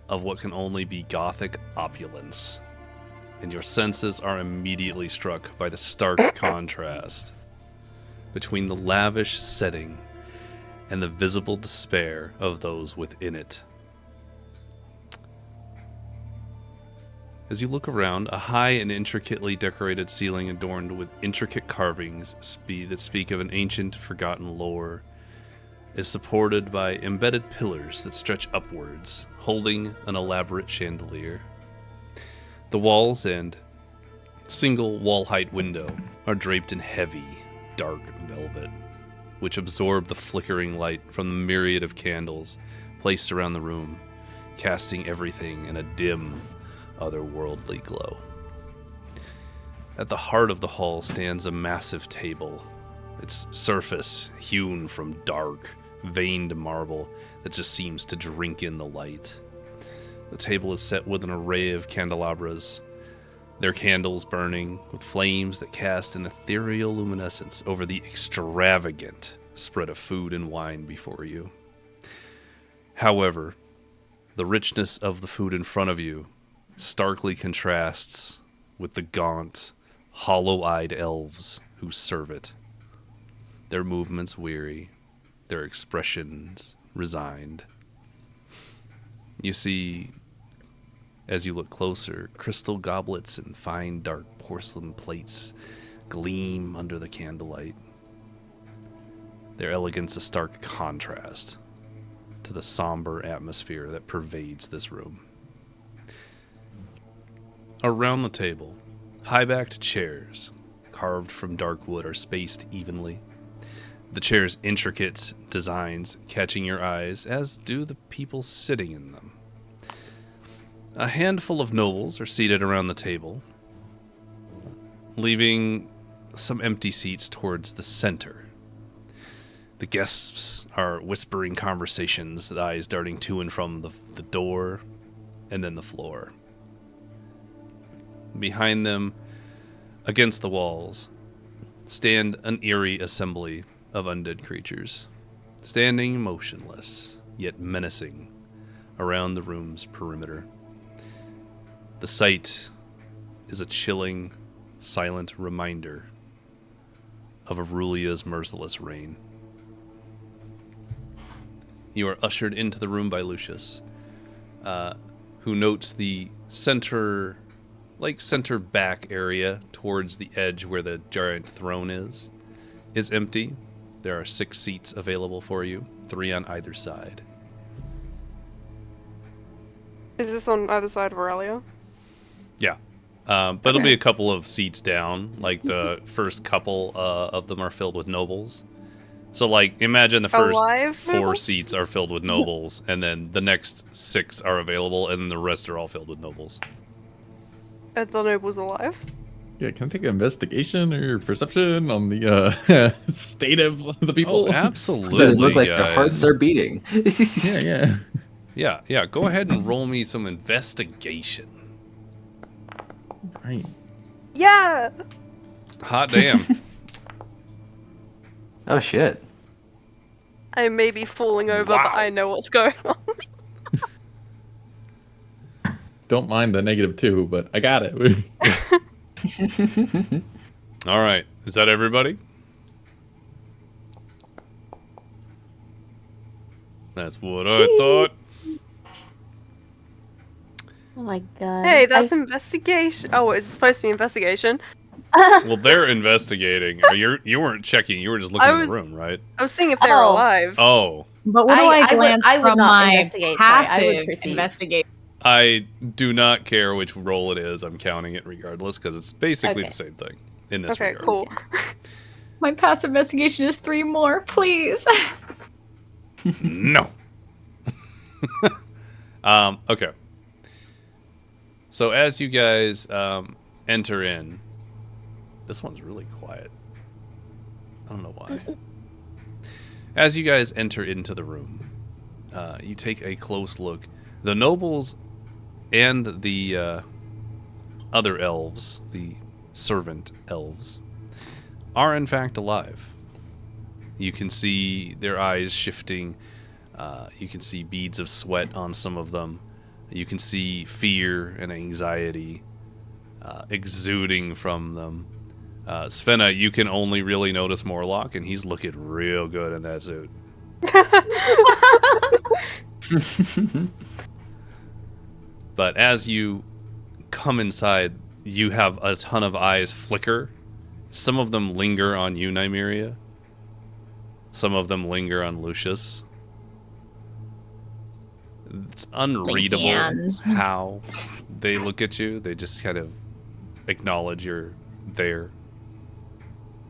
of what can only be Gothic opulence, and your senses are immediately struck by the stark contrast between the lavish setting and the visible despair of those within it. As you look around, a high and intricately decorated ceiling adorned with intricate carvings that speak of an ancient, forgotten lore is supported by embedded pillars that stretch upwards, holding an elaborate chandelier. The walls and single wall-height window are draped in heavy, dark velvet, which absorb the flickering light from the myriad of candles placed around the room, casting everything in a dim, otherworldly glow. At the heart of the hall stands a massive table, its surface hewn from dark, veined marble that just seems to drink in the light. The table is set with an array of candelabras, their candles burning with flames that cast an ethereal luminescence over the extravagant spread of food and wine before you. However, the richness of the food in front of you starkly contrasts with the gaunt, hollow-eyed elves who serve it. Their movements weary, their expressions resigned. You see, as you look closer, crystal goblets and fine dark porcelain plates gleam under the candlelight. Their elegance a stark contrast to the somber atmosphere that pervades this room. Around the table, high-backed chairs, carved from dark wood, are spaced evenly. The chairs' intricate designs catching your eyes, as do the people sitting in them. A handful of nobles are seated around the table, leaving some empty seats towards the center. The guests are whispering conversations, the eyes darting to and from the door and then the floor. Behind them, against the walls, stand an eerie assembly of undead creatures, standing motionless, yet menacing, around the room's perimeter. The sight is a chilling, silent reminder of Aurelia's merciless reign. You are ushered into the room by Lucius, who notes the center back area towards the edge where the giant throne is empty. There are 6 seats available for you, 3 on either side. Is this on either side of Aurelia? Yeah. But it'll be a couple of seats down. Like the first couple of them are filled with nobles. So like imagine the first 4 seats are filled with nobles, and then the next 6 are available, and then the rest are all filled with nobles. Are the nobles alive? Yeah, can I take an investigation or perception on the state of the people? Oh, absolutely. So they look like guys. their hearts are beating. Yeah. Go ahead and roll me some investigation. Right. Yeah! Hot damn. Oh shit. I may be falling over, Wow. but I know what's going on. Don't mind the -2, but I got it. All right. Is that everybody? That's what I thought. Oh my god. Hey, that's investigation. Oh, it's supposed to be investigation. Well, they're investigating. You weren't checking. You were just looking in the room, right? I was seeing if they were Oh. alive. Oh. But what do I glance I would from not my investigate. Sorry, I would passive perceive. investigate? I do not care which roll it is. I'm counting it regardless because it's basically Okay. the same thing in this Okay, regard. cool. My passive investigation is 3 more, please. No. Okay. So as you guys enter in, this one's really quiet. I don't know why. As you guys enter into the room, you take a close look. The nobles and the other elves, the servant elves, are in fact alive. You can see their eyes shifting. You can see beads of sweat on some of them. You can see fear and anxiety exuding from them. Svenna, you can only really notice Morlock, and he's looking real good in that suit. But as you come inside, you have a ton of eyes flicker. Some of them linger on you, Nymeria. Some of them linger on Lucius. It's unreadable hands. how they look at you. They just kind of acknowledge you're there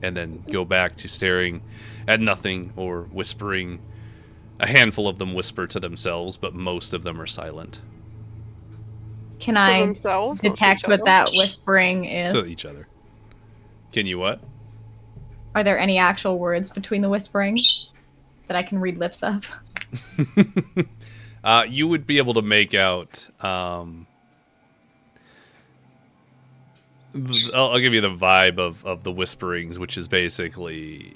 and then go back to staring at nothing or whispering. A handful of them whisper to themselves, but most of them are silent. Can To I themselves, not to detect each what other? that whispering is? To each other. Can you what? Are there any actual words between the whispering that I can read lips of? You would be able to make out. I'll give you the vibe of the whisperings, which is basically,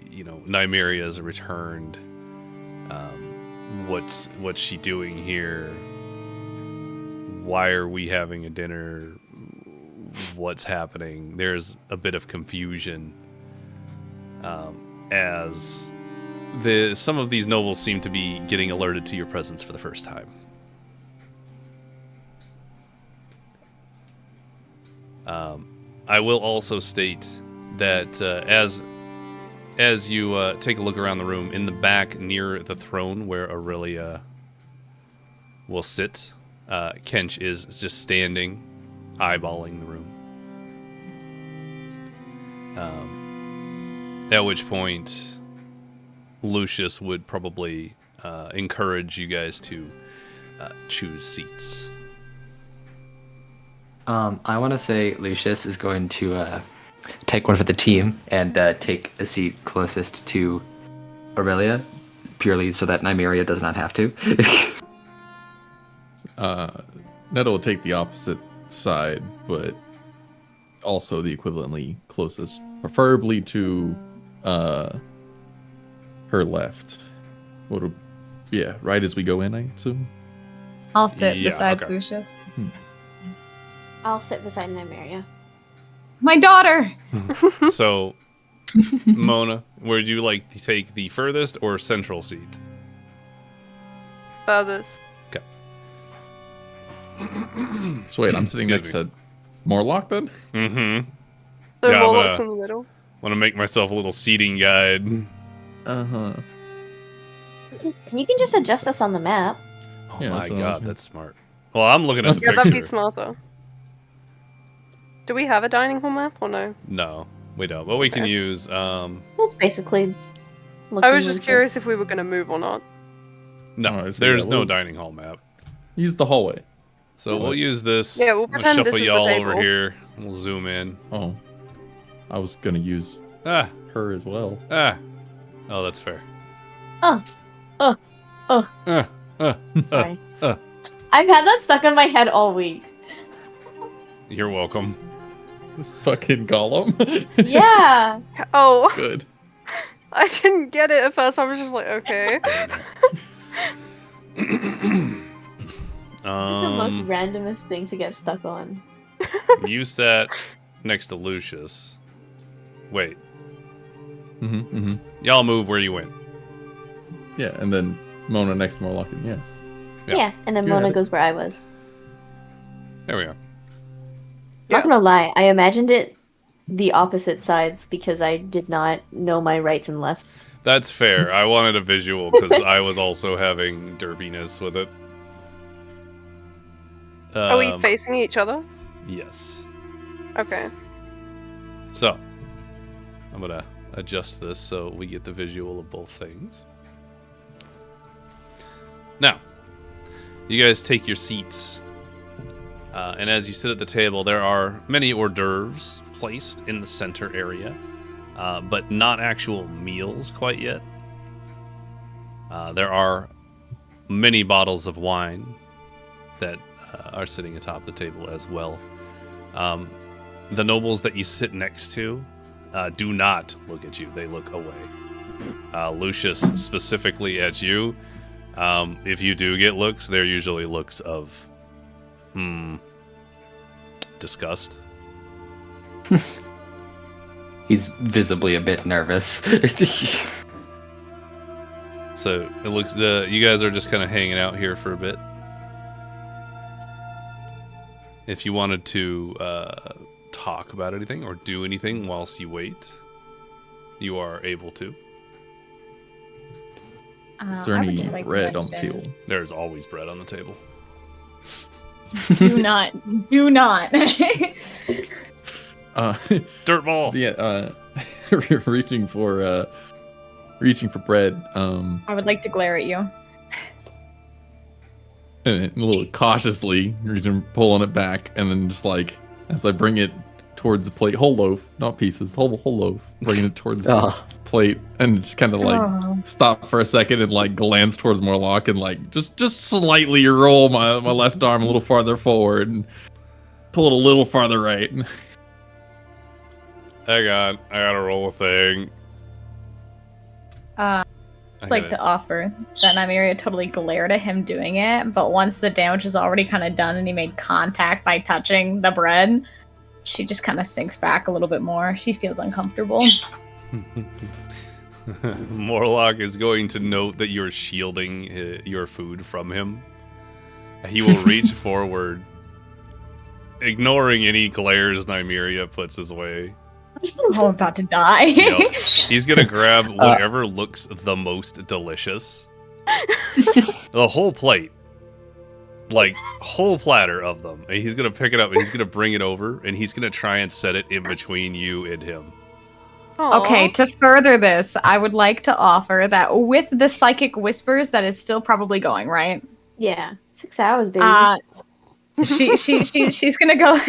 Nymeria's returned. What's she doing here? Why are we having a dinner? What's happening? There's a bit of confusion as some of these nobles seem to be getting alerted to your presence for the first time. I will also state that as you take a look around the room, in the back near the throne where Aurelia will sit, Kench is just standing, eyeballing the room. At which point, Lucius would probably encourage you guys to choose seats. I want to say Lucius is going to take one for the team and take a seat closest to Aurelia, purely so that Nymeria does not have to. Netta will take the opposite side, but also the equivalently closest, preferably to her left. Right as we go in, I assume. I'll sit Yeah, besides okay. Lucius. I'll sit beside Nymeria. My daughter! So, Mona, would you like to take the furthest or central seat? Furthest. So wait, I'm sitting Excuse next to Morlock then? Mm-hmm. So Yeah, I'm Morlock's gonna- in the middle. Want to make myself a little seating guide. Uh-huh. You can just adjust us on the map. Oh Yeah, my that's what I god, was- that's smart. Well, I'm looking at the Yeah, that'd be picture. smarter. Do we have a dining hall map or no? No, we don't. But we can Okay. use. That's basically. I was just curious if we were gonna move or not. No, Oh, I see. there's Yeah, no we'll- dining hall map. Use the hallway. So we'll use this. Yeah, we'll I'm gonna pretend this shuffle is the y'all over table. here. And we'll zoom in. Oh. I was gonna use Ah, her as well. ah. Oh, that's fair. Oh. Uh, Sorry. uh. I've had that stuck in my head all week. You're welcome. Fucking Gollum. Yeah. Oh, Good. I didn't get it at first. I was just like, okay. The most Um, randomest thing to get stuck on. you sat next to Lucius. Wait, Mm-hmm. y'all move where you went. Yeah, and then Mona next to Morlock, yeah. Yeah, and then You're Mona at it. goes where I was. There we are. Not gonna lie, I imagined it the opposite sides because I did not know my rights and lefts. That's fair. I wanted a visual because I was also having derpiness with it. Are we facing each other? Yes. Okay. So, I'm going to adjust this so we get the visual of both things. Now, you guys take your seats. And as you sit at the table, there are many hors d'oeuvres placed in the center area, but not actual meals quite yet. There are many bottles of wine that are sitting atop the table as well. The nobles that you sit next to do not look at you. They look away. Lucius, specifically at you. If you do get looks, they're usually looks of disgust. He's visibly a bit nervous. So it looks you guys are just kind of hanging out here for a bit. If you wanted to talk about anything or do anything whilst you wait, you are able to. Is there I would any just like to bread on the mention- table? There's always bread on the table. Do not. Dirtball. Yeah, reaching for bread. I would like to glare at you. And a little cautiously, pulling it back, and then just like as I bring it towards the plate, whole loaf, not pieces, whole loaf, bringing it towards the plate, and just kind of like stop for a second and like glance towards Morlock and like just slightly roll my left arm a little farther forward and pull it a little farther right. Hang on, I gotta roll a thing. I'd like to offer that Nymeria totally glared at him doing it, but once the damage is already kind of done and he made contact by touching the bread, she just kind of sinks back a little bit more. She feels uncomfortable. Morlock is going to note that you're shielding your food from him. He will reach forward, ignoring any glares Nymeria puts his way. Oh, I'm about to die. Yep. He's gonna grab whatever looks the most delicious. The whole plate. Like, whole platter of them. And he's gonna pick it up and he's gonna bring it over and he's gonna try and set it in between you and him. Aw. Okay, to further this, I would like to offer that with the psychic whispers, that is still probably going, right? Yeah, 6 hours, baby. She's gonna go.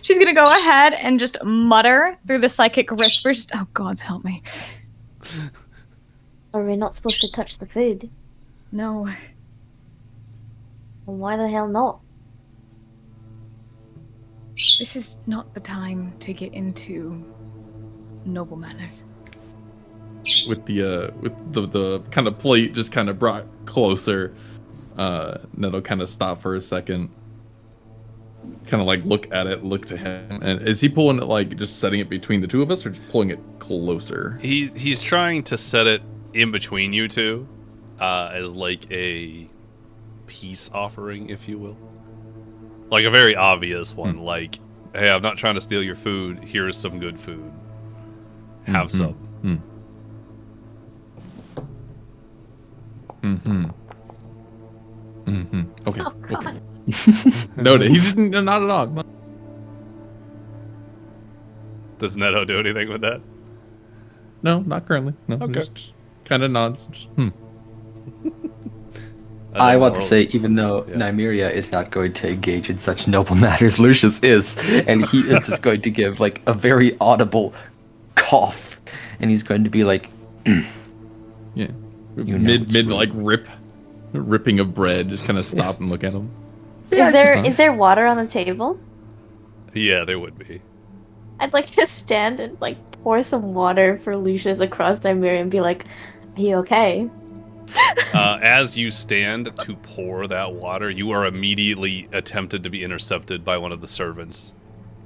She's gonna go ahead and just mutter through the psychic whispers. Just, oh, gods help me! Are we not supposed to touch the food? No. Well, why the hell not? This is not the time to get into noble manners. With the kind of plate just kind of brought closer, Net'll kind of stop for a second, kind of like look at it, look to him. And is he pulling it, like just setting it between the two of us, or just pulling it closer? He's trying to set it in between you two, as like a peace offering, if you will. Like a very obvious one, like, hey, I'm not trying to steal your food. Here's some good food. Have some. Okay. Oh, God. Okay. No, he didn't. Not at all. Does Neto do anything with that? No, not currently. No, Okay. just kind of nods. Just, I want to say, even though Nymeria is not going to engage in such noble matters, Lucius is, and he is just going to give like a very audible cough, and he's going to be like, yeah, You know it's mid rude. like ripping of bread. Just kind of stop and look at him. Is there water on the table? Yeah, there would be. I'd like to stand and like pour some water for Lucius across Nymeria and be like, "Are you okay?" As you stand to pour that water, you are immediately attempted to be intercepted by one of the servants,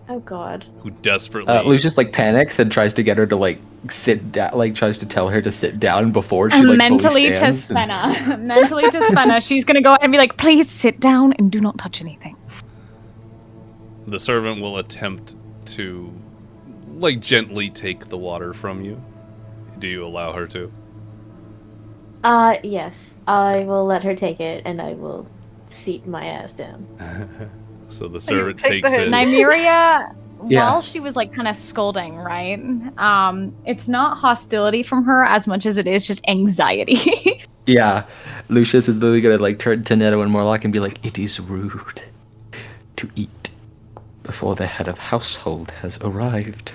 Oh God. who desperately... Lucius like panics and tries to get her to like sit down, like tries to tell her to sit down before she like mentally fully to stands. and- Svenna. Mentally to Svenna. She's gonna go ahead and be like, please sit down and do not touch anything. The servant will attempt to, like, gently take the water from you. Do you allow her to? Yes. I will let her take it, and I will seat my ass down. So the servant take the takes it. hint. Nymeria, Yeah. while she was like kind of scolding, right? It's not hostility from her as much as it is just anxiety. Yeah, Lucius is literally gonna like turn to Neto and Morlock and be like, "It is rude to eat before the head of household has arrived."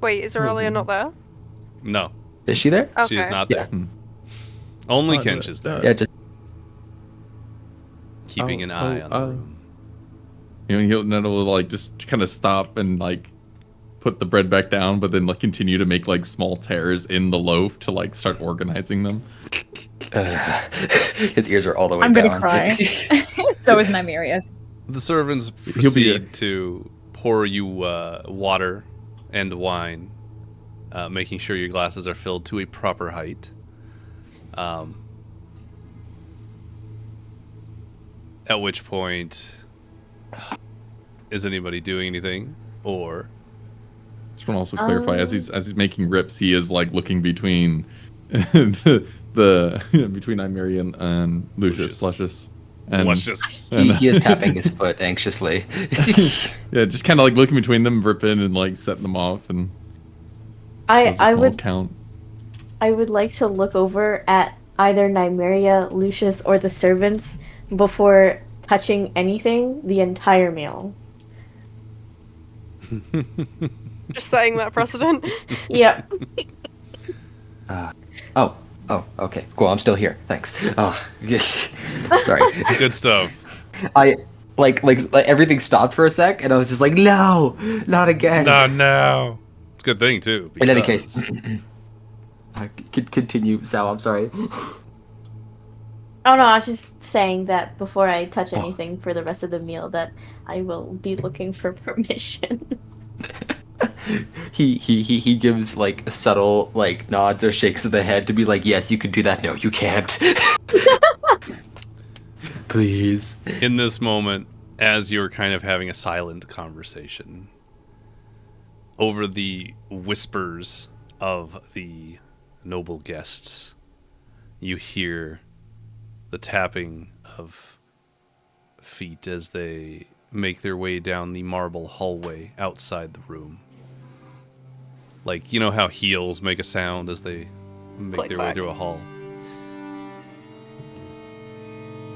Wait, is Aurelia not there? No, Is she there? Okay. she is not Yeah. there. Only Uh, Kench is there, Yeah, just keeping an eye on the room. You know, Neto will like just kind of stop and like put the bread back down, but then like continue to make like small tears in the loaf to like start organizing them. his ears are all the way I'm down. gonna cry. So is Nymeria's. The servants He'll be proceed to pour you water and wine, making sure your glasses are filled to a proper height. At which point, is anybody doing anything? Or Just want to also clarify, as he's making rips, he is like looking between the between Nymeria and Lucius. And, Luscious. He is tapping his foot anxiously. Yeah, just kind of like looking between them, ripping and like setting them off, and does a I small would count. I would like to look over at either Nymeria, Lucius, or the servants before touching anything the entire meal. Just setting that precedent. Yep. Oh, okay. Cool, I'm still here. Thanks. Oh, sorry. Good stuff. I like everything stopped for a sec, and I was just like, no, not again. No. It's a good thing, too. In any because- case, continue, Sal. I'm sorry. Oh no, I was just saying that before I touch anything for the rest of the meal, that I will be looking for permission. He gives like subtle like nods or shakes of the head to be like, yes, you can do that. No, you can't. Please. In this moment, as you're kind of having a silent conversation, over the whispers of the noble guests, you hear the tapping of feet as they make their way down the marble hallway outside the room. Like, you know how heels make a sound as they make their way Click-clack. through a hall?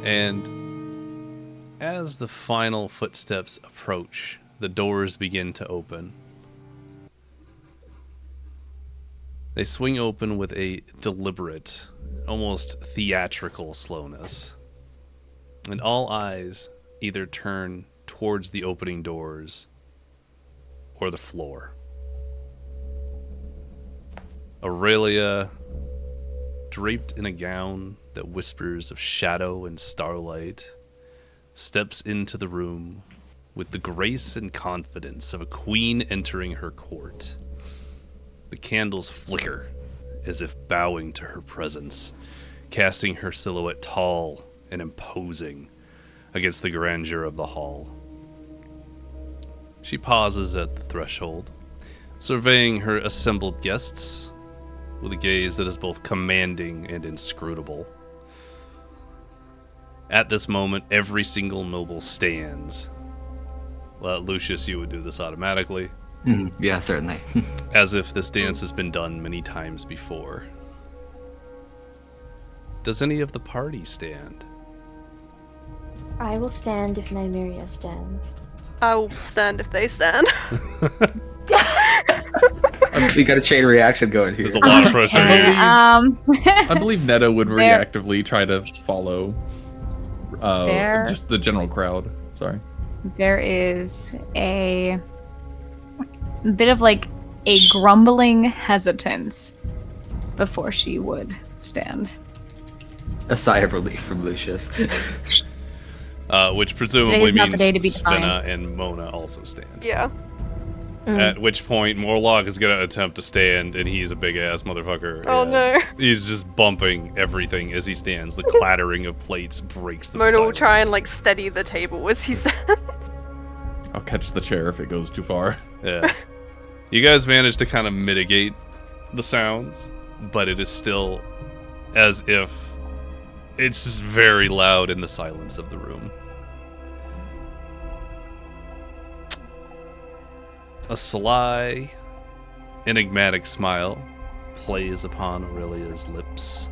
And as the final footsteps approach, the doors begin to open. They swing open with a deliberate, almost theatrical slowness. And all eyes either turn towards the opening doors or the floor. Aurelia, draped in a gown that whispers of shadow and starlight, steps into the room with the grace and confidence of a queen entering her court. The candles flicker as if bowing to her presence, casting her silhouette tall and imposing against the grandeur of the hall. She pauses at the threshold, surveying her assembled guests with a gaze that is both commanding and inscrutable. At this moment, every single noble stands. Well, Lucius, you would do this automatically, Yeah, certainly. as if this dance has been done many times before. Does any of the party stand? I will stand if Nymeria stands. I'll stand if they stand. We got a chain reaction going here. There's a lot of pressure here. I believe Neto would There- reactively try to follow There- just the general crowd. Sorry. There is a bit of like a grumbling hesitance before she would stand. A sigh of relief from Lucius. Which presumably Today's not the means day to be Svenna defined. and Mona also stand. Yeah. At which point, Morlock is going to attempt to stand, and he's a big-ass motherfucker. Oh, no. He's just bumping everything as he stands. The clattering of plates breaks the silence. Mona will try and, like, steady the table as he stands. I'll catch the chair if it goes too far. Yeah. You guys manage to kind of mitigate the sounds, but it is still as if it's just very loud in the silence of the room. A sly, enigmatic smile plays upon Aurelia's lips,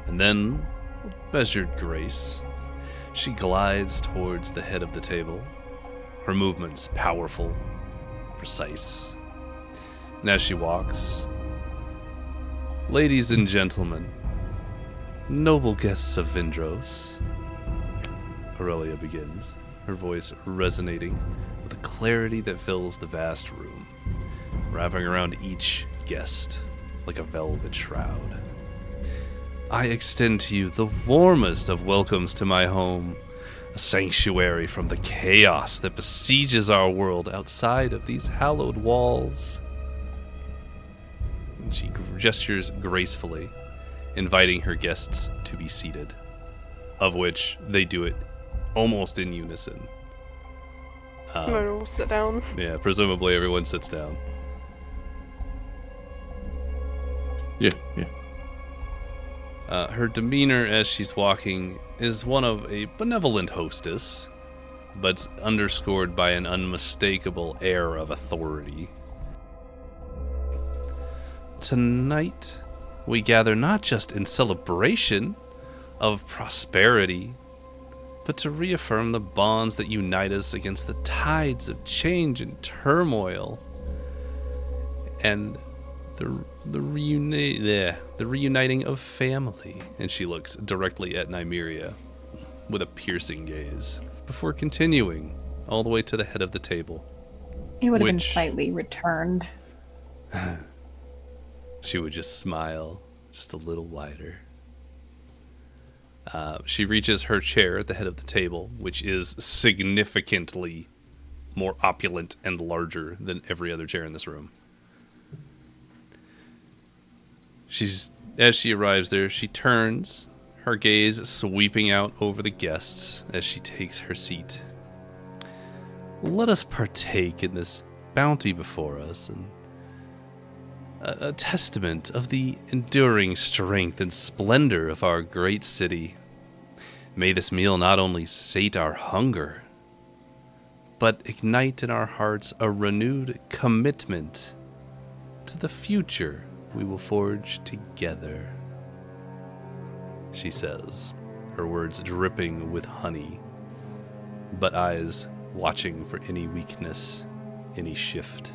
and then, with measured grace, she glides towards the head of the table, her movements powerful, precise. And as she walks, ladies and gentlemen, noble guests of Vindros, Aurelia begins, her voice resonating with a clarity that fills the vast room, wrapping around each guest like a velvet shroud. I extend to you the warmest of welcomes to my home, a sanctuary from the chaos that besieges our world outside of these hallowed walls. And she gestures gracefully, inviting her guests to be seated, of which they do it almost in unison. Mona will sit down. Yeah, presumably everyone sits down. Yeah. Her demeanor as she's walking is one of a benevolent hostess, but underscored by an unmistakable air of authority. Tonight, we gather not just in celebration of prosperity, but to reaffirm the bonds that unite us against the tides of change and turmoil, and the reuniting of family. And she looks directly at Nymeria with a piercing gaze, before continuing all the way to the head of the table. It would have been slightly returned. She would just smile just a little wider. She reaches her chair at the head of the table, which is significantly more opulent and larger than every other chair in this room. As she arrives there, she turns, her gaze sweeping out over the guests as she takes her seat. Let us partake in this bounty before us, and a testament of the enduring strength and splendor of our great city. May this meal not only sate our hunger, but ignite in our hearts a renewed commitment to the future we will forge together, she says, her words dripping with honey, but eyes watching for any weakness, any shift.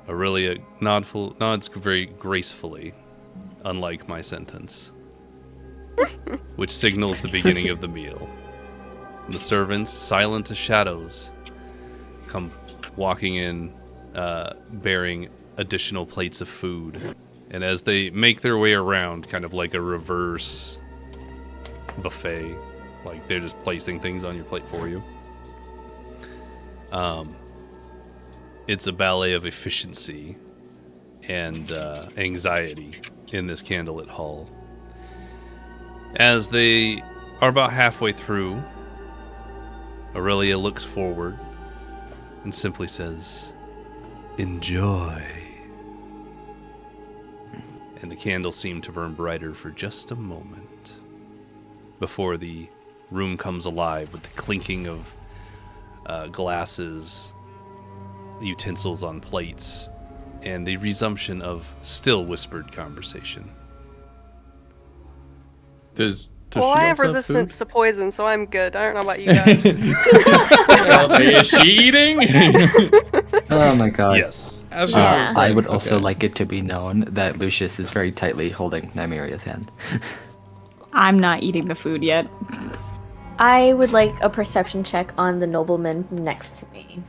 Aurelia nods very gracefully, unlike my sentence, which signals the beginning of the meal. The servants, silent as shadows, come walking in, bearing additional plates of food. And as they make their way around, kind of like a reverse buffet, like they're just placing things on your plate for you. It's a ballet of efficiency and anxiety in this candlelit hall. As they are about halfway through, Aurelia looks forward and simply says, "Enjoy." And the candles seem to burn brighter for just a moment before the room comes alive with the clinking of glasses, utensils on plates, and the resumption of still whispered conversation. Well, I have resistance to poison, so I'm good. I don't know about you guys. Is she eating? Oh my god. Yes. Yeah. I would also like it to be known that Lucius is very tightly holding Nymeria's hand. I'm not eating the food yet. I would like a perception check on the nobleman next to me.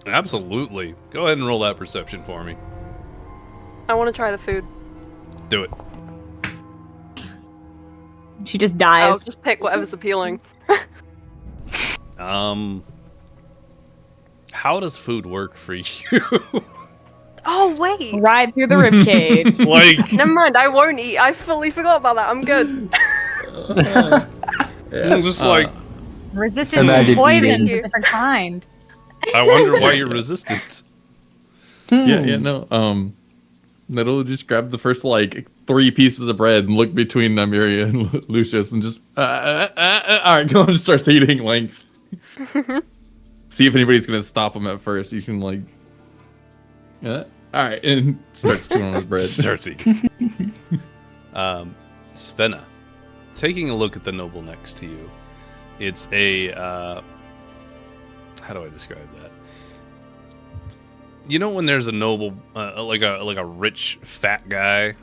Absolutely. Go ahead and roll that perception for me. I want to try the food. Do it. She just I'll dies. just pick whatever's appealing. how does food work for you? Oh wait. Right through the ribcage. Like, Never mind. I won't eat. I fully forgot about that. I'm good. just like, Resistance Imagine to poison's eating. a different kind. I wonder why you're resistant. Yeah, no. Nettle just grabbed the first like 3 pieces of bread and looked between Nymeria and Lucius and just all right, go on, and starts eating. Like, see if anybody's gonna stop him at first. You can like, all right, and starts chewing on his bread. Starts eating. Svenna, taking a look at the noble next to you, it's a how do I describe that? You know when there's a noble, like a rich fat guy.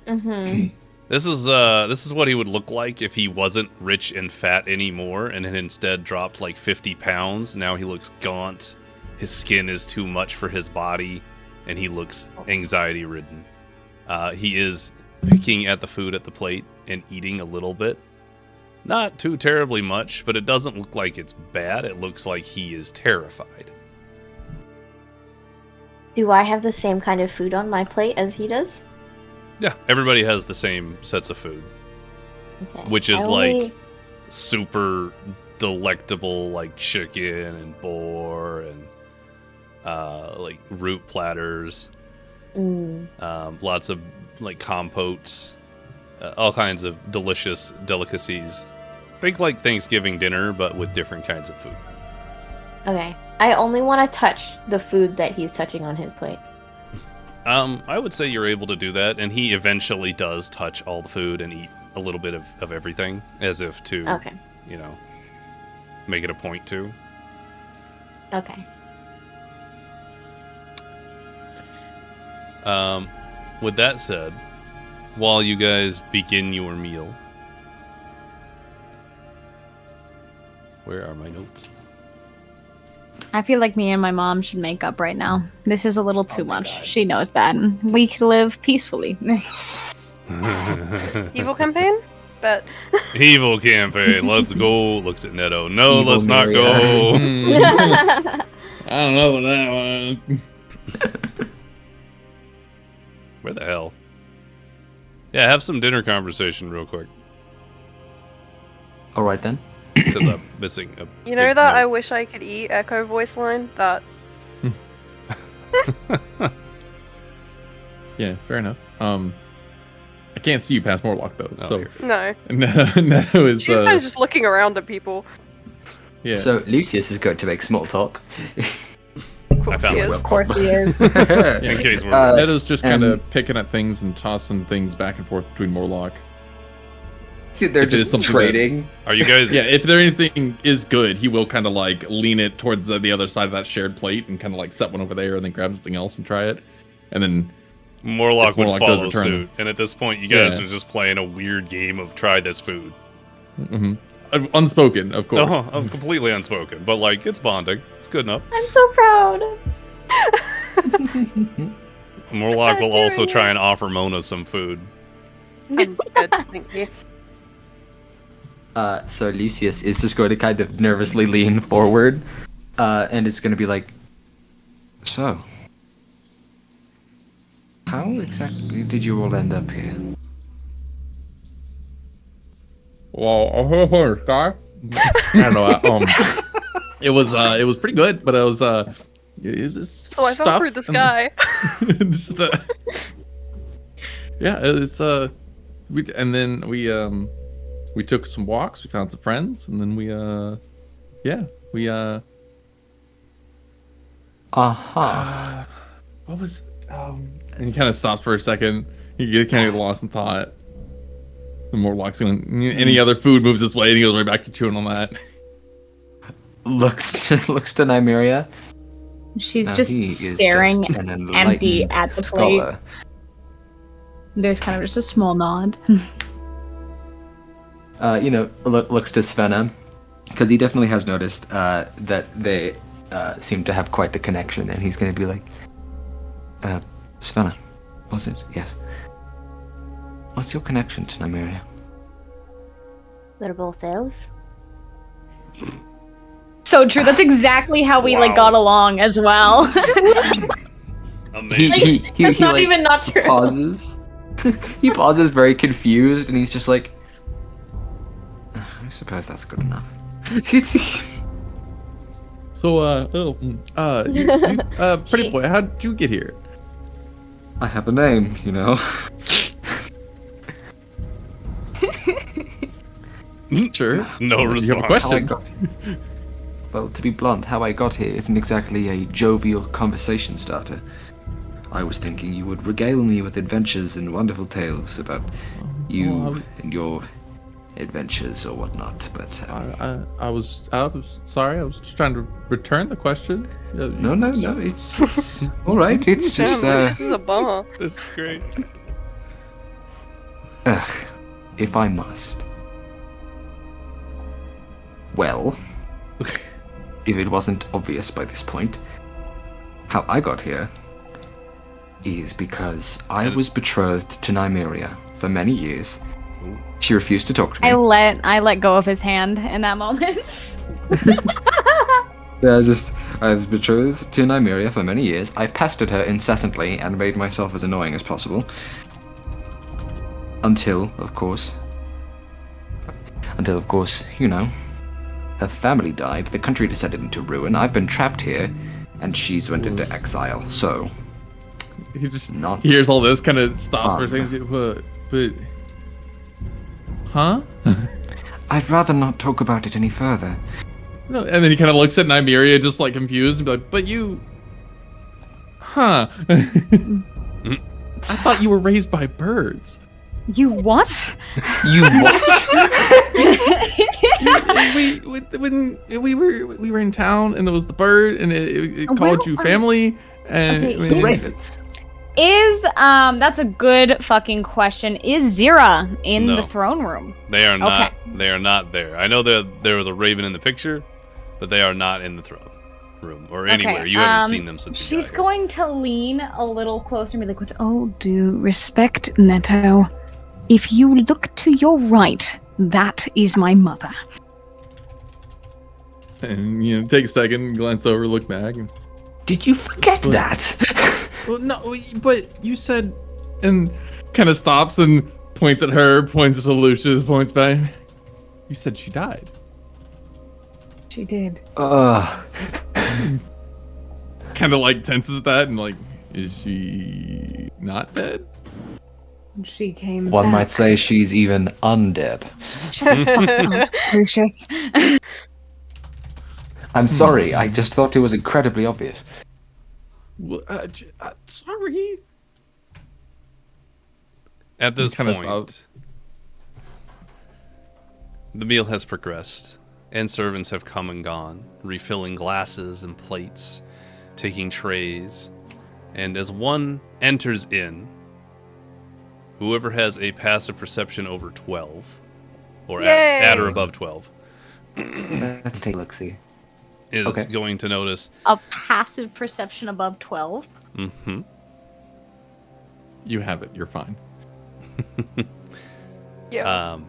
Mm-hmm. This is what he would look like if he wasn't rich and fat anymore, and had instead dropped like 50 pounds. Now he looks gaunt. His skin is too much for his body, and he looks anxiety-ridden. He is picking at the food at the plate and eating a little bit. Not too terribly much, but it doesn't look like it's bad. It looks like he is terrified. Do I have the same kind of food on my plate as he does? Yeah, everybody has the same sets of food, Okay. which is I only- like super delectable, like chicken and boar and like root platters, lots of like compotes, all kinds of delicious delicacies. Think like Thanksgiving dinner, but with different kinds of food. Okay. I only want to touch the food that he's touching on his plate. I would say you're able to do that, and he eventually does touch all the food and eat a little bit of everything, as if to, Okay. you know, make it a point to. Okay. With that said, while you guys begin your meal, where are my notes? I feel like me and my mom should make up right now. This is a little too much. She knows that. We could live peacefully. Evil campaign? But Evil campaign. Let's go. Looks at Neto. No, Evil let's not Nymeria. go. I don't know about that one. Where the hell? Yeah, have some dinner conversation real quick. All right then. Because I'm missing a you know big that I note. wish I could eat echo voice line? That Yeah, fair enough. I can't see you past Morlock though, Oh, so here. no. Neto is She's kind of just looking around at people. yeah. So Lucius is going to make small talk. I found He it. is. Of course he is. In case we're Neto's just kind and- of picking at things and tossing things back and forth between Morlock. They're If it is just something trading. Are you guys? Yeah, if there anything is good, he will kind of like lean it towards the other side of that shared plate and kind of like set one over there and then grab something else and try it. And then Morlock If would Morlock does follow return. suit, and at this point, you guys Yeah. are just playing a weird game of try this food. unspoken, of course. Oh, I'm completely unspoken, but like it's bonding. It's good enough. I'm so proud. Morlock will also try and offer Mona some food. I'm good, thank you. So Lucius is just going to kind of nervously lean forward, and it's going to be like, so, how exactly did you all end up here? Well, I don't know. It was pretty good, but it was just So I fell stuff through the and- sky. just, yeah, it's we took some walks, we found some friends, and then we what was and he kind of stops for a second. He get kind of lost in thought. The more walks in, any other food moves this way, and he goes right back to chewing on that. Looks to Nymeria. She's Now just he is staring just an empty enlightened at the plate. scholar. There's kind of just a small nod. Looks to Svenna, because he definitely has noticed that they seem to have quite the connection, and he's going to be like, Svenna, was it? Yes. What's your connection to Nymeria? They're both elves. So true. That's exactly how we Wow. got along as well. Amazing. That's not even not true. Pauses. He pauses, very confused, and he's just like, I suppose that's good enough. So, pretty boy, how did you get here? I have a name, you know. Sure. No You have a response. How I question? got. Well, to be blunt, how I got here isn't exactly a jovial conversation starter. I was thinking you would regale me with adventures and wonderful tales about you and your adventures or whatnot, but I was sorry. I was just trying to return the question. no, it's all right. It's just This is a bummer. This is great. if I must. Well, if it wasn't obvious by this point, how I got here is because I was betrothed to Nymeria for many years. She refused to talk to me. I let go of his hand in that moment. I was betrothed to Nymeria for many years. I pestered her incessantly and made myself as annoying as possible. Until, of course, you know, her family died, the country descended into ruin, I've been trapped here, and she's went into exile, so... He just Not hears all this, kind of stops for a fun. second, but... Huh? I'd rather not talk about it any further. No, and then he kind of looks at Nymeria, just like confused, and be like, but you... Huh? I thought you were raised by birds. You what? You what? When we were in town, and there was the bird, and it called you family, and Okay, The ravens. Is that's a good fucking question. Is Zira in No. the throne room? They are not. Okay. They are not there. I know there was a raven in the picture, but they are not in the throne room or anywhere. You haven't seen them since. you She's got here. going to lean a little closer and be like, with all due respect, Neto, if you look to your right, that is my mother. and take a second, glance over, look back. And, Did you forget that? well, no, but you said, and kind of stops and points at her, points to Lucius, points back. You said she died. She did. Kind of like tenses that and like, is she not dead? She came One might say she's even undead. Lucius. I'm sorry, I just thought it was incredibly obvious. Well, sorry. At this Kinda point, stops. the meal has progressed, and servants have come and gone, refilling glasses and plates, taking trays, and as one enters in, whoever has a passive perception over 12, or at or above 12, Let's take a look-see. is Okay. going to notice. A passive perception above 12. Mm-hmm. You have it. You're fine. Yeah.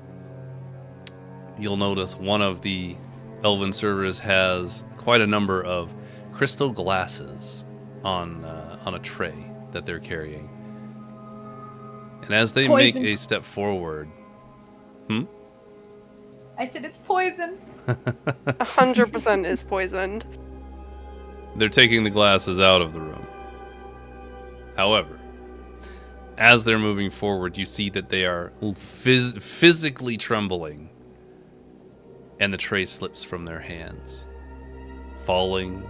You'll notice one of the elven servers has quite a number of crystal glasses on a tray that they're carrying. And as they Poison. make a step forward, I said it's poison. 100% is poisoned. they're taking the glasses out of the room. However, as they're moving forward, you see that they are physically trembling, and the tray slips from their hands, falling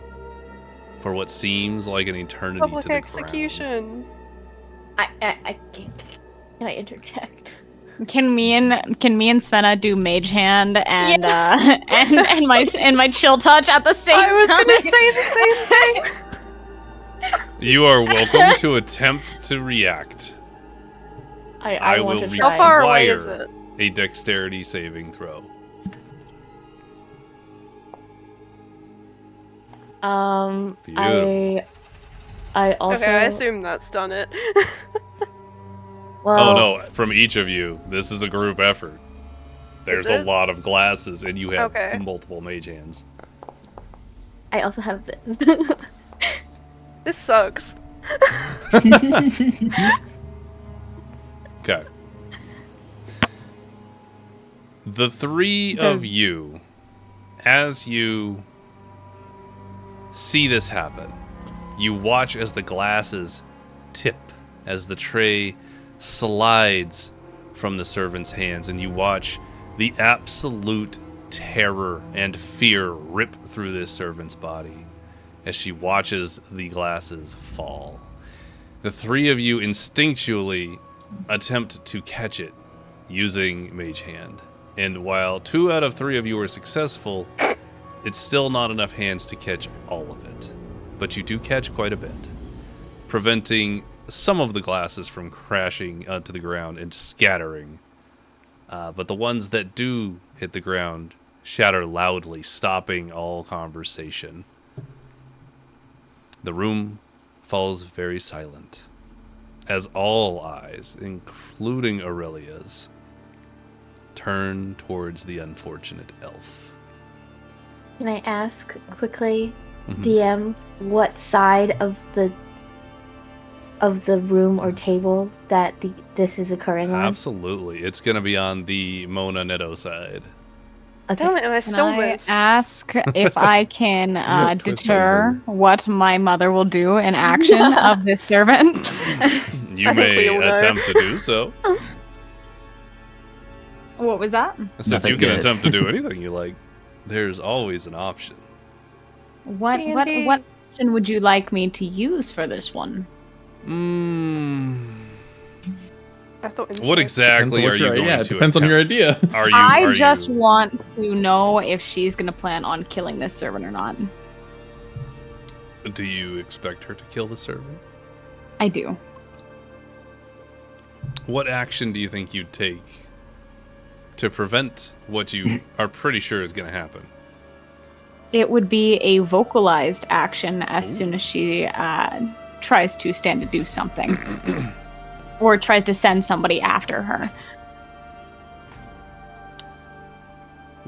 for what seems like an eternity Public to the execution. I can't. Can I interject? Can me and Svenna do mage hand and and my chill touch at the same I was time? gonna say the same thing. ground. You are welcome to attempt to react. I want will to read- try. How far away is Require it? a dexterity saving throw. Beautiful. I also. Okay, I assume that's done it. Well, Oh no, from each of you, this is a group effort. There's Is a it? lot of glasses, and you have Okay. multiple mage hands. I also have this. This sucks. Okay. The three of you, as you see this happen, you watch as the glasses tip, as the tray slides from the servant's hands, and you watch the absolute terror and fear rip through this servant's body as she watches the glasses fall. The three of you instinctually attempt to catch it using Mage Hand. And while 2 out of 3 of you are successful, it's still not enough hands to catch all of it. But you do catch quite a bit, preventing some of the glasses from crashing onto the ground and scattering. But the ones that do hit the ground shatter loudly, stopping all conversation. The room falls very silent, as all eyes, including Aurelia's, turn towards the unfortunate elf. Can I ask quickly, Mhm. DM, what side of the room or table that this is occurring on? Absolutely. It's going to be on the Mona Netto side. Okay. Damn it, and I Can still I missed. ask if I can Yeah, twist deter over. what my mother will do in action of this servant? You I think we may all know. attempt to do so. What was that? I said Nothing you can good. attempt to do anything you like. There's always an option. What D&D. what option would you like me to use for this one? I thought What exactly are Depends on what you your- going yeah, it to depends on your attempt? idea. Are you? I are just you- want to know if she's gonna plan on killing this servant or not. Do you expect her to kill the servant? I do. What action do you think you'd take to prevent what you are pretty sure is going to happen? It would be a vocalized action as Ooh. soon as she tries to stand to do something. Or tries to send somebody after her.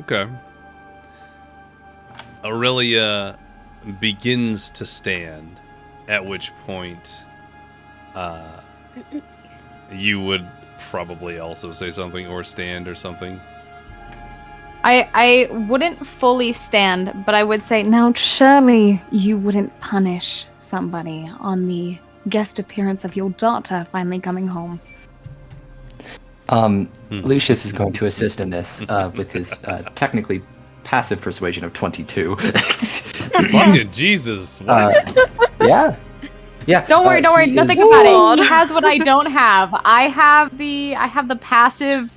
Okay. Aurelia begins to stand, at which point you would probably also say something or stand or something. I wouldn't fully stand, but I would say, now surely you wouldn't punish somebody on the guest appearance of your daughter finally coming home. Lucius is going to assist in this with his technically passive persuasion of 22. Fucking Jesus. What? Yeah. Yeah. Don't worry, he nothing is- about God. it. He has what I don't have. I have the passive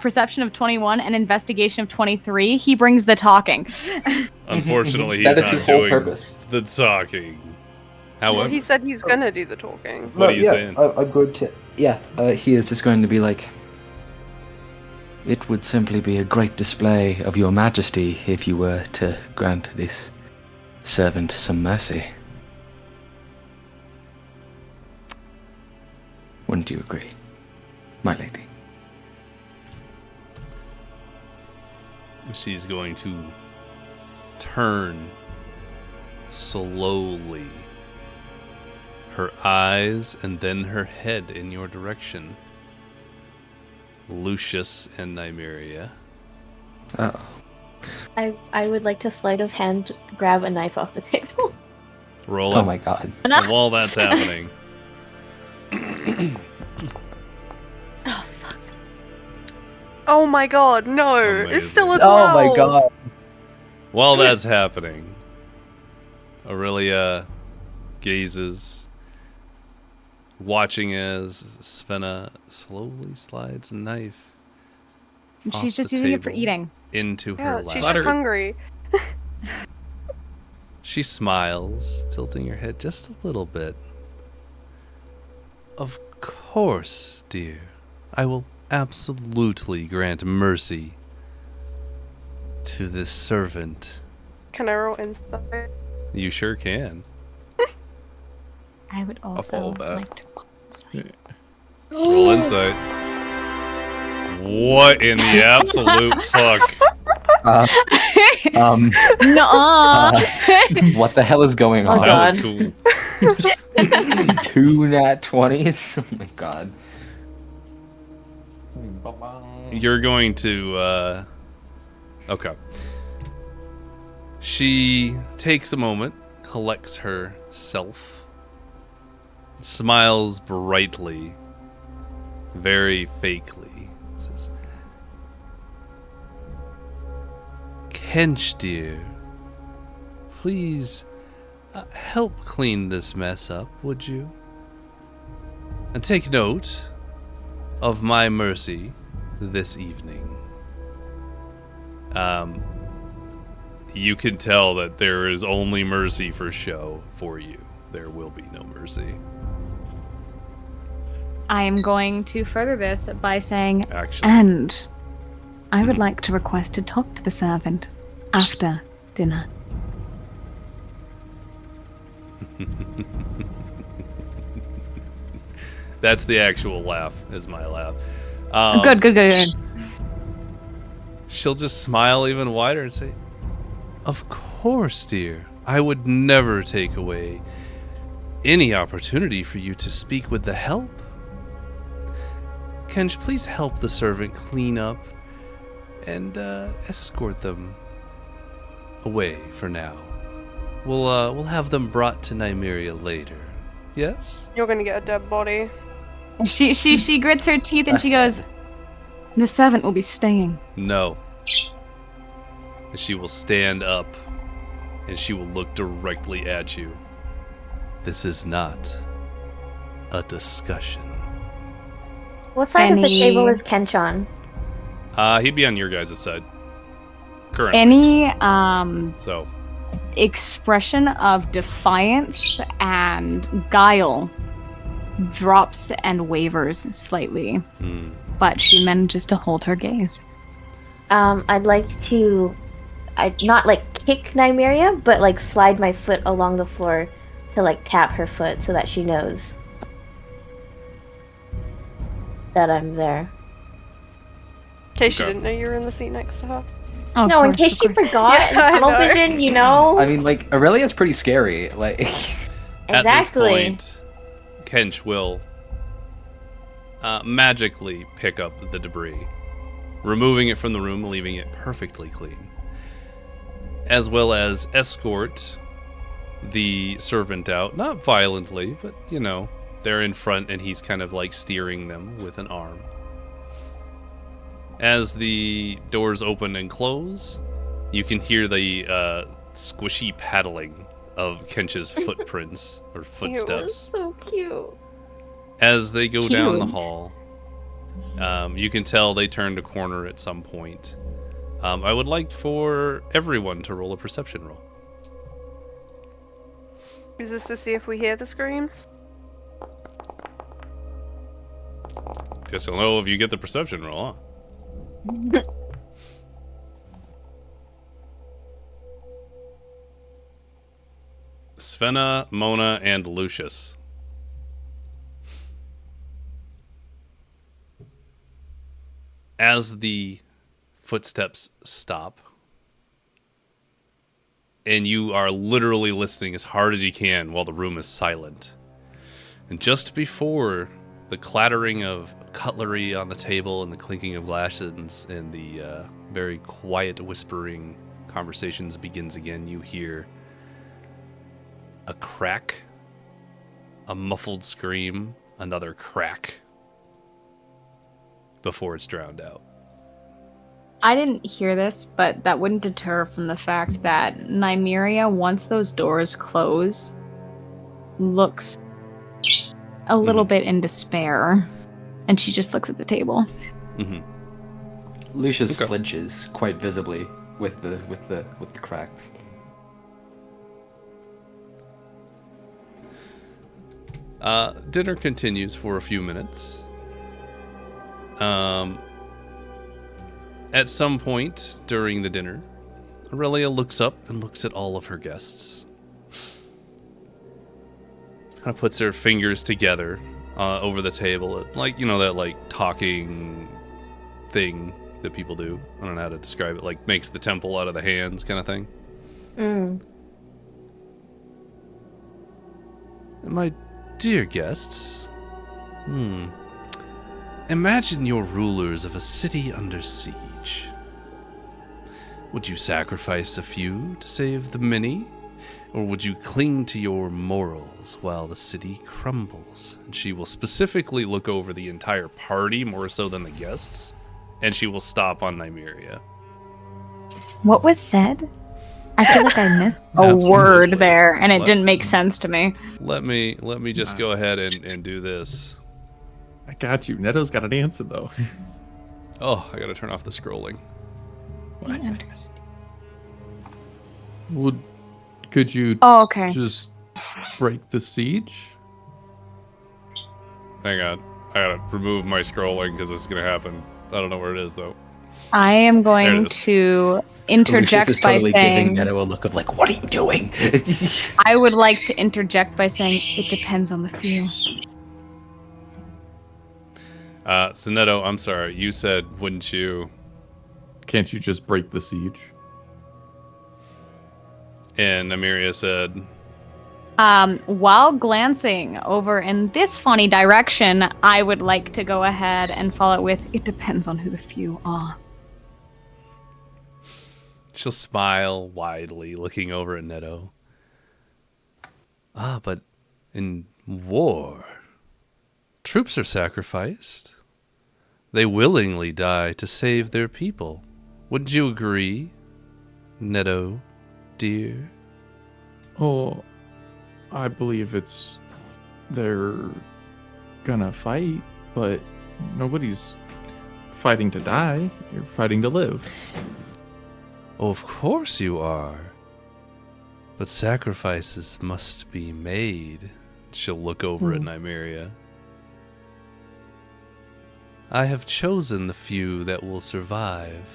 perception of 21 and investigation of 23. He brings the talking. Unfortunately, he's That is not his whole doing purpose. the talking. Well, However, he said he's gonna do the talking. What are you saying? I'm going to. Yeah, he is just going to be like. It would simply be a great display of your majesty if you were to grant this servant some mercy. Wouldn't you agree, my lady? she's going to turn slowly, her eyes and then her head in your direction. Lucius and Nymeria. Oh. I would like to sleight of hand grab a knife off the table. Roll Oh it. my god. While that's happening, Oh fuck. Oh my god, no! It's still a Amazing. 12! Oh my god. while that's happening, Aurelia gazes, watching as Svenna slowly slides a knife And off she's just the using it for table eating. into Yeah, her she's lap. just hungry. She smiles, tilting her head just a little bit. Of course, dear. I will absolutely grant mercy to this servant. Can I roll insight? You sure can. I would also follow that. like to. Roll insight. What in the absolute fuck? No. What the hell is going Oh, on? God. That was cool. 2 nat 20s? Oh my god. You're going to, okay. She takes a moment, collects herself, smiles brightly, very fakely, says, Kench, dear, please help clean this mess up, would you? And take note of my mercy this evening. You can tell that there is only mercy for show for you. There will be no mercy. I am going to further this by saying, Actually. and I would like to request to talk to the servant after dinner. That's the actual laugh, is my laugh. Good. She'll just smile even wider and say, Of course, dear. I would never take away any opportunity for you to speak with the help. Kench, please help the servant clean up and escort them away for now. We'll have them brought to Nymeria later. Yes? You're gonna get a dead body. She grits her teeth and she goes, the servant will be staying. No. And she will stand up and she will look directly at you. This is not a discussion. What side of the Any- table is Kench on? He'd be on your guys' side. Currently. Any So, expression of defiance and guile drops and wavers slightly, but she manages to hold her gaze. I'd like to, not like kick Nymeria, but like slide my foot along the floor to like tap her foot so that she knows that I'm there. In case she Okay. didn't know you were in the seat next to her. Oh, No, of in course, case of she course. forgot Yeah, in I tunnel know. vision, you know? I mean, like, Aurelia's pretty scary. Like, at this Exactly. point, Kench will magically pick up the debris, removing it from the room, leaving it perfectly clean, as well as escort the servant out, not violently, but, you know, they're in front and he's kind of like steering them with an arm. As the doors open and close, you can hear the squishy paddling of Kench's footprints or footsteps So cute. as they go down the Cute. hall. You can tell they turned a corner at some point. I would like for everyone to roll a perception roll. Is this to see if we hear the screams? Guess you'll know if you get the perception roll, huh? Svenna, Mona, and Lucius. As the footsteps stop, and you are literally listening as hard as you can while the room is silent, and just before the clattering of cutlery on the table and the clinking of glasses and the very quiet whispering conversations begins again, you hear a crack, a muffled scream, another crack before it's drowned out. I didn't hear this, but that wouldn't deter from the fact that Nymeria, once those doors close, looks a little bit in despair, and she just looks at the table. Lucius Okay. flinches quite visibly with the cracks. Dinner continues for a few minutes. At some point during the dinner, Aurelia looks up and looks at all of her guests. Kind of puts her fingers together over the table, like, you know, that like talking thing that people do. I don't know how to describe it. Like makes the temple out of the hands kind of thing. My dear guests, imagine you're rulers of a city under siege. Would you sacrifice a few to save the many? Or would you cling to your morals while the city crumbles? And she will specifically look over the entire party more so than the guests. And she will stop on Nymeria. What was said? I feel like I missed a word there, and it didn't make sense to me. Let me just go ahead and do this. I got you. Neto's got an answer, though. Oh, I gotta turn off the scrolling. Could you okay. just break the siege? Hang on. I gotta remove my scrolling because this is gonna happen. I don't know where it is, though. I am going to interject Lucius is by totally saying... giving Neto a look of like, what are you doing? I would like to interject by saying it depends on the few. So Neto, I'm sorry. You said, wouldn't you... Can't you just break the siege? And Nymeria said... While glancing over in this funny direction, I would like to go ahead and follow it with, it depends on who the few are. She'll smile widely, looking over at Neto. But in war, troops are sacrificed. They willingly die to save their people. Wouldn't you agree, Neto, dear? Oh, I believe they're gonna fight, but nobody's fighting to die. You're fighting to live. Oh, of course you are. But sacrifices must be made. She'll look over at Nymeria. I have chosen the few that will survive.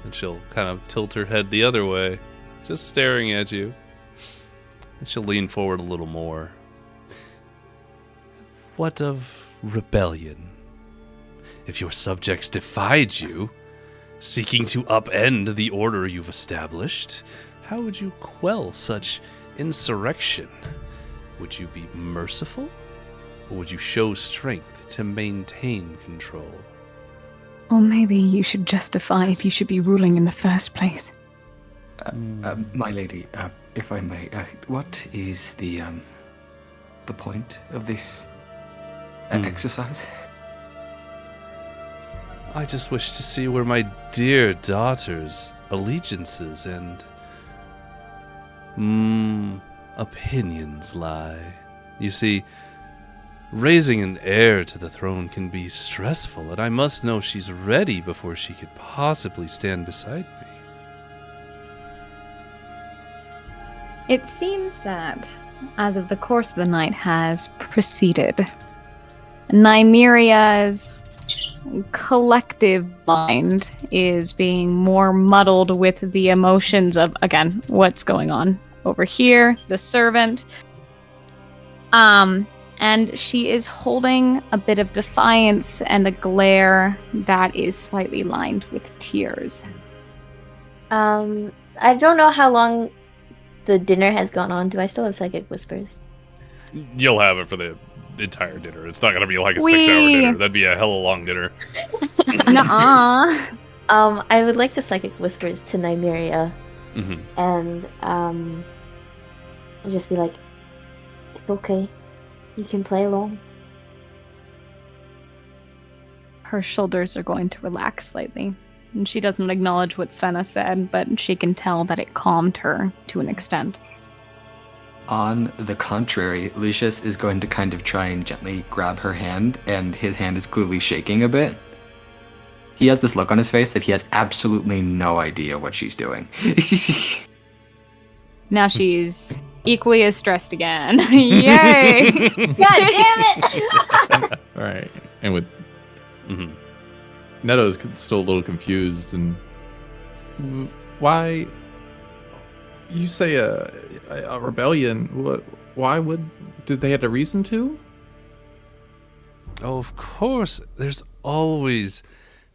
And she'll kind of tilt her head the other way, just staring at you. And she'll lean forward a little more. What of rebellion? If your subjects defied you, seeking to upend the order you've established, how would you quell such insurrection? Would you be merciful? Or would you show strength to maintain control? Or maybe you should justify if you should be ruling in the first place. My lady, if I may, what is the point of this exercise? I just wish to see where my dear daughter's allegiances and opinions lie. You see, raising an heir to the throne can be stressful, and I must know she's ready before she could possibly stand beside me. It seems that, as of the course of the night has proceeded, Nymeria's collective mind is being more muddled with the emotions of, again, what's going on over here, the servant. And she is holding a bit of defiance and a glare that is slightly lined with tears. I don't know how long the dinner has gone on. Do I still have psychic whispers? You'll have it for the entire dinner. It's not going to be like a 6-hour dinner. That'd be a hella long dinner. Nuh-uh. I would like to psychic whispers to Nymeria. And just be like, it's okay. You can play along. Her shoulders are going to relax slightly. And she doesn't acknowledge what Svenna said, but she can tell that it calmed her to an extent. On the contrary, Lucius is going to kind of try and gently grab her hand, and his hand is clearly shaking a bit. He has this look on his face that he has absolutely no idea what she's doing. Now she's equally as stressed again. Yay! God damn it! All right, and with Neto's still a little confused, and why you say a rebellion? Why did they have a reason to? Oh, of course. There's always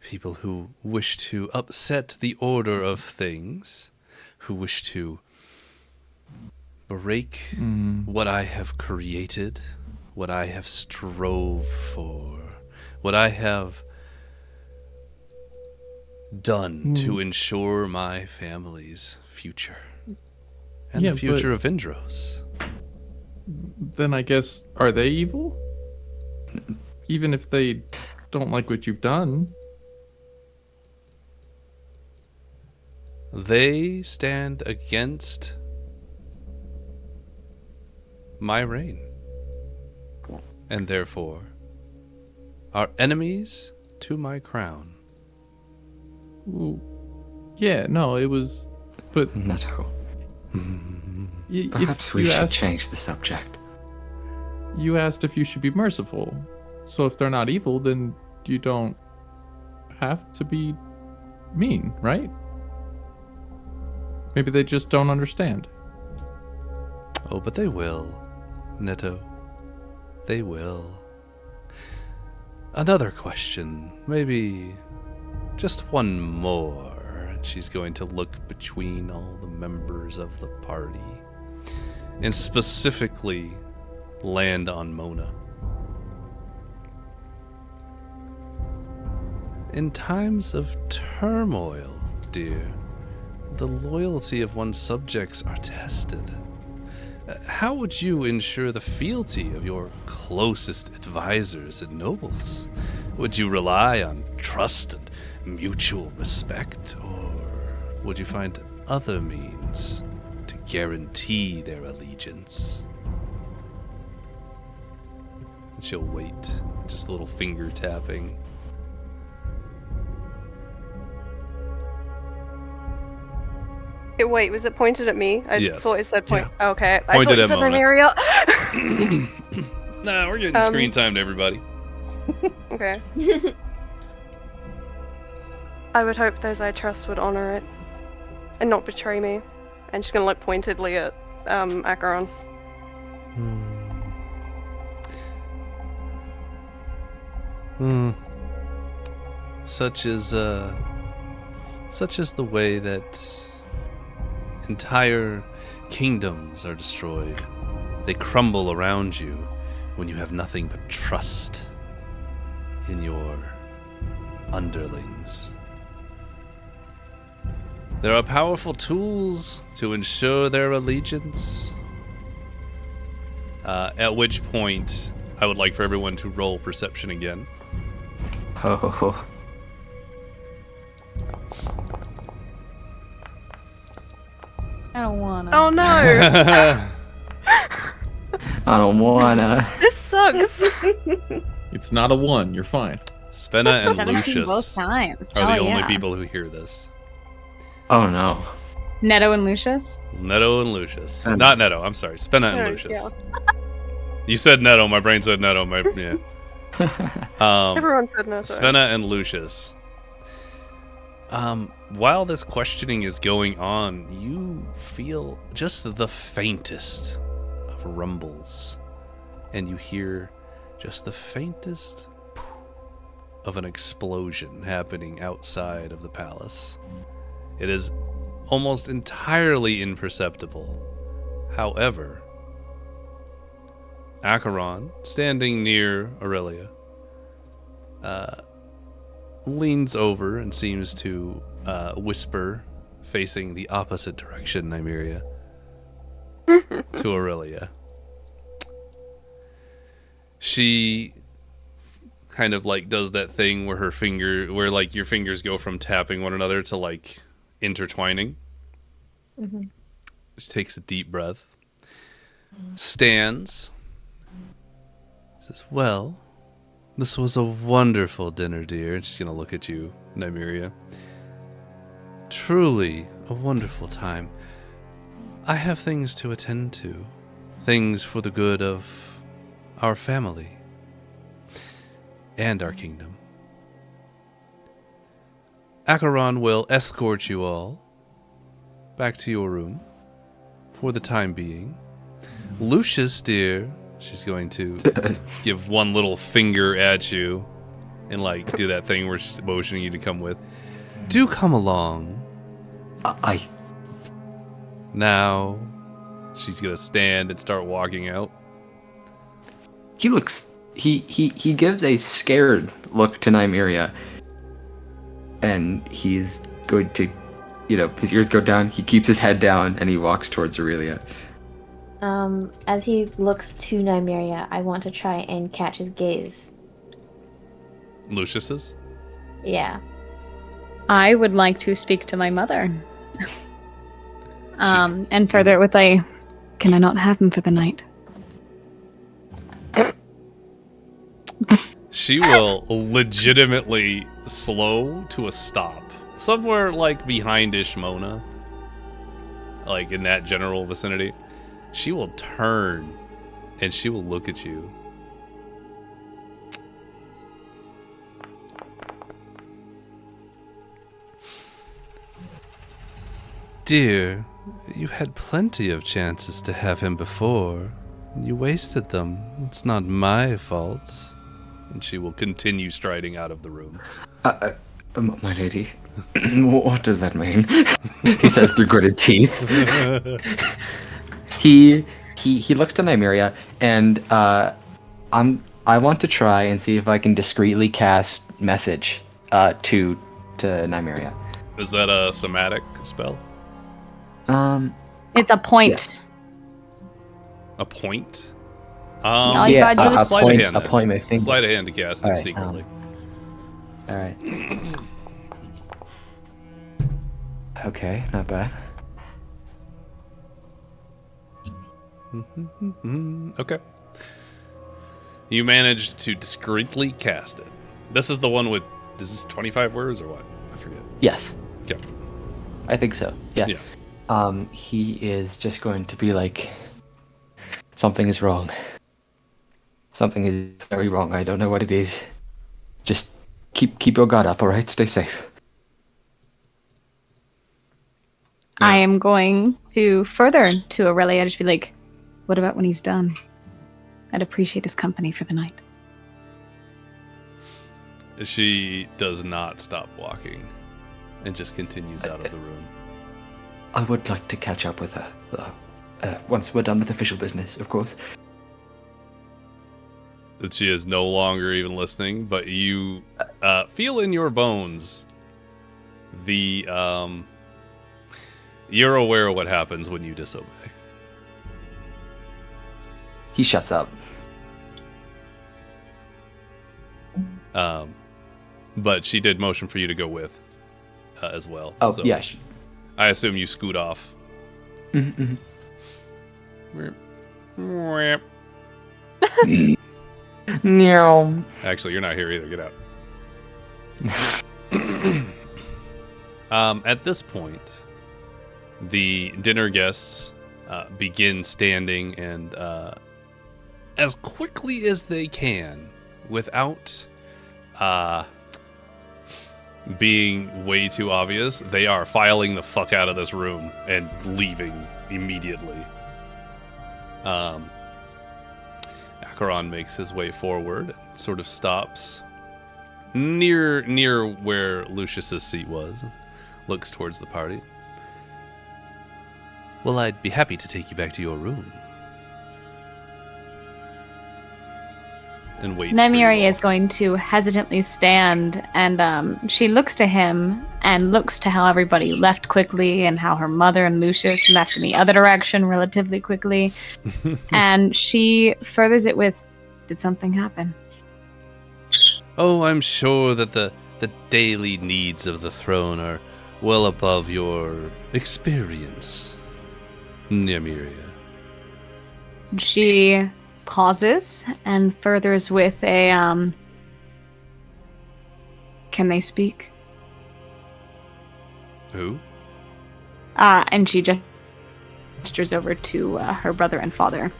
people who wish to upset the order of things, who wish to break what I have created, what I have strove for, what I have done to ensure my family's future and the future of Vindros. Then I guess, are they evil? Even if they don't like what you've done? They stand against my reign, and therefore are enemies to my crown. Ooh. Yeah, no, it was... But... Neto. Perhaps we should change the subject. You asked if you should be merciful. So if they're not evil, then you don't have to be mean, right? Maybe they just don't understand. Oh, but they will, Neto. They will. Another question, maybe just one more. She's going to look between all the members of the party and specifically land on Mona. In times of turmoil, dear, the loyalty of one's subjects are tested. How would you ensure the fealty of your closest advisors and nobles? Would you rely on trust and mutual respect, or would you find other means to guarantee their allegiance? And she'll wait, just a little finger tapping. Wait, was it pointed at me? I Yes. thought it said point. Yeah. Okay, Pointed I at thought you Mona. said Nymeria. Nah, we're getting screen time to everybody. Okay. I would hope those I trust would honor it and not betray me. And she's gonna look pointedly at Acheron. Such is the way that entire kingdoms are destroyed. They crumble around you when you have nothing but trust in your underlings. There are powerful tools to ensure their allegiance. At which point, I would like for everyone to roll perception again. Oh. I don't wanna. Oh no! I don't wanna. This sucks. It's not a 1, you're fine. Spenna and 17 Lucius both times. are the Hell only yeah. people who hear this. Oh no. Neto and Lucius? Neto and Lucius. And- Not Neto, I'm sorry. Spenna and Yeah, Lucius. yeah. You said Neto, my brain said Neto. Yeah. Everyone said no. Sorry. Spenna and Lucius. While this questioning is going on, you feel just the faintest of rumbles. And you hear just the faintest of an explosion happening outside of the palace. It is almost entirely imperceptible. However, Acheron, standing near Aurelia, leans over and seems to whisper, facing the opposite direction, Nymeria, to Aurelia. She kind of like does that thing where where like your fingers go from tapping one another to like intertwining. Mm-hmm. She takes a deep breath, stands, says, "Well, this was a wonderful dinner, dear." And she's gonna look at you, Nymeria. "Truly a wonderful time. I have things to attend to, things for the good of our family and our kingdom. Acheron will escort you all back to your room for the time being. Lucius, dear," she's going to give one little finger at you and like do that thing where she's motioning you to come with. Do come along. Now, she's gonna stand and start walking out. He looks. He gives a scared look to Nymeria, and he's going to, his ears go down. He keeps his head down, and he walks towards Aurelia. As he looks to Nymeria, I want to try and catch his gaze. Lucius's? Yeah. I would like to speak to my mother. And further with can I not have him for the night? She will legitimately slow to a stop. Somewhere like behind Ishmona. Like in that general vicinity. She will turn and she will look at you. Dear, you had plenty of chances to have him before. You wasted them. It's not my fault. And she will continue striding out of the room. My lady, what does that mean? He says through gritted teeth. He looks to Nymeria, and I want to try and see if I can discreetly cast message to Nymeria. Is that a somatic spell? It's a point. Yes. A point? All you yes, gotta do is a point my finger. Slide a hand to cast it Alright, secretly. Alright. Okay, not bad. Okay. You managed to discreetly cast it. This is the one with, is this 25 words or what? I forget. Yes. Okay. I think so. Yeah. Yeah. He is just going to be like, something is wrong. Something is very wrong. I don't know what it is. Just keep your guard up, alright? Stay safe. I am going to further to Aurelia, just be like, what about when he's done? I'd appreciate his company for the night. She does not stop walking and just continues out of the room. I would like to catch up with her. Once we're done with official business, of course. That she is no longer even listening, but you feel in your bones the you're aware of what happens when you disobey. He shuts up. But she did motion for you to go with as well. Oh, so yeah. I assume you scoot off. Mm-hmm. No. Actually, you're not here either. Get out. At this point, the dinner guests begin standing and as quickly as they can, without being way too obvious, they are filing the fuck out of this room and leaving immediately. Acheron makes his way forward, sort of stops near where Lucius's seat was, looks towards the party. Well, I'd be happy to take you back to your room. And waits. Nymeria is going to hesitantly stand, and she looks to him and looks to how everybody left quickly and how her mother and Lucius left in the other direction relatively quickly. And she furthers it with, did something happen? Oh, I'm sure that the daily needs of the throne are well above your experience, Nymeria. She pauses and furthers with a, can they speak? Who? And she gestures over to her brother and father.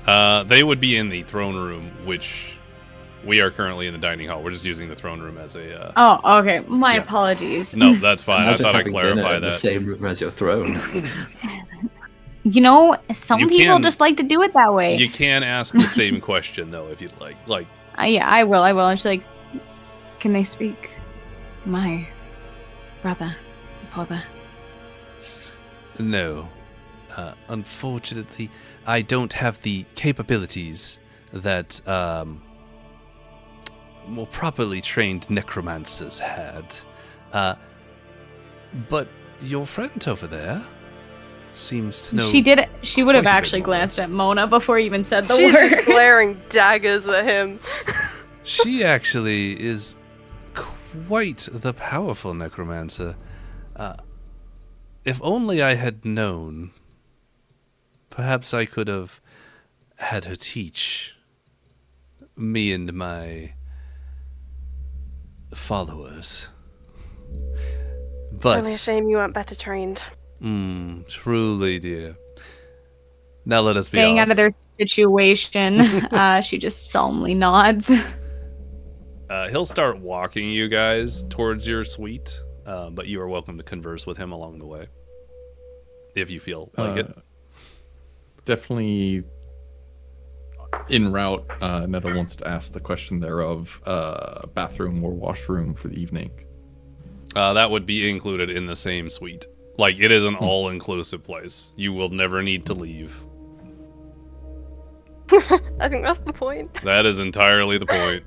They would be in the throne room, which we are currently in the dining hall. We're just using the throne room as a... Oh, okay. My yeah. apologies. No, that's fine. Imagine I thought I'd having dinner clarify in that. the same room as your throne. You know, some You people can- just like to do it that way. You can ask the same question, though, if you'd like. Yeah, I will. And she's like, can they speak my brother, father? No. Unfortunately, I don't have the capabilities that, properly trained necromancers had. But your friend over there seems to know. She would have quite a bit actually more. glanced at Mona before you even said the She's word. just glaring daggers at him. She actually is quite the powerful necromancer. If only I had known, perhaps I could have had her teach me and my followers. But It's only a shame you weren't better trained. Truly, dear. Now let us Staying be off. out of their situation, she just solemnly nods. He'll start walking you guys towards your suite, but you are welcome to converse with him along the way, if you feel like it. Definitely en route, Nettle wants to ask the question thereof, bathroom or washroom for the evening. That would be included in the same suite. Like, it is an all-inclusive place. You will never need to leave. I think that's the point. That is entirely the point.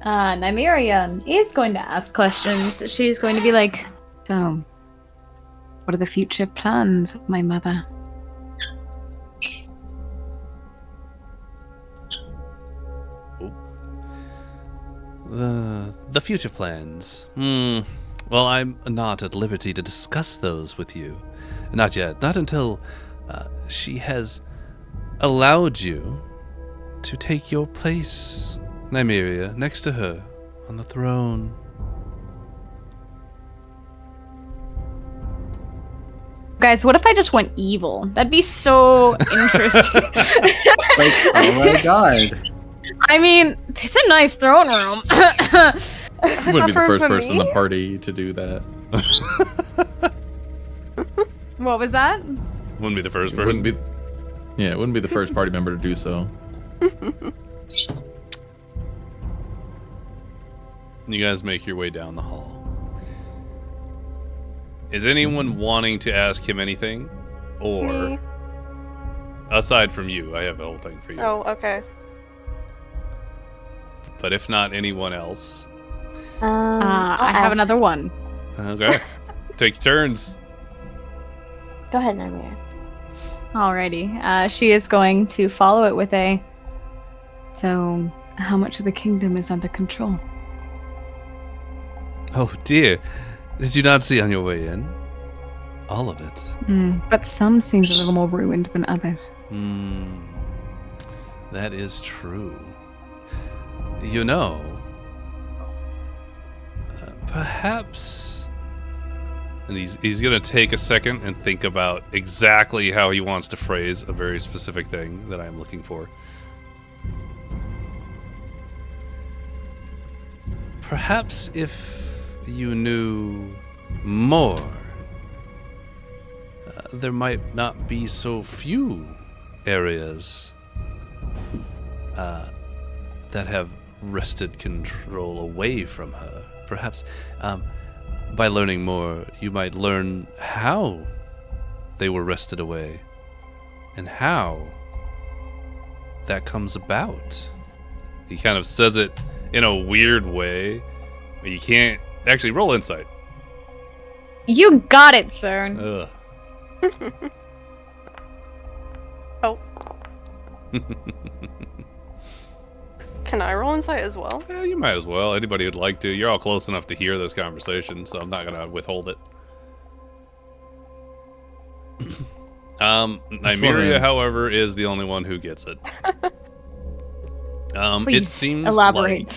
Nymeria is going to ask questions. She's going to be like, so, what are the future plans of my mother? The future plans. Well, I'm not at liberty to discuss those with you. Not yet. Not until she has allowed you to take your place, Nymeria, next to her on the throne. Guys, what if I just went evil? That'd be so interesting. Like, oh my god. I mean, it's a nice throne room. You wouldn't be the first for person in me? the party to do that. What was that? Wouldn't be the first It person. wouldn't be. Yeah, it wouldn't be the first party member to do so. You guys make your way down the hall. Is anyone wanting to ask him anything? Or, Me? aside from you, I have a whole thing for you. Oh, okay. But if not anyone else, I have another one. okay. Take turns. Go ahead, Nymeria. Alrighty. She is going to follow it with a. So, how much of the kingdom is under control? Oh dear. Did you not see on your way in? All of it. But some seems a little more ruined than others. That is true. You know, perhaps... And he's going to take a second and think about exactly how he wants to phrase a very specific thing that I'm looking for. Perhaps if you knew more, there might not be so few areas that have wrested control away from her. Perhaps by learning more, you might learn how they were wrested away and how that comes about. He kind of says it in a weird way. You can't actually roll insight. You got it, sir. Ugh. Oh. Can I roll insight as well? Yeah, you might as well. Anybody who'd like to. You're all close enough to hear this conversation, so I'm not gonna withhold it. Nymeria, however, is the only one who gets it. It Please seems elaborate.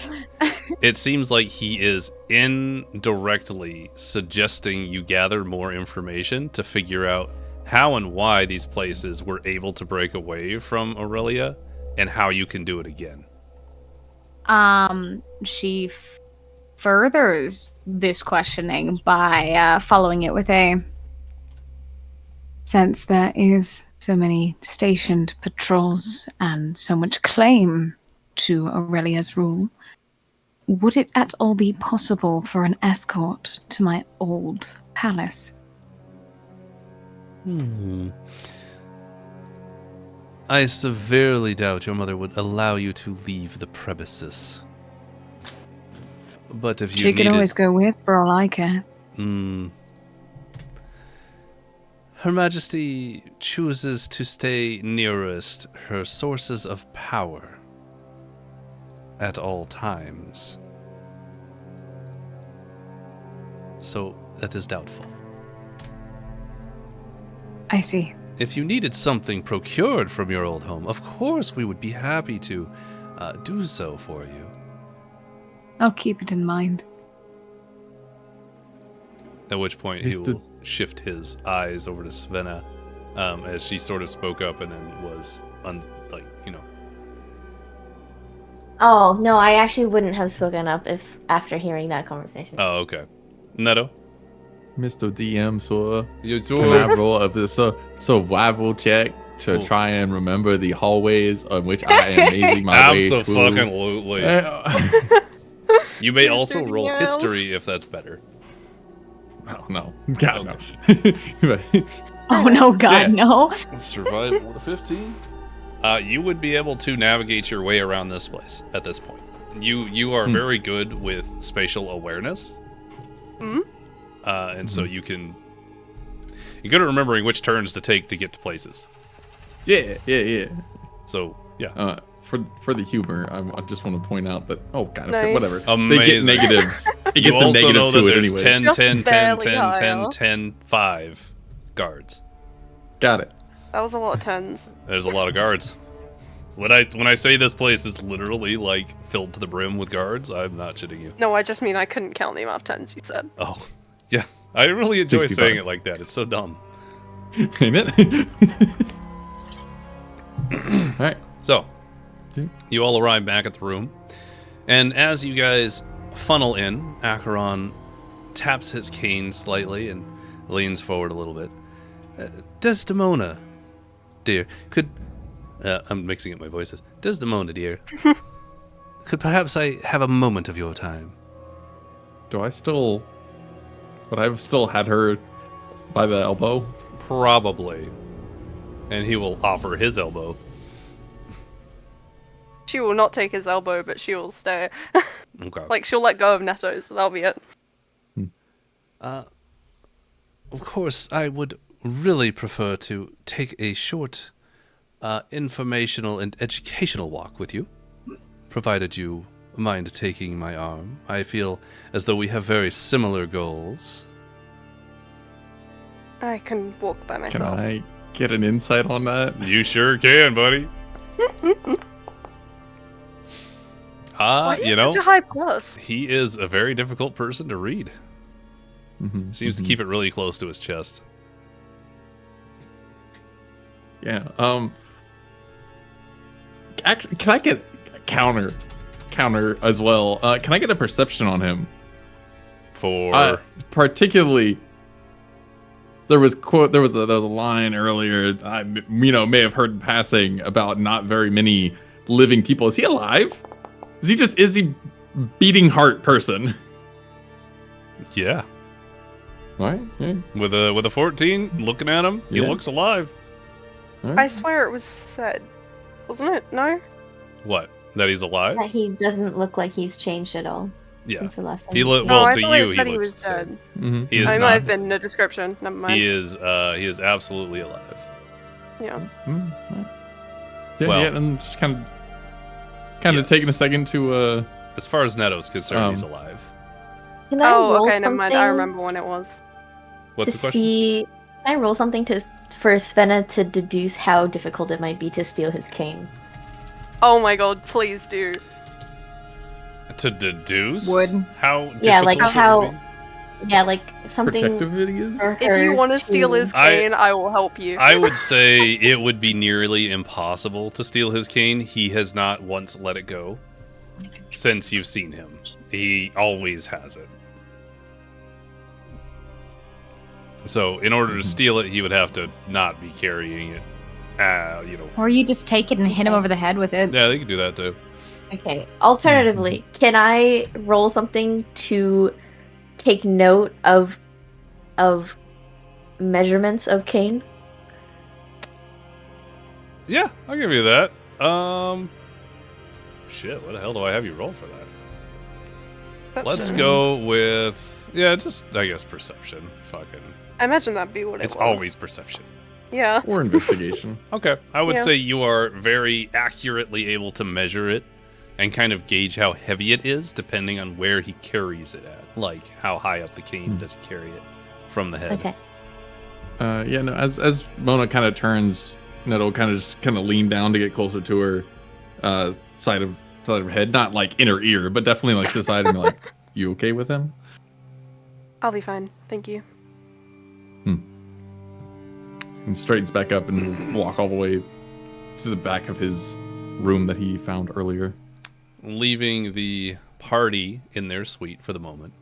it seems like he is indirectly suggesting you gather more information to figure out how and why these places were able to break away from Aurelia and how you can do it again. She furthers this questioning by following it with a since there is so many stationed patrols and so much claim to Aurelia's rule, would it at all be possible for an escort to my old palace? I severely doubt your mother would allow you to leave the premises. But if you She could always go with, for all I care. Her Majesty chooses to stay nearest her sources of power at all times. So that is doubtful. I see. If you needed something procured from your old home, of course we would be happy to do so for you. I'll keep it in mind. At which point he will shift his eyes over to Svenna as she sort of spoke up and then was, Oh, no, I actually wouldn't have spoken up if after hearing that conversation. Oh, okay. Neto? Mr. DM, sir. Yes, Can I roll a survival check to try and remember the hallways on which I am mazing my way through? Absolutely. You may also roll history if that's better. Oh, no. God, no. Oh, no, God, no. Survival to 15. You would be able to navigate your way around this place at this point. You are very good with spatial awareness. And so you're good at remembering which turns to take to get to places. Yeah. So, yeah. For the humor, I just want to point out that, oh, God, Nice. whatever. Amazing. They get negatives. It You gets a also negative know that to it there's anyway. 10, Just 10, 10, barely 10, higher. 10, 10, 5 guards. Got it. That was a lot of tens. There's a lot of guards. When I say this place is literally like filled to the brim with guards, I'm not shitting you. No, I just mean I couldn't count the amount of tens you said. Oh, yeah. I really enjoy 65. saying it like that. It's so dumb. Ain't it? Alright. So, Okay. you all arrive back at the room, and as you guys funnel in, Acheron taps his cane slightly and leans forward a little bit. Desdemona, dear, could... I'm mixing up my voices. Desdemona, dear, could perhaps I have a moment of your time? Would I've still had her by the elbow? Probably. And he will offer his elbow. She will not take his elbow, but she will stay. Okay. Like, she'll let go of Neto, so that'll be it. Of course, I would really prefer to take a short informational and educational walk with you, provided you mind taking my arm. I feel as though we have very similar goals. I can walk by Can myself. I get an insight on that? You sure can, buddy. Why is You such a know, high plus? he is a very difficult person to read. Mm-hmm. Seems to keep it really close to his chest. Yeah. Actually, can I get a counter as well? Can I get a perception on him? For Particularly, there was a line earlier I may have heard in passing about not very many living people. Is he alive? Is he beating heart person? yeah, All right. Yeah. with a 14, looking at him, he Yeah. looks alive. All I right. swear it was said. Wasn't it? No? What? That he's alive? That he doesn't look like he's changed at all Yeah. since the last time. He we look saw well I to thought it you. was He that he looks was the same. dead. Mhm. He is I might not. have been in the description. Never mind. He is absolutely alive. Yeah. Mm, right. Yeah, Well- yeah, and just kind of Yes. taking a second to As far as Neto's concerned, he's Um, alive. Can I Oh, roll okay, never mind. I something remember when it was. What's to the question? see? Can I roll something for Svenna to deduce how difficult it might be to steal his cane? Oh my god, please do. To deduce? Would. How difficult Yeah, like it would how- be? Yeah, like something protective it is. for If you her want to steal his I- cane, I will help you. I would say ituld be nearly impossible to steal his cane. He has not once let it go since you've seen him. He always has it. So, in order to steal it, he would have to not be carrying it. Or you just take it and hit him over the head with it. Yeah, they could do that too. Okay. Alternatively, can I roll something to take note of measurements of Cain? Yeah, I'll give you that. Shit, what the hell do I have you roll for that? Let's go with, just, I guess, perception. Fucking. I imagine that'd be what it's was. always perception. Yeah. Or investigation. Okay, I would say you are very accurately able to measure it and kind of gauge how heavy it is depending on where he carries it at. Like, how high up the cane does he carry it from the head. Okay. As Mona kind of turns, Nettle kind of lean down to get closer to her side of her head, not like in her ear, but definitely like to the side and be like, "You okay with him?" I'll be fine, thank you. And straightens back up and walk all the way to the back of his room that he found earlier. Leaving the party in their suite for the moment,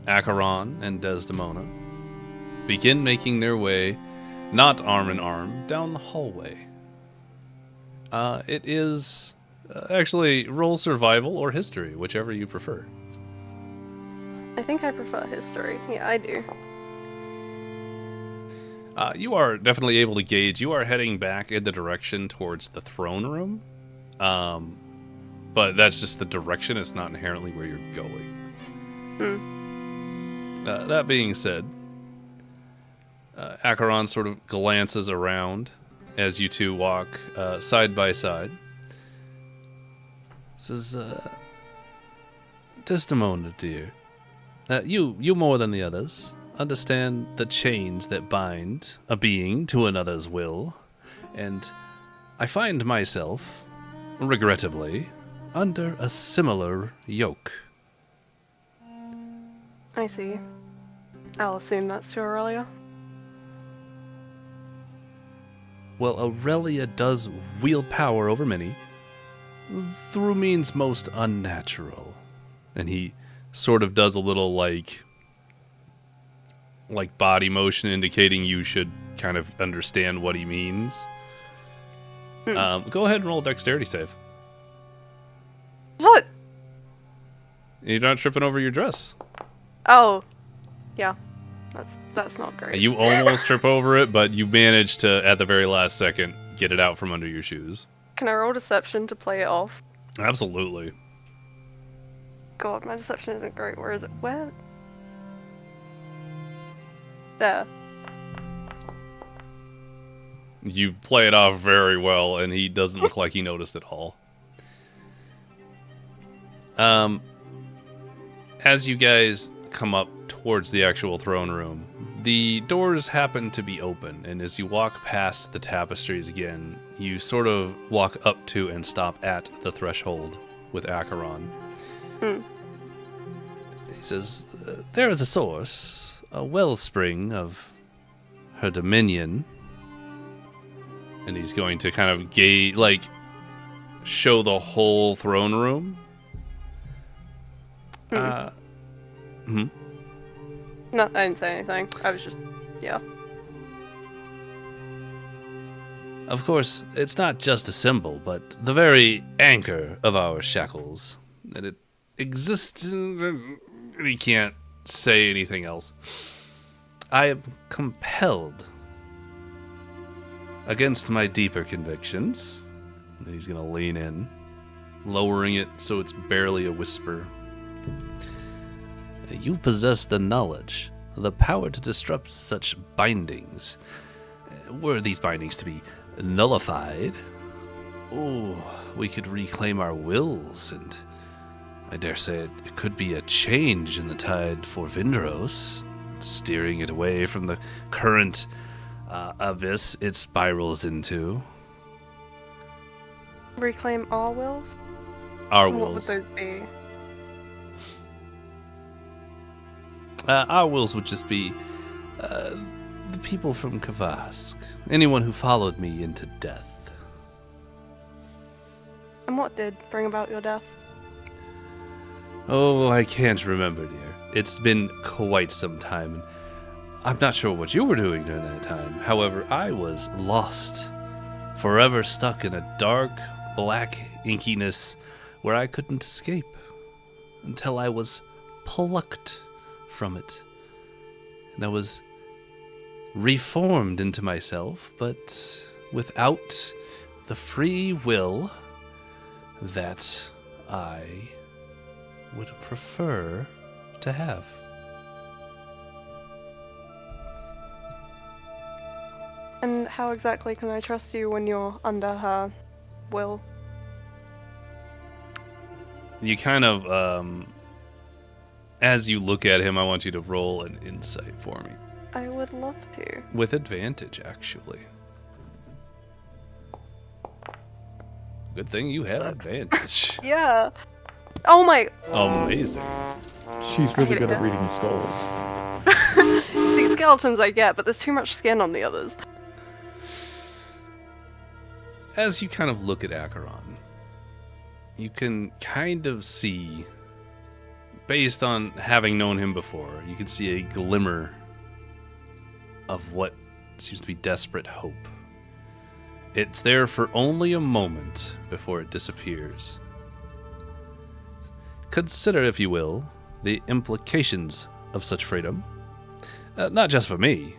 Acheron and Desdemona begin making their way, not arm in arm, down the hallway. It is actually roll survival or history, whichever you prefer. I think I prefer history. Yeah, I do. You are definitely able to gauge. You are heading back in the direction towards the throne room. But that's just the direction. It's not inherently where you're going. That being said, Acheron sort of glances around as you two walk side by side. Says, Desdemona, dear, you more than the others understand the chains that bind a being to another's will, and I find myself, regrettably, under a similar yoke. I see. I'll assume that's to Aurelia. Well, Aurelia does wield power over many, through means most unnatural. And he sort of does a little, like body motion indicating you should kind of understand what he means. Go ahead and roll a dexterity save. What? You're not tripping over your dress. Oh. Yeah. That's not great. You almost trip over it, but you manage to, at the very last second, get it out from under your shoes. Can I roll deception to play it off? Absolutely. God, my deception isn't great. Where is it? Where? There. You play it off very well, and he doesn't look like he noticed at all. As you guys come up towards the actual throne room, the doors happen to be open, and as you walk past the tapestries again, you sort of walk up to and stop at the threshold with Acheron. He says, there is a source, a wellspring of her dominion, and he's going to kind of show the whole throne room. No, I didn't say anything. I was just, yeah. Of course, it's not just a symbol, but the very anchor of our shackles. And it exists, and he can't say anything else. I am compelled, against my deeper convictions, and he's going to lean in, lowering it so it's barely a whisper. You possess the knowledge, the power to disrupt such bindings. Were these bindings to be nullified, we could reclaim our wills, and I dare say it could be a change in the tide for Vindros, steering it away from the current abyss it spirals into. Reclaim our wills? Our What would wills. those be? Our wills would just be the people from Kavask. Anyone who followed me into death. And what did bring about your death? Oh, I can't remember, dear. It's been quite some time, and I'm not sure what you were doing during that time. However, I was lost, forever stuck in a dark, black inkiness where I couldn't escape until I was plucked from it. And I was reformed into myself, but without the free will that I would prefer to have. And how exactly can I trust you when you're under her will? You kind of, as you look at him, I want you to roll an insight for me. I would love to. With advantage, actually. Good thing you have advantage. Yeah. Oh my. Amazing. She's really hate good it. at reading skulls. See, skeletons I get, but there's too much skin on the others. As you kind of look at Acheron, you can kind of see, based on having known him before, you can see a glimmer of what seems to be desperate hope. It's there for only a moment before it disappears. Consider, if you will, the implications of such freedom. Not just for me,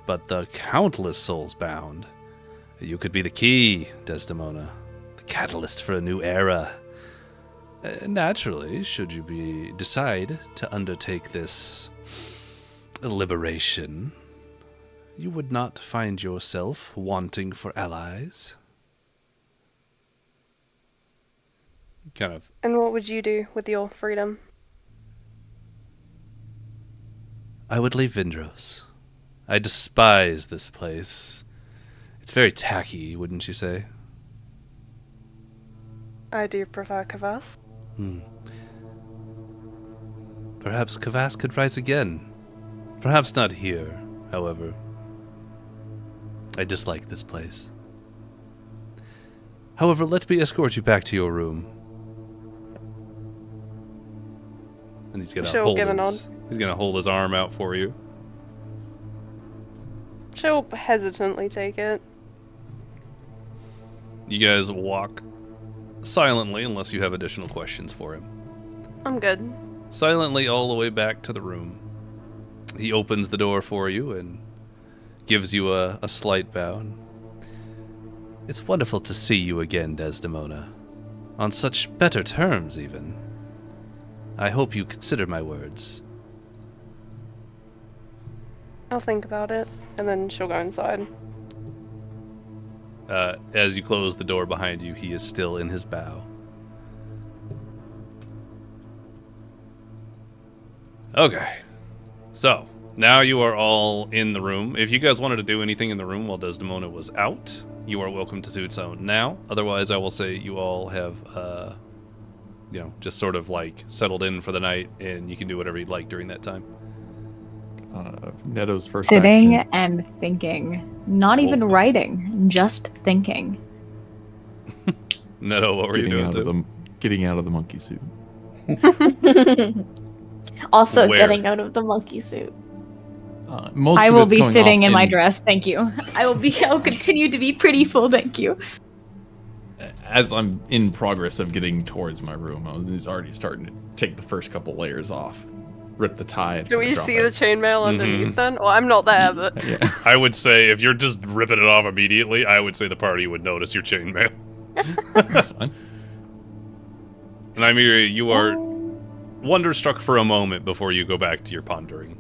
but the countless souls bound. You could be the key, Desdemona, the catalyst for a new era. Naturally, should you decide to undertake this liberation, you would not find yourself wanting for allies. Kind of. And what would you do with your freedom? I would leave Vindros. I despise this place. It's very tacky, wouldn't you say? I do prefer Kavas. Perhaps Kavas could rise again. Perhaps not here, however. I dislike this place. However, let me escort you back to your room. And he's gonna She'll give a nod. He's gonna hold his arm out for you. She'll hesitantly take it. You guys walk silently, unless you have additional questions for him. I'm good. Silently all the way back to the room. He opens the door for you and gives you a slight bow. It's wonderful to see you again, Desdemona. On such better terms, even. I hope you consider my words. I'll think about it, and then she'll go inside. As you close the door behind you, he is still in his bow. Okay. So, now you are all in the room. If you guys wanted to do anything in the room while Desdemona was out, you are welcome to do so now. Otherwise, I will say you all have, just sort of like settled in for the night, and you can do whatever you'd like during that time. Neto's first Sitting action. and thinking. Not even writing, just thinking. Neto, what were you doing? Getting out of the monkey suit. Also Where? getting out of the monkey suit. Most I of will it's be going sitting off in my dress, thank you. I'll continue to be pretty full, thank you. As I'm in progress of getting towards my room, I was already starting to take the first couple layers off. Rip the tie. and Do we drop see it. the chainmail underneath then? Well, I'm not there, but... Yeah. I would say if you're just ripping it off immediately, I would say the party would notice your chainmail. Fine. Nymeria, you are wonderstruck for a moment before you go back to your pondering.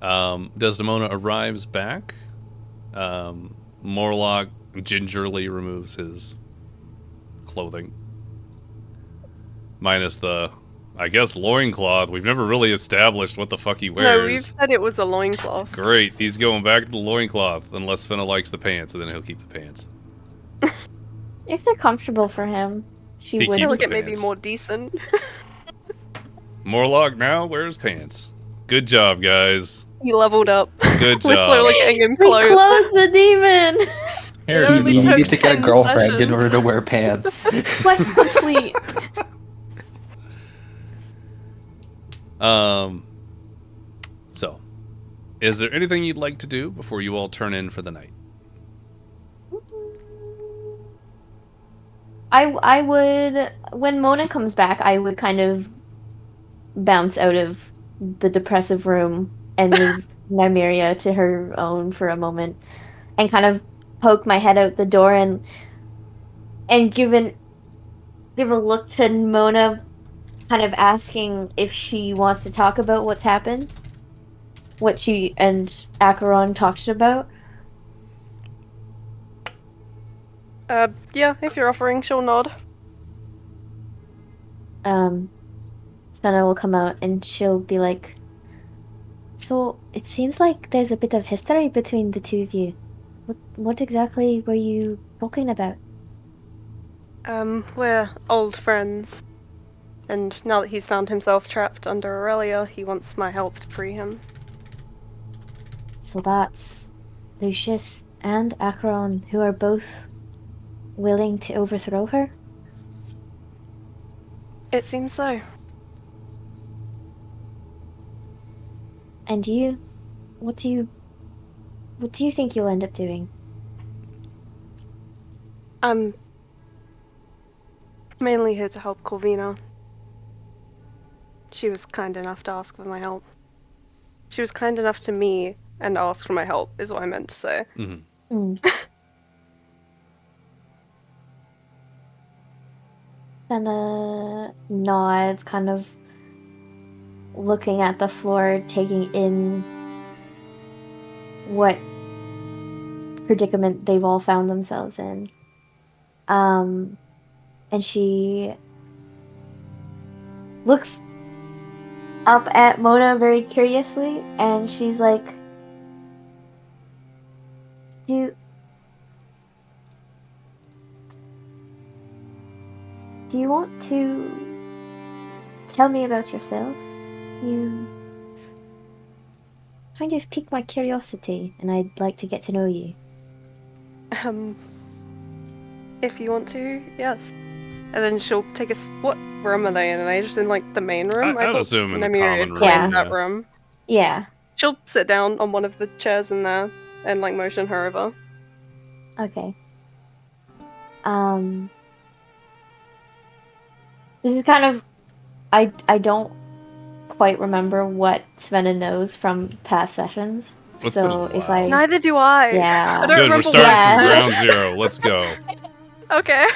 Desdemona arrives back. Morlock gingerly removes his clothing. Minus the, I guess, loincloth. We've never really established what the fuck he wears. No, we've said it was a loincloth. Great, he's going back to the loincloth, unless Finna likes the pants, and then he'll keep the pants. If they're comfortable for him, she He would. I feel keeps like the it may be pants. more decent. Morlock now wears pants. Good job, guys. He leveled up. Good We're job. slowly getting him We clothes. closed the demon! It only You took need to get a 10 girlfriend in sessions. order to wear pants. Quest complete. So, is there anything you'd like to do before you all turn in for the night? I would, when Mona comes back, I would kind of bounce out of the depressive room and leave Nymeria to her own for a moment, and kind of poke my head out the door and give a look to Mona, kind of asking if she wants to talk about what's happened, what she and Acheron talked about. Yeah, if you're offering, she'll nod. Senna will come out and she'll be like, "So it seems like there's a bit of history between the two of you. What exactly were you talking about?" We're old friends. And now that he's found himself trapped under Aurelia, he wants my help to free him. So that's Lucius and Acheron, who are both willing to overthrow her? It seems so. And you? What do you think you'll end up doing? I'm mainly here to help Corvina. She was kind enough to ask for my help. She was kind enough to me and asked for my help, is what I meant to say. Mm-hmm. Senna nods, kind of looking at the floor, taking in what predicament they've all found themselves in. And she looks up at Mona very curiously, and she's like, Do you want to tell me about yourself? You kind of piqued my curiosity, and I'd like to get to know you. If you want to, yes. And then she'll take us. What room are they in? Are they just in like the main room? I'd thought assume in the Nymeria common had room. claimed Yeah. that room. Yeah. She'll sit down on one of the chairs in there and like motion her over. Okay. This is kind of, I don't quite remember what Svenna knows from past sessions. It's been a So if while. I Neither do I. Yeah. I don't Good, remember we're starting Yeah. from ground zero. Let's go. Okay.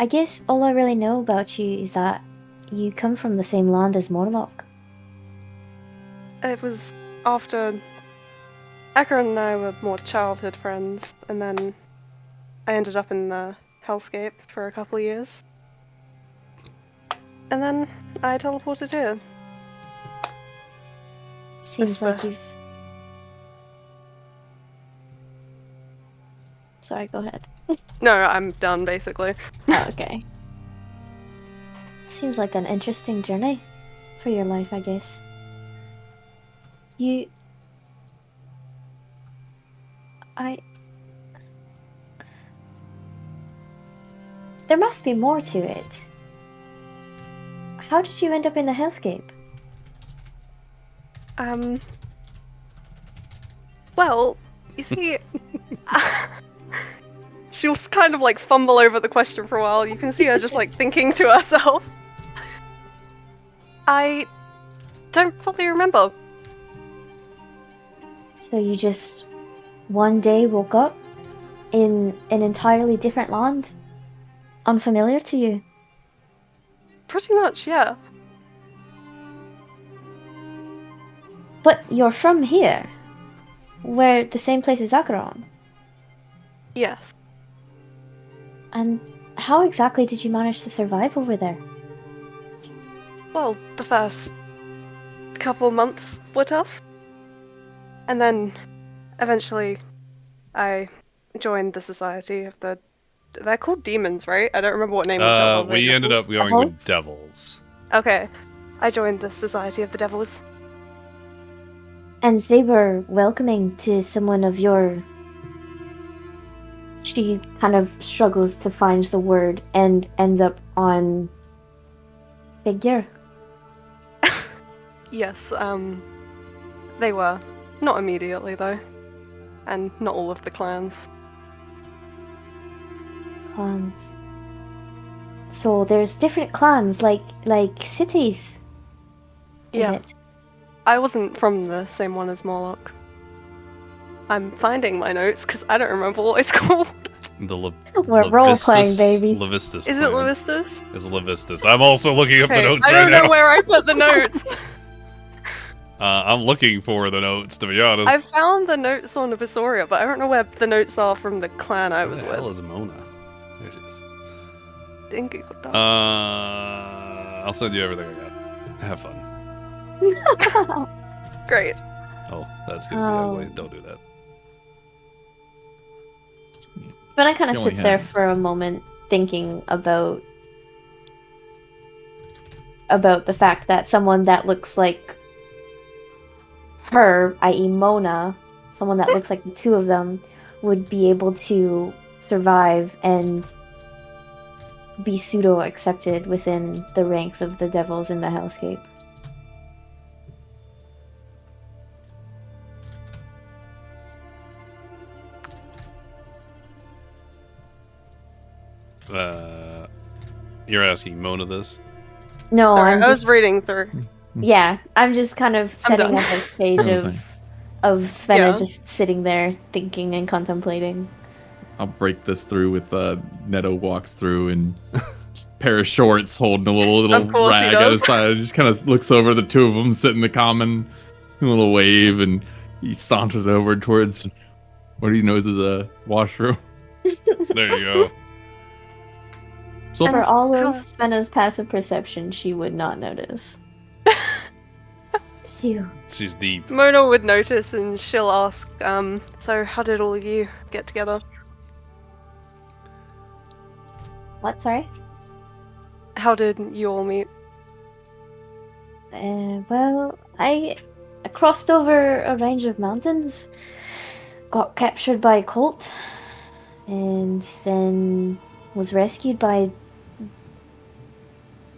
I guess all I really know about you is that you come from the same land as Morlock. It was after Acheron and I were more childhood friends, and then I ended up in the hellscape for a couple of years. And then I teleported here. Seems like you've... Sorry, go ahead. No, I'm done, basically. Oh, okay. Seems like an interesting journey for your life, I guess. There must be more to it. How did you end up in the hellscape? Well, you see, she'll kind of like fumble over the question for a while. You can see her just like thinking to herself. I don't fully remember. So you just one day woke up in an entirely different land? Unfamiliar to you? Pretty much, yeah. But you're from here, where the same place as Acheron. Yes. And how exactly did you manage to survive over there? Well, the first couple months were tough. And then, eventually, I joined the Society of the... They're called demons, right? I don't remember what name We ended up going with devils. Okay. I joined the Society of the Devils. And they were welcoming to someone of your... She kind of struggles to find the word and ends up on... figure. Yes, they were. Not immediately, though. And not all of the clans. Clans. So there's different clans, like cities. Is Yeah. it? I wasn't from the same one as Morlock. I'm finding my notes because I don't remember what it's called. We're role-playing, baby. Levistus Is clan. it Levistus? It's Levistus. I'm also looking up the Hey, notes I right don't now. know where I put the notes. I'm looking for the notes, to be honest. I found the notes on Aurelia, but I don't know where the notes are from the clan I was Where the hell with. is Mona? There she is. Didn't Google that. I'll send you everything I got. Have fun. Great. Oh, that's gonna be ugly. Don't do that. But kind of You only sits there have- for a moment, thinking about the fact that someone that looks like her, i.e. Mona, someone that looks like the two of them, would be able to survive and be pseudo-accepted within the ranks of the devils in the hellscape. You're asking Mona this? No, Sorry, I'm I was just reading through. yeah, I'm just kind of setting done. up a stage What was I? of Svenna Yeah. just sitting there thinking and contemplating. I'll break this through with Neto walks through and pair of shorts holding a little Of course he rag at his does. side. Just kind of looks over the two of them sitting in the common, a little wave, and he saunters over towards what he knows is a washroom. There you go. So For all of how- Svenna's passive perception, she would not notice. Phew. She's deep. Mona would notice and she'll ask, so how did all of you get together? What, sorry? How did you all meet? Well, I crossed over a range of mountains, got captured by a cult, and then was rescued by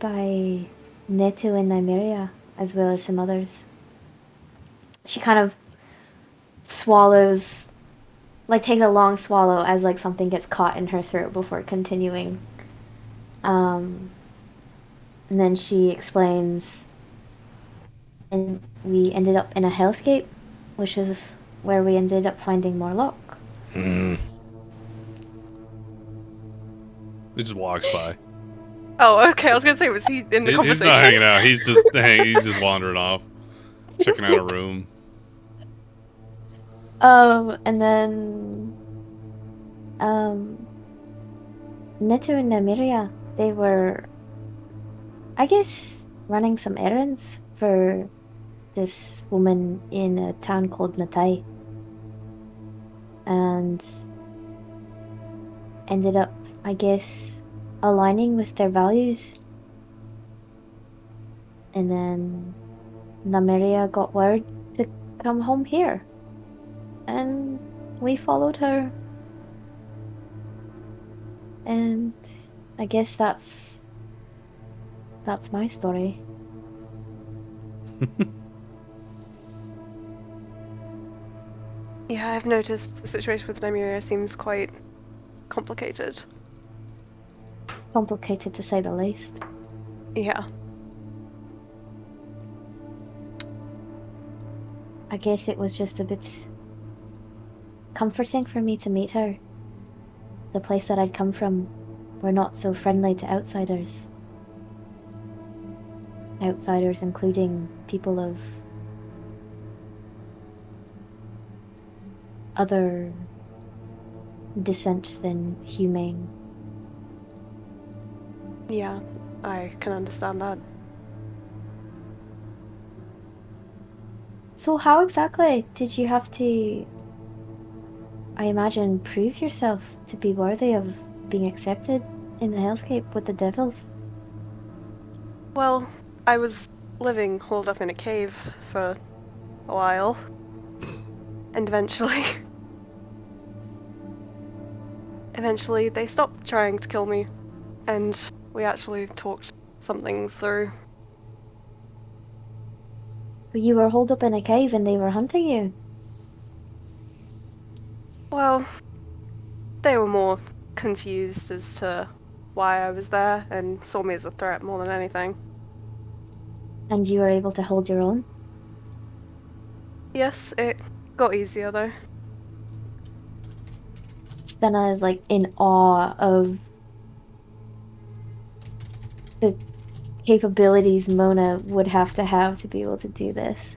Netu and Nymeria, as well as some others. She kind of swallows, like takes a long swallow as like something gets caught in her throat before continuing. And then she explains, and we ended up in a hellscape, which is where we ended up finding Morlock. He just walks by. Oh, okay, I was gonna say, was he in the He's conversation? not hanging out. He's just wandering off, checking out a room. And then, Netu and Nymeria, they were, I guess, running some errands for this woman in a town called Natai. And ended up, I guess, aligning with their values. And then Nymeria got word to come home here. And we followed her. And I guess that's my story. Yeah, I've noticed the situation with Nymeria seems quite complicated. Complicated to say the least. Yeah. I guess it was just a bit comforting for me to meet her. The place that I'd come from were not so friendly to outsiders. Outsiders including people of other descent than humane. Yeah, I can understand that. So how exactly did you have to, I imagine, prove yourself to be worthy of being accepted in the hellscape with the devils? Well, I was living holed up in a cave for a while. And eventually they stopped trying to kill me. And we actually talked some things through. So you were holed up in a cave and they were hunting you? Well, they were more confused as to why I was there and saw me as a threat more than anything. And you were able to hold your own? Yes, it got easier though. Spenna is like in awe of the capabilities Mona would have to be able to do this.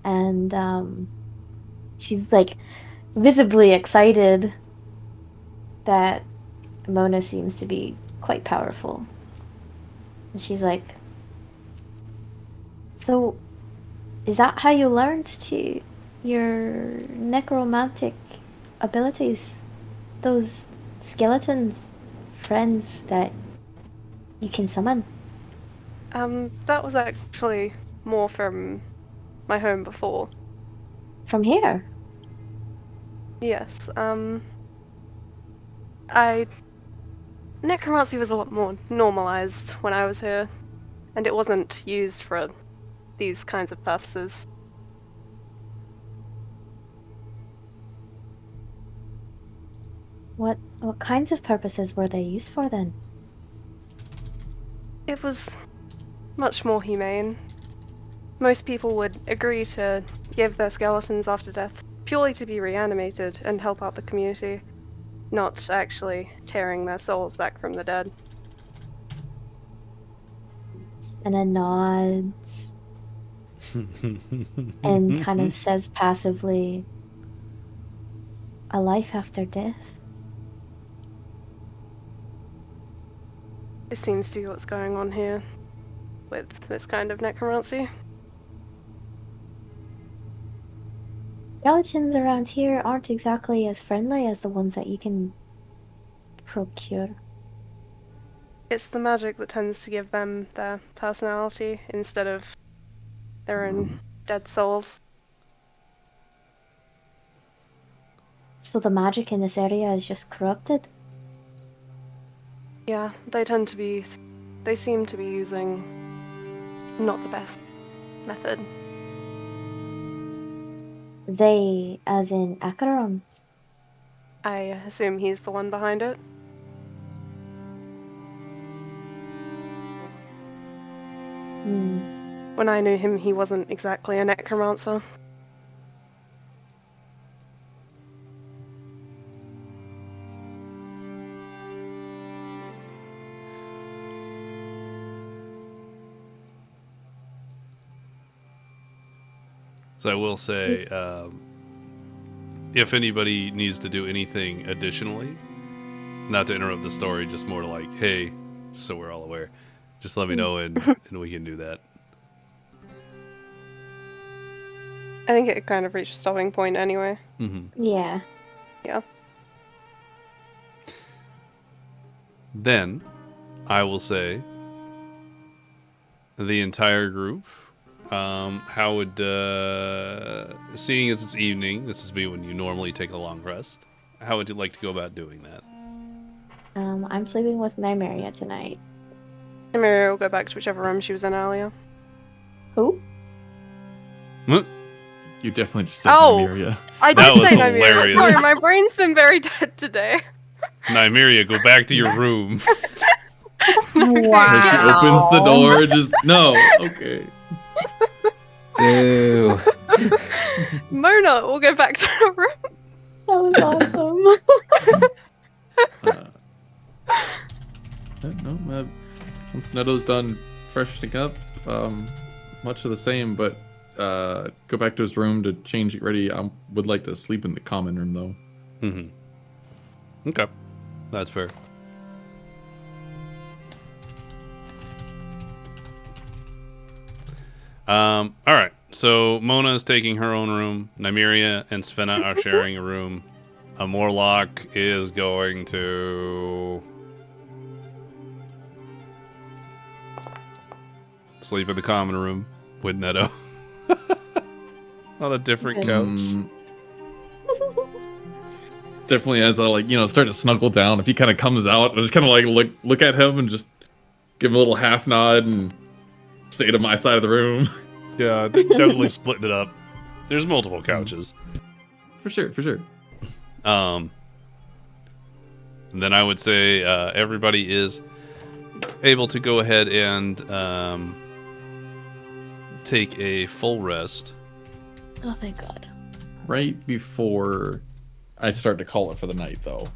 And she's like visibly excited that Mona seems to be quite powerful. And she's like, so is that how you learned to your necromantic abilities? Those skeletons, friends that you can summon? That was actually more from my home before. From here? Yes, necromancy was a lot more normalized when I was here, and it wasn't used for these kinds of purposes. What kinds of purposes were they used for then? It was much more humane. Most people would agree to give their skeletons after death purely to be reanimated and help out the community, not actually tearing their souls back from the dead. Spenna nods and kind of says passively, a life after death? It seems to be what's going on here with this kind of necromancy. Skeletons around here aren't exactly as friendly as the ones that you can procure. It's the magic that tends to give them their personality instead of their own dead souls. So the magic in this area is just corrupted? Yeah, they seem to be using not the best method. They, as in Acheron? I assume he's the one behind it. When I knew him, he wasn't exactly a necromancer. So I will say, if anybody needs to do anything additionally, not to interrupt the story, just more to like, hey, just so we're all aware, just let me know and we can do that. I think it kind of reached a stopping point anyway. Mm-hmm. Yeah. Yeah. Then, I will say, the entire group, how would, seeing as it's evening, this is when you normally take a long rest, how would you like to go about doing that? I'm sleeping with Nymeria tonight. Nymeria will go back to whichever room she was in earlier. Who? You definitely just said Oh! Nymeria. I That did was say Nymeria. hilarious. Sorry, my brain's been very dead today. Nymeria, go back to your room. As she opens the door, just no. Okay. Boo. Mona will go back to her room. That was awesome. No, once Neto's done freshening up, much of the same, but go back to his room to change, get ready. I would like to sleep in the common room, though. Mm-hmm. Okay. That's fair. All right. So Mona is taking her own room. Nymeria and Svenna are sharing a room. A Morlock is going to sleep in the common room with Neto on a different couch. Definitely, as I start to snuggle down, if he kind of comes out, I just kind of look at him and just give him a little half nod and stay to my side of the room. Yeah, definitely splitting it up. There's multiple couches. For sure. Then I would say everybody is able to go ahead and take a full rest. Oh, thank God. Right before I start to call it for the night, though.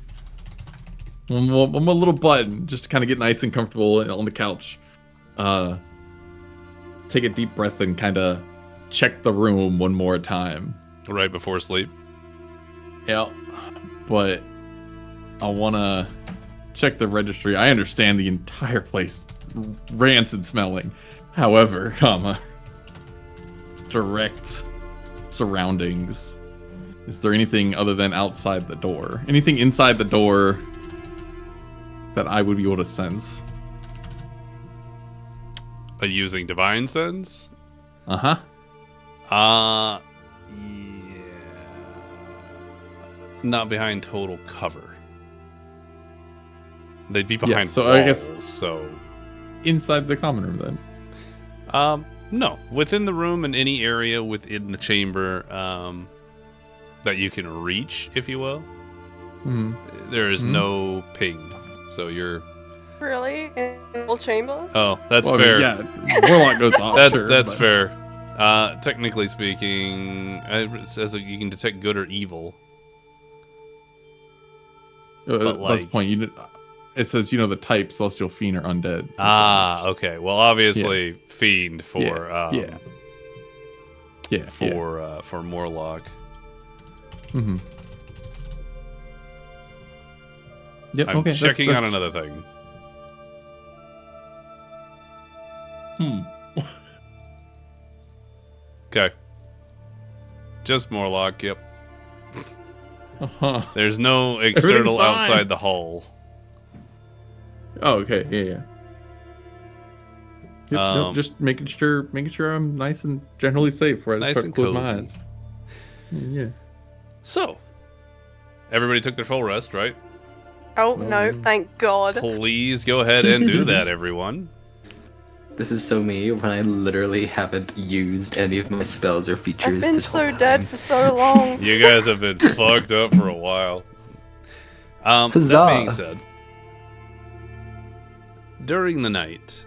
One little button, just to kind of get nice and comfortable on the couch. Take a deep breath and kind of check the room one more time. Right before sleep? Yeah. But I want to check the registry. I understand the entire place rancid smelling. However, direct surroundings. Is there anything other than outside the door? Anything inside the door that I would be able to sense? Using divine sense? Uh-huh. Yeah. Not behind total cover. They'd be behind so walls, I guess so... Inside the common room, then? No. Within the room and any area within the chamber that you can reach, if you will, there is no ping. So you're... Really? In the whole chamber? Oh, that's Well, fair. I mean, yeah, Warlock goes off. That's fair. Technically speaking, it says that you can detect good or evil. But That's like, the point. It says, the type, celestial, fiend, or undead. Okay. Well, obviously, fiend for for Morlock. Mm-hmm. Yep. I'm okay. checking that's... on another thing. Okay. Just Morlock. Yep. Uh-huh. There's no external Everything's fine. outside the hull. Oh, okay. Yeah. Yep, nope, just making sure I'm nice and generally safe before I Nice start and to close my cozy. eyes. Yeah. So, everybody took their full rest, right? Oh, no, thank God. Please go ahead and do that, everyone. This is so me when I literally haven't used any of my spells or features I've been this whole so time. dead for so long. You guys have been fucked up for a while. That Huzzah. being said, during the night,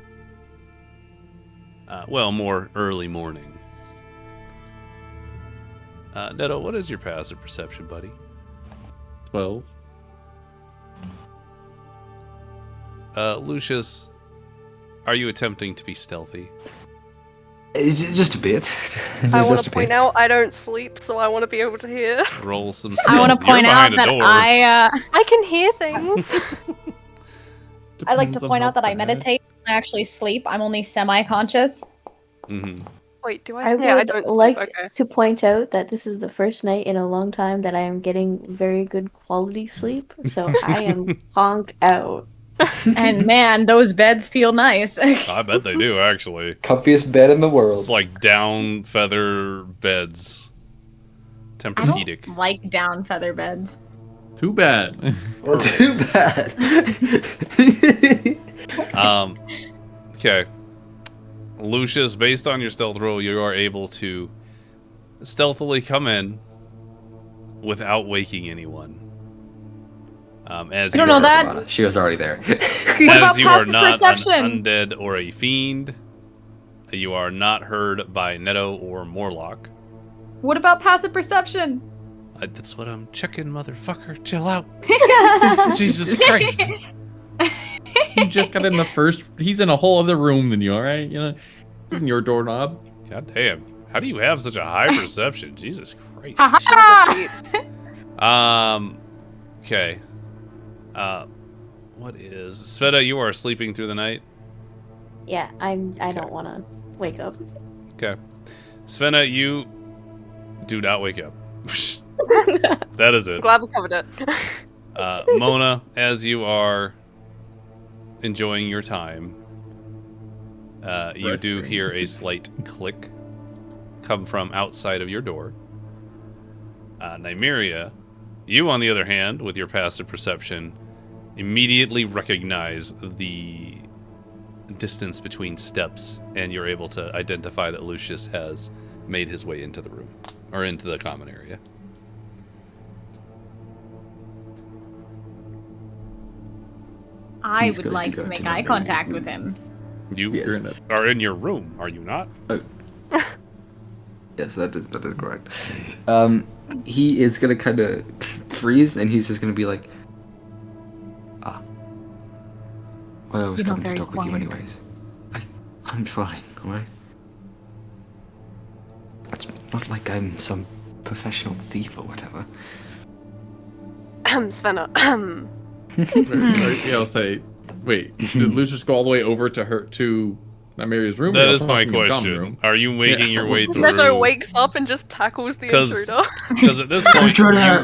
more early morning, Neto, what is your passive perception, buddy? 12. Lucius, are you attempting to be stealthy? Just a bit. I want Just to a point bit. out I don't sleep, so I want to be able to hear. Roll some stealth. I want to point You're out behind a that door. I can hear things. I like to Depends on point how out that I bad. meditate. I actually sleep. I'm only semi-conscious. Mhm. Wait, do I I? Yeah, I would don't sleep. like Okay. to point out that this is the first night in a long time that I am getting very good quality sleep, so I am honked out. And man, those beds feel nice. I bet they do, actually. Comfiest bed in the world. It's like down feather beds. I Tempur-Pedic. don't like down feather beds. Too bad. Well, too bad. Okay. Lucius, based on your stealth roll, you are able to stealthily come in without waking anyone. As I don't you know are, that. She was already there. What as about you are passive not perception? an undead or a fiend, you are not heard by Neto or Morlock. What about passive perception? That's what I'm checking, motherfucker. Chill out. Jesus Christ. He just got in the first. He's in a whole other room than you. All right, this isn't your doorknob. God damn. How do you have such a high perception? Jesus Christ. Okay. What is Sveta? You are sleeping through the night. Yeah, I don't want to wake up. Okay, Svena, you do not wake up. That is it. Glad we covered it. Mona, as you are enjoying your time, you do hear a slight click come from outside of your door. Nymeria, you, on the other hand, with your passive perception, immediately recognize the distance between steps, and you're able to identify that Lucius has made his way into the room, or into the common area. I He's would going like go to make Nymeria's eye contact with room. him. You Yes. are in your room, are you not? Yes, that is correct. He is gonna kind of freeze, and he's just gonna be like, well, I was You're not coming to very talk with you quiet. anyways. I'm fine, alright? It's not like I'm some professional thief or whatever. Svenna. Yeah, I'll say, wait, did Lucius go all the way over to Nymeria's room? That Or is y'all my talking in common question. room? Are you making your way through? Neto wakes up and just tackles the intruder. Because at this point, Intruder!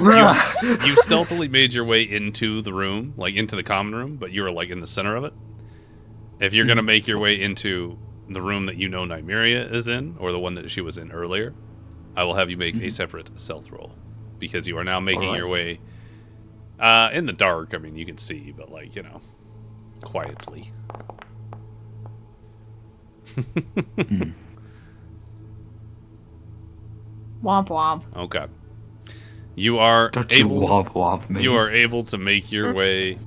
you stealthily made your way into the room, like into the common room, but you were like in the center of it. If you're going to make your way into the room that you know Nymeria is in, or the one that she was in earlier, I will have you make a separate stealth roll. Because you are now making your way in the dark. I mean, you can see, but like, quietly. Womp womp. Okay. You are Don't able, you womp womp me. you are able to make your way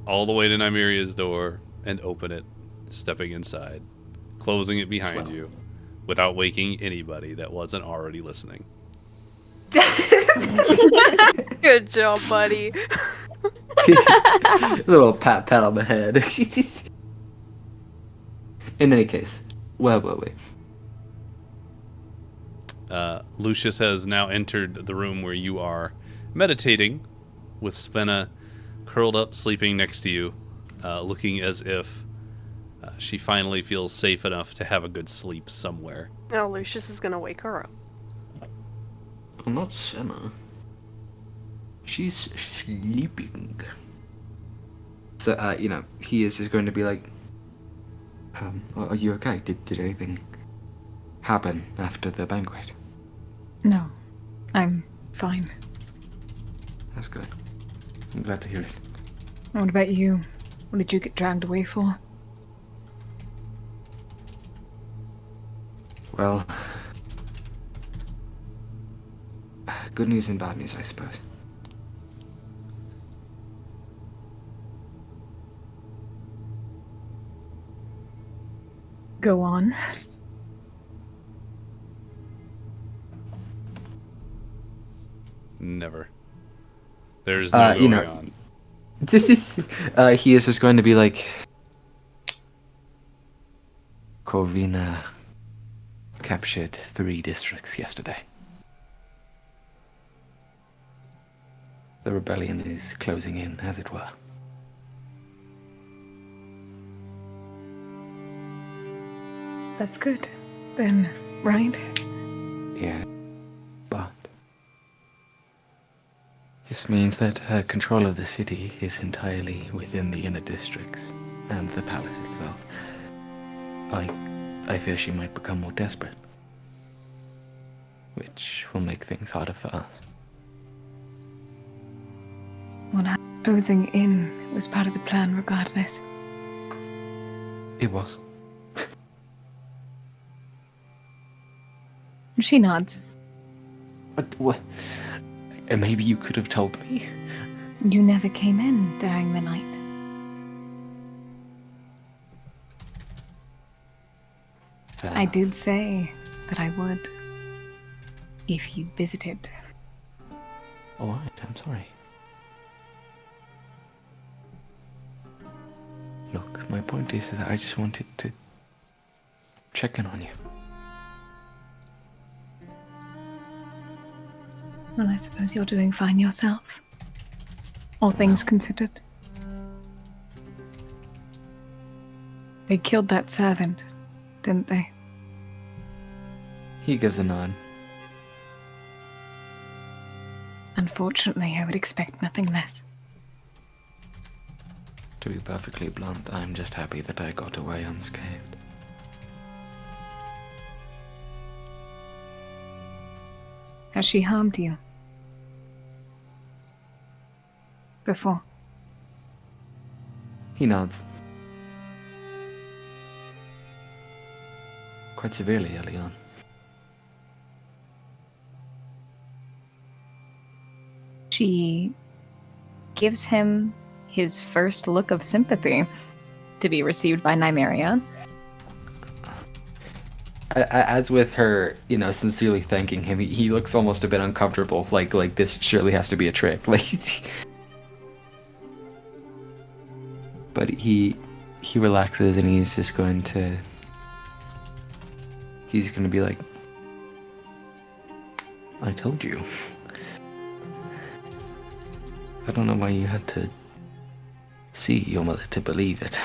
all the way to Nymeria's door and open it, stepping inside, closing it behind you, without waking anybody that wasn't already listening. Good job, buddy. A little pat on the head. In any case, where were we? Lucius has now entered the room where you are meditating, with Svenna curled up, sleeping next to you, looking as if she finally feels safe enough to have a good sleep somewhere. Now Lucius is gonna wake her up. I'm not Senna. She's sleeping. So, he is just going to be like, are you okay? Did anything happen after the banquet? No, I'm fine. That's good. I'm glad to hear it. What about you? What did you get dragged away for? Well, good news and bad news, I suppose. Go on. Never. There's no going on. He is just going to be like, Corvina captured 3 districts yesterday. The rebellion is closing in, as it were. That's good. Then, right? Yeah, but this means that her control of the city is entirely within the inner districts and the palace itself. I fear she might become more desperate, which will make things harder for us. Well, closing in was part of the plan regardless. It was. She nods. What? Maybe you could have told me. You never came in during the night. Fair I enough. did say that I would. If you visited. Alright, I'm sorry. Look, my point is that I just wanted to check in on you. Well, I suppose you're doing fine yourself. All things considered. They killed that servant, didn't they? He gives a nod. Unfortunately, I would expect nothing less. To be perfectly blunt, I'm just happy that I got away unscathed. Has she harmed you? Before? He nods. Quite severely early on. She gives him his first look of sympathy to be received by Nymeria. As with her, sincerely thanking him, he looks almost a bit uncomfortable. Like this surely has to be a trick. Like, but he relaxes and he's just going to. He's going to be like, I told you. I don't know why you had to see your mother to believe it.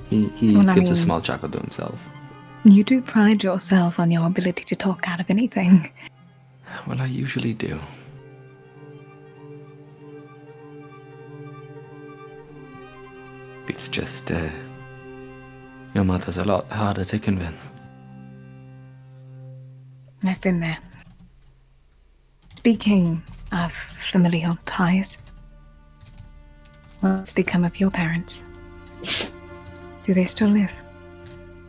He gives a small chuckle to himself. You do pride yourself on your ability to talk out of anything. Well, I usually do. It's just, your mother's a lot harder to convince. I've been there. Speaking of familial ties, what's become of your parents? Do they still live?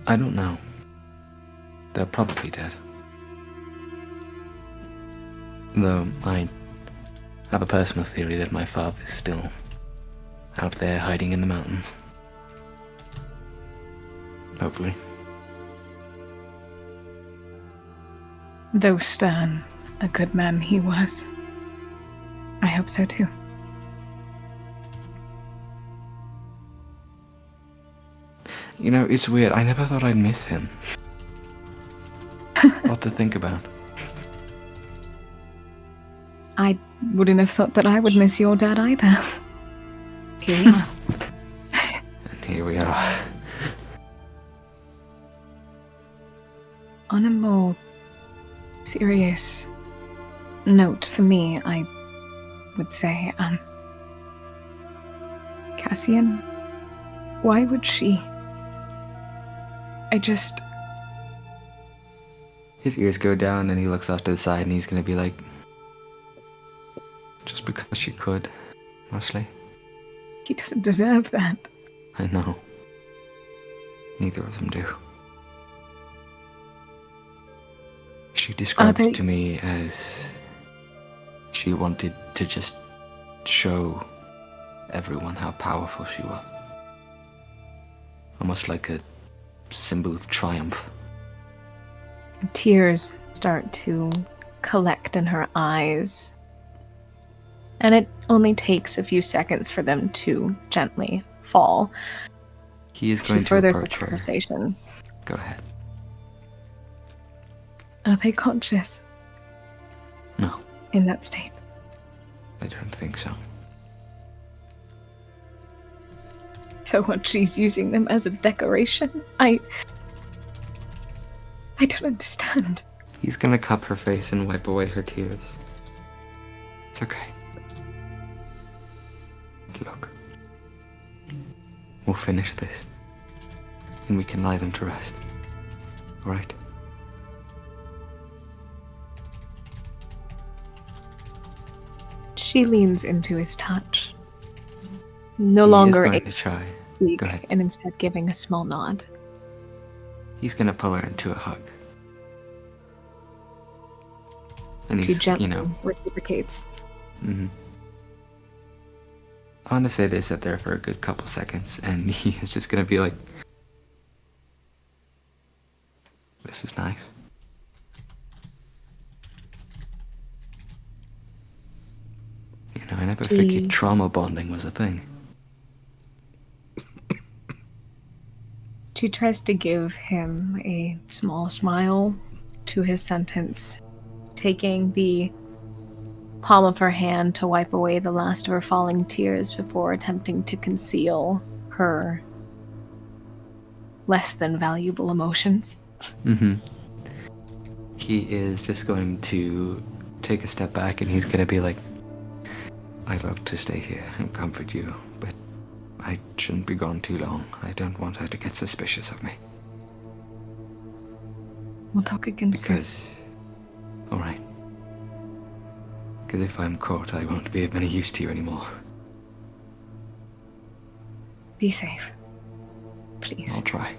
I don't know. They're probably dead. Though I have a personal theory that my father's still out there hiding in the mountains. Hopefully. Though stern, a good man he was. I hope so too. It's weird. I never thought I'd miss him. What to think about. I wouldn't have thought that I would miss your dad either. Here we are. And here we are. On a more serious note for me, I would say, Cassian, why would she? His ears go down and he looks off to the side and he's gonna be like, just because she could, mostly. He doesn't deserve that. I know. Neither of them do. She described it to me as she wanted to just show everyone how powerful she was. Almost like a symbol of triumph. Tears start to collect in her eyes, and it only takes a few seconds for them to gently fall. He is going to further approach the her. Conversation. Go ahead. Are they conscious? No. In that state? I don't think so. So what, she's using them as a decoration? I don't understand. He's gonna cup her face and wipe away her tears. It's okay. Look. We'll finish this. And we can lie them to rest. Alright? She leans into his touch. No longer going to try. Go ahead. And instead giving a small nod. He's gonna pull her into a hug. And She he's, gently reciprocates. Mm-hmm. I want to say they sit there for a good couple seconds, and he is just gonna be like, this is nice. I never figured trauma bonding was a thing. She tries to give him a small smile to his sentence, taking the palm of her hand to wipe away the last of her falling tears before attempting to conceal her less than valuable emotions. Mm-hmm. He is just going to take a step back and he's going to be like, I'd love to stay here and comfort you, but I shouldn't be gone too long. I don't want her to get suspicious of me. We'll talk again soon. Because... Alright. Because if I'm caught, I won't be of any use to you anymore. Be safe. Please. I'll try.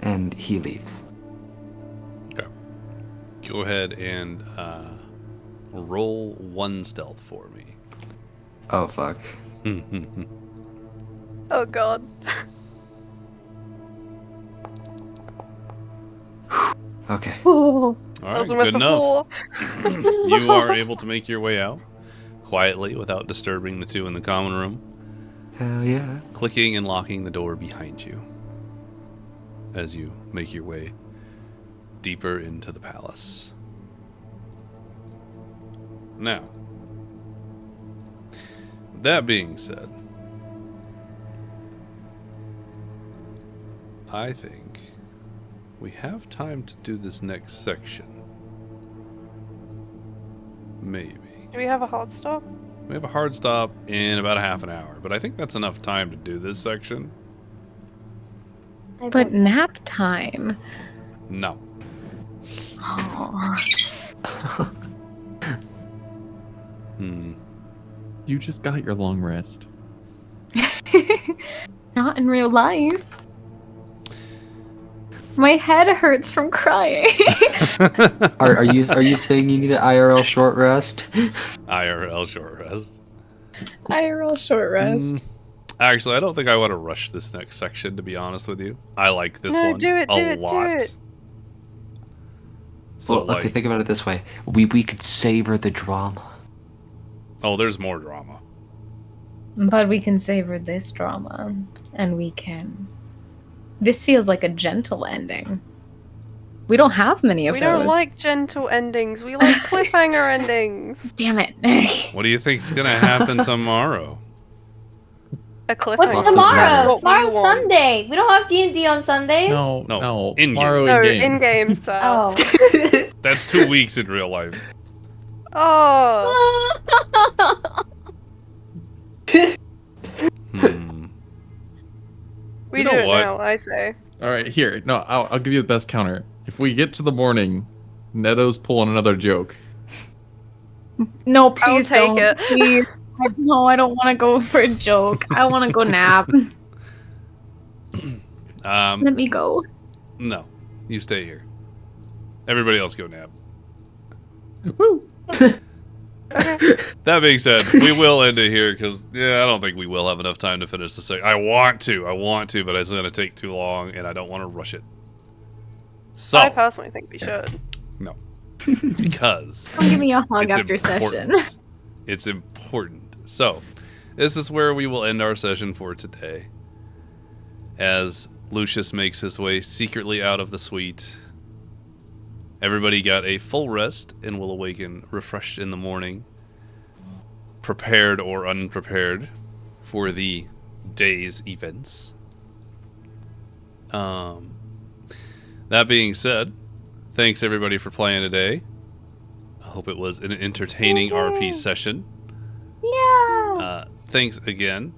And he leaves. Okay. Go ahead and Roll 1 stealth for me. Oh fuck. Oh god. Okay. All That right, was almost good a enough. 4. You are able to make your way out quietly without disturbing the two in the common room, Hell yeah. clicking and locking the door behind you as you make your way deeper into the palace. Now, that being said, I think we have time to do this next section. Maybe. Do we have a hard stop? We have a hard stop in about a half an hour, but I think that's enough time to do this section. But nap time. No. Oh. You just got your long rest. Not in real life. My head hurts from crying. Are you saying you need an IRL short rest? IRL short rest. IRL short rest. Actually, I don't think I want to rush this next section, to be honest with you. I like this No, one do it, a do it, do lot. it. So, Well, okay, think about it this way. We could savor the drama. oh, there's more drama. But we can savor this drama. And we can. This feels like a gentle ending. We don't have many of We those. don't like gentle endings. We like cliffhanger endings. Damn it. What do you think's gonna happen tomorrow? A cliffhanger. What's Lots of tomorrow? matter. Tomorrow's Sunday. We don't have D&D on Sundays. No, in-game. Tomorrow No, in-game. in-game style. Oh. That's 2 weeks in real life. Oh. We You know do it what? now, I say. All right, here. No, I'll give you the best counter. If we get to the morning, Neto's pulling another joke. No, please take don't. it. Please. No, I don't want to go for a joke. I want to go nap. Let me go. No, you stay here. Everybody else go nap. Woo! That being said, we will end it here because I don't think we will have enough time to finish the section. I want to, but it's going to take too long, and I don't want to rush it. So, I personally think we should. no, because Come give me a hug it's after session. important. It's important. So, this is where we will end our session for today. As Lucius makes his way secretly out of the suite. Everybody got a full rest and will awaken refreshed in the morning, prepared or unprepared for the day's events. That being said, thanks everybody for playing today. I hope it was an entertaining RP session. Yeah. Thanks again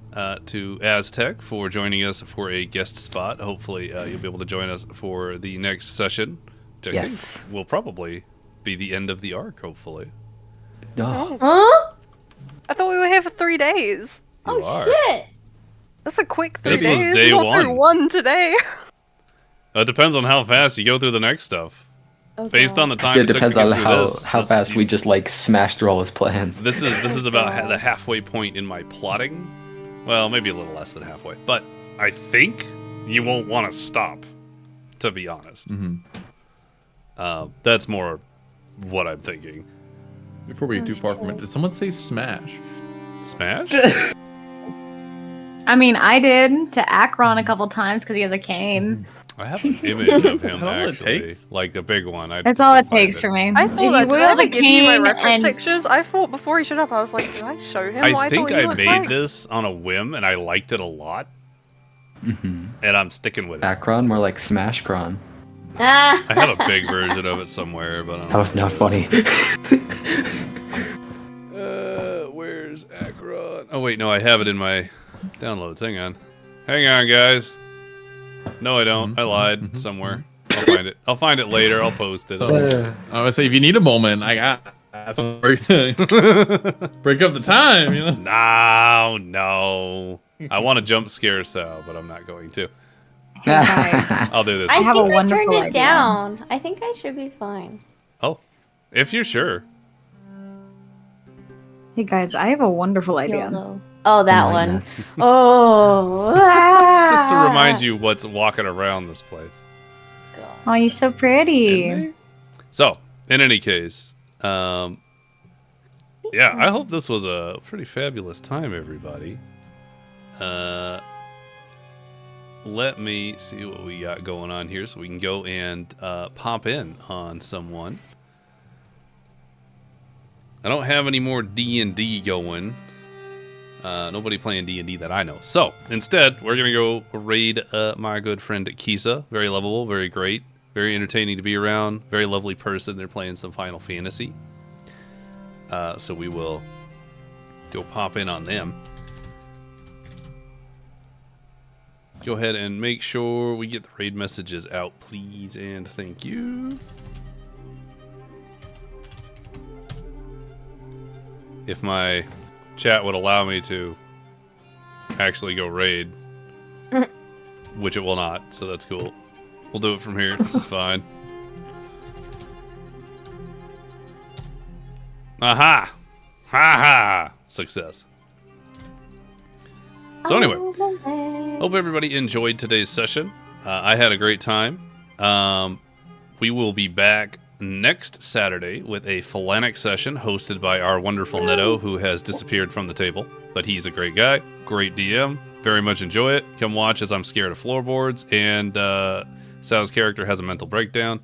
to Aztec for joining us for a guest spot. Hopefully you'll be able to join us for the next session. Which I Yes. think will probably be the end of the arc, hopefully. Oh. Huh? I thought we were here for 3 days. You Oh are. shit. That's a quick 3 This days. was day We got through one. one today. It depends on how fast you go through the next stuff. Oh, Based God. on the time It it took to depends get on through how this, fast we just like smashed through all his plans. This is about the halfway point in my plotting. Well, maybe a little less than halfway, but I think you won't want to stop. To be honest, that's more what I'm thinking. Before we get too far from it, did someone say smash? Smash? I mean, I did to Akron a couple times because he has a cane. I have an image of him That's all it actually, takes. like a big one. That's all it takes for me. I If thought you that. Did I wield ever a give you my cane reference and- pictures? I thought before he showed up, I was like, did I show him? I think thought he I looked made like- this on a whim, and I liked it a lot, Mm-hmm. and I'm sticking with it. Akron, more like Smashcron. Ah. I have a big version of it somewhere, but I don't That was know not where it funny. is. Where's Akron? Oh wait, no, I have it in my downloads. Hang on, guys. No, I don't. I lied somewhere. I'll find it. I'll find it later. I'll post it. So, I would say if you need a moment, I got some break up the time, you know. No. I want to jump scare Sal, but I'm not going to. Hey guys, I'll do this. I have a think I wonderful turned it idea. down. I think I should be fine. Oh, if you're sure. Hey guys, I have a wonderful idea. YOLO. Oh, that one. Enlighten Oh. Just to remind you what's walking around this place. Oh, you're so pretty. Isn't he? So, in any case, yeah, I hope this was a pretty fabulous time, everybody. Let me see what we got going on here so we can go and pop in on someone. I don't have any more D&D going. Nobody playing D&D that I know. So, instead, we're going to go raid my good friend Kisa. Very lovable, very great, very entertaining to be around, very lovely person. They're playing some Final Fantasy. So we will go pop in on them. Go ahead and make sure we get the raid messages out, please, and thank you. If my chat would allow me to actually go raid, which it will not, so that's cool. We'll do it from here. This is fine. Aha! Ha ha! Success. So anyway, hope everybody enjoyed today's session. I had a great time. We will be back next Saturday with a Phalanic session hosted by our wonderful Neto, who has disappeared from the table. But he's a great guy, great DM. Very much enjoy it. Come watch as I'm scared of floorboards, and Sal's character has a mental breakdown.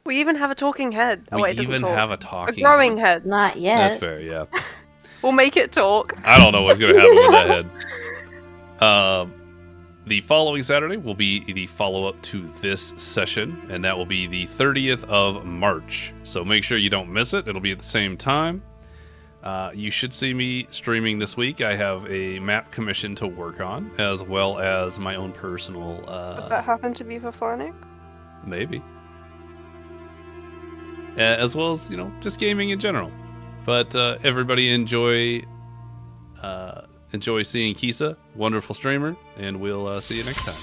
We even have a talking head. Oh, We wait, it doesn't even talk. have a A talking growing head. Not yet. That's fair, yeah. We'll make it talk. I don't know what's going to happen with that head. The following Saturday will be the follow-up to this session, and that will be the 30th of March. So make sure you don't miss it. It'll be at the same time. You should see me streaming this week. I have a map commission to work on, as well as my own personal... Would that happen to be for Phalanic? Maybe. As well as, just gaming in general. But everybody enjoy seeing Kisa, wonderful streamer, and we'll see you next time.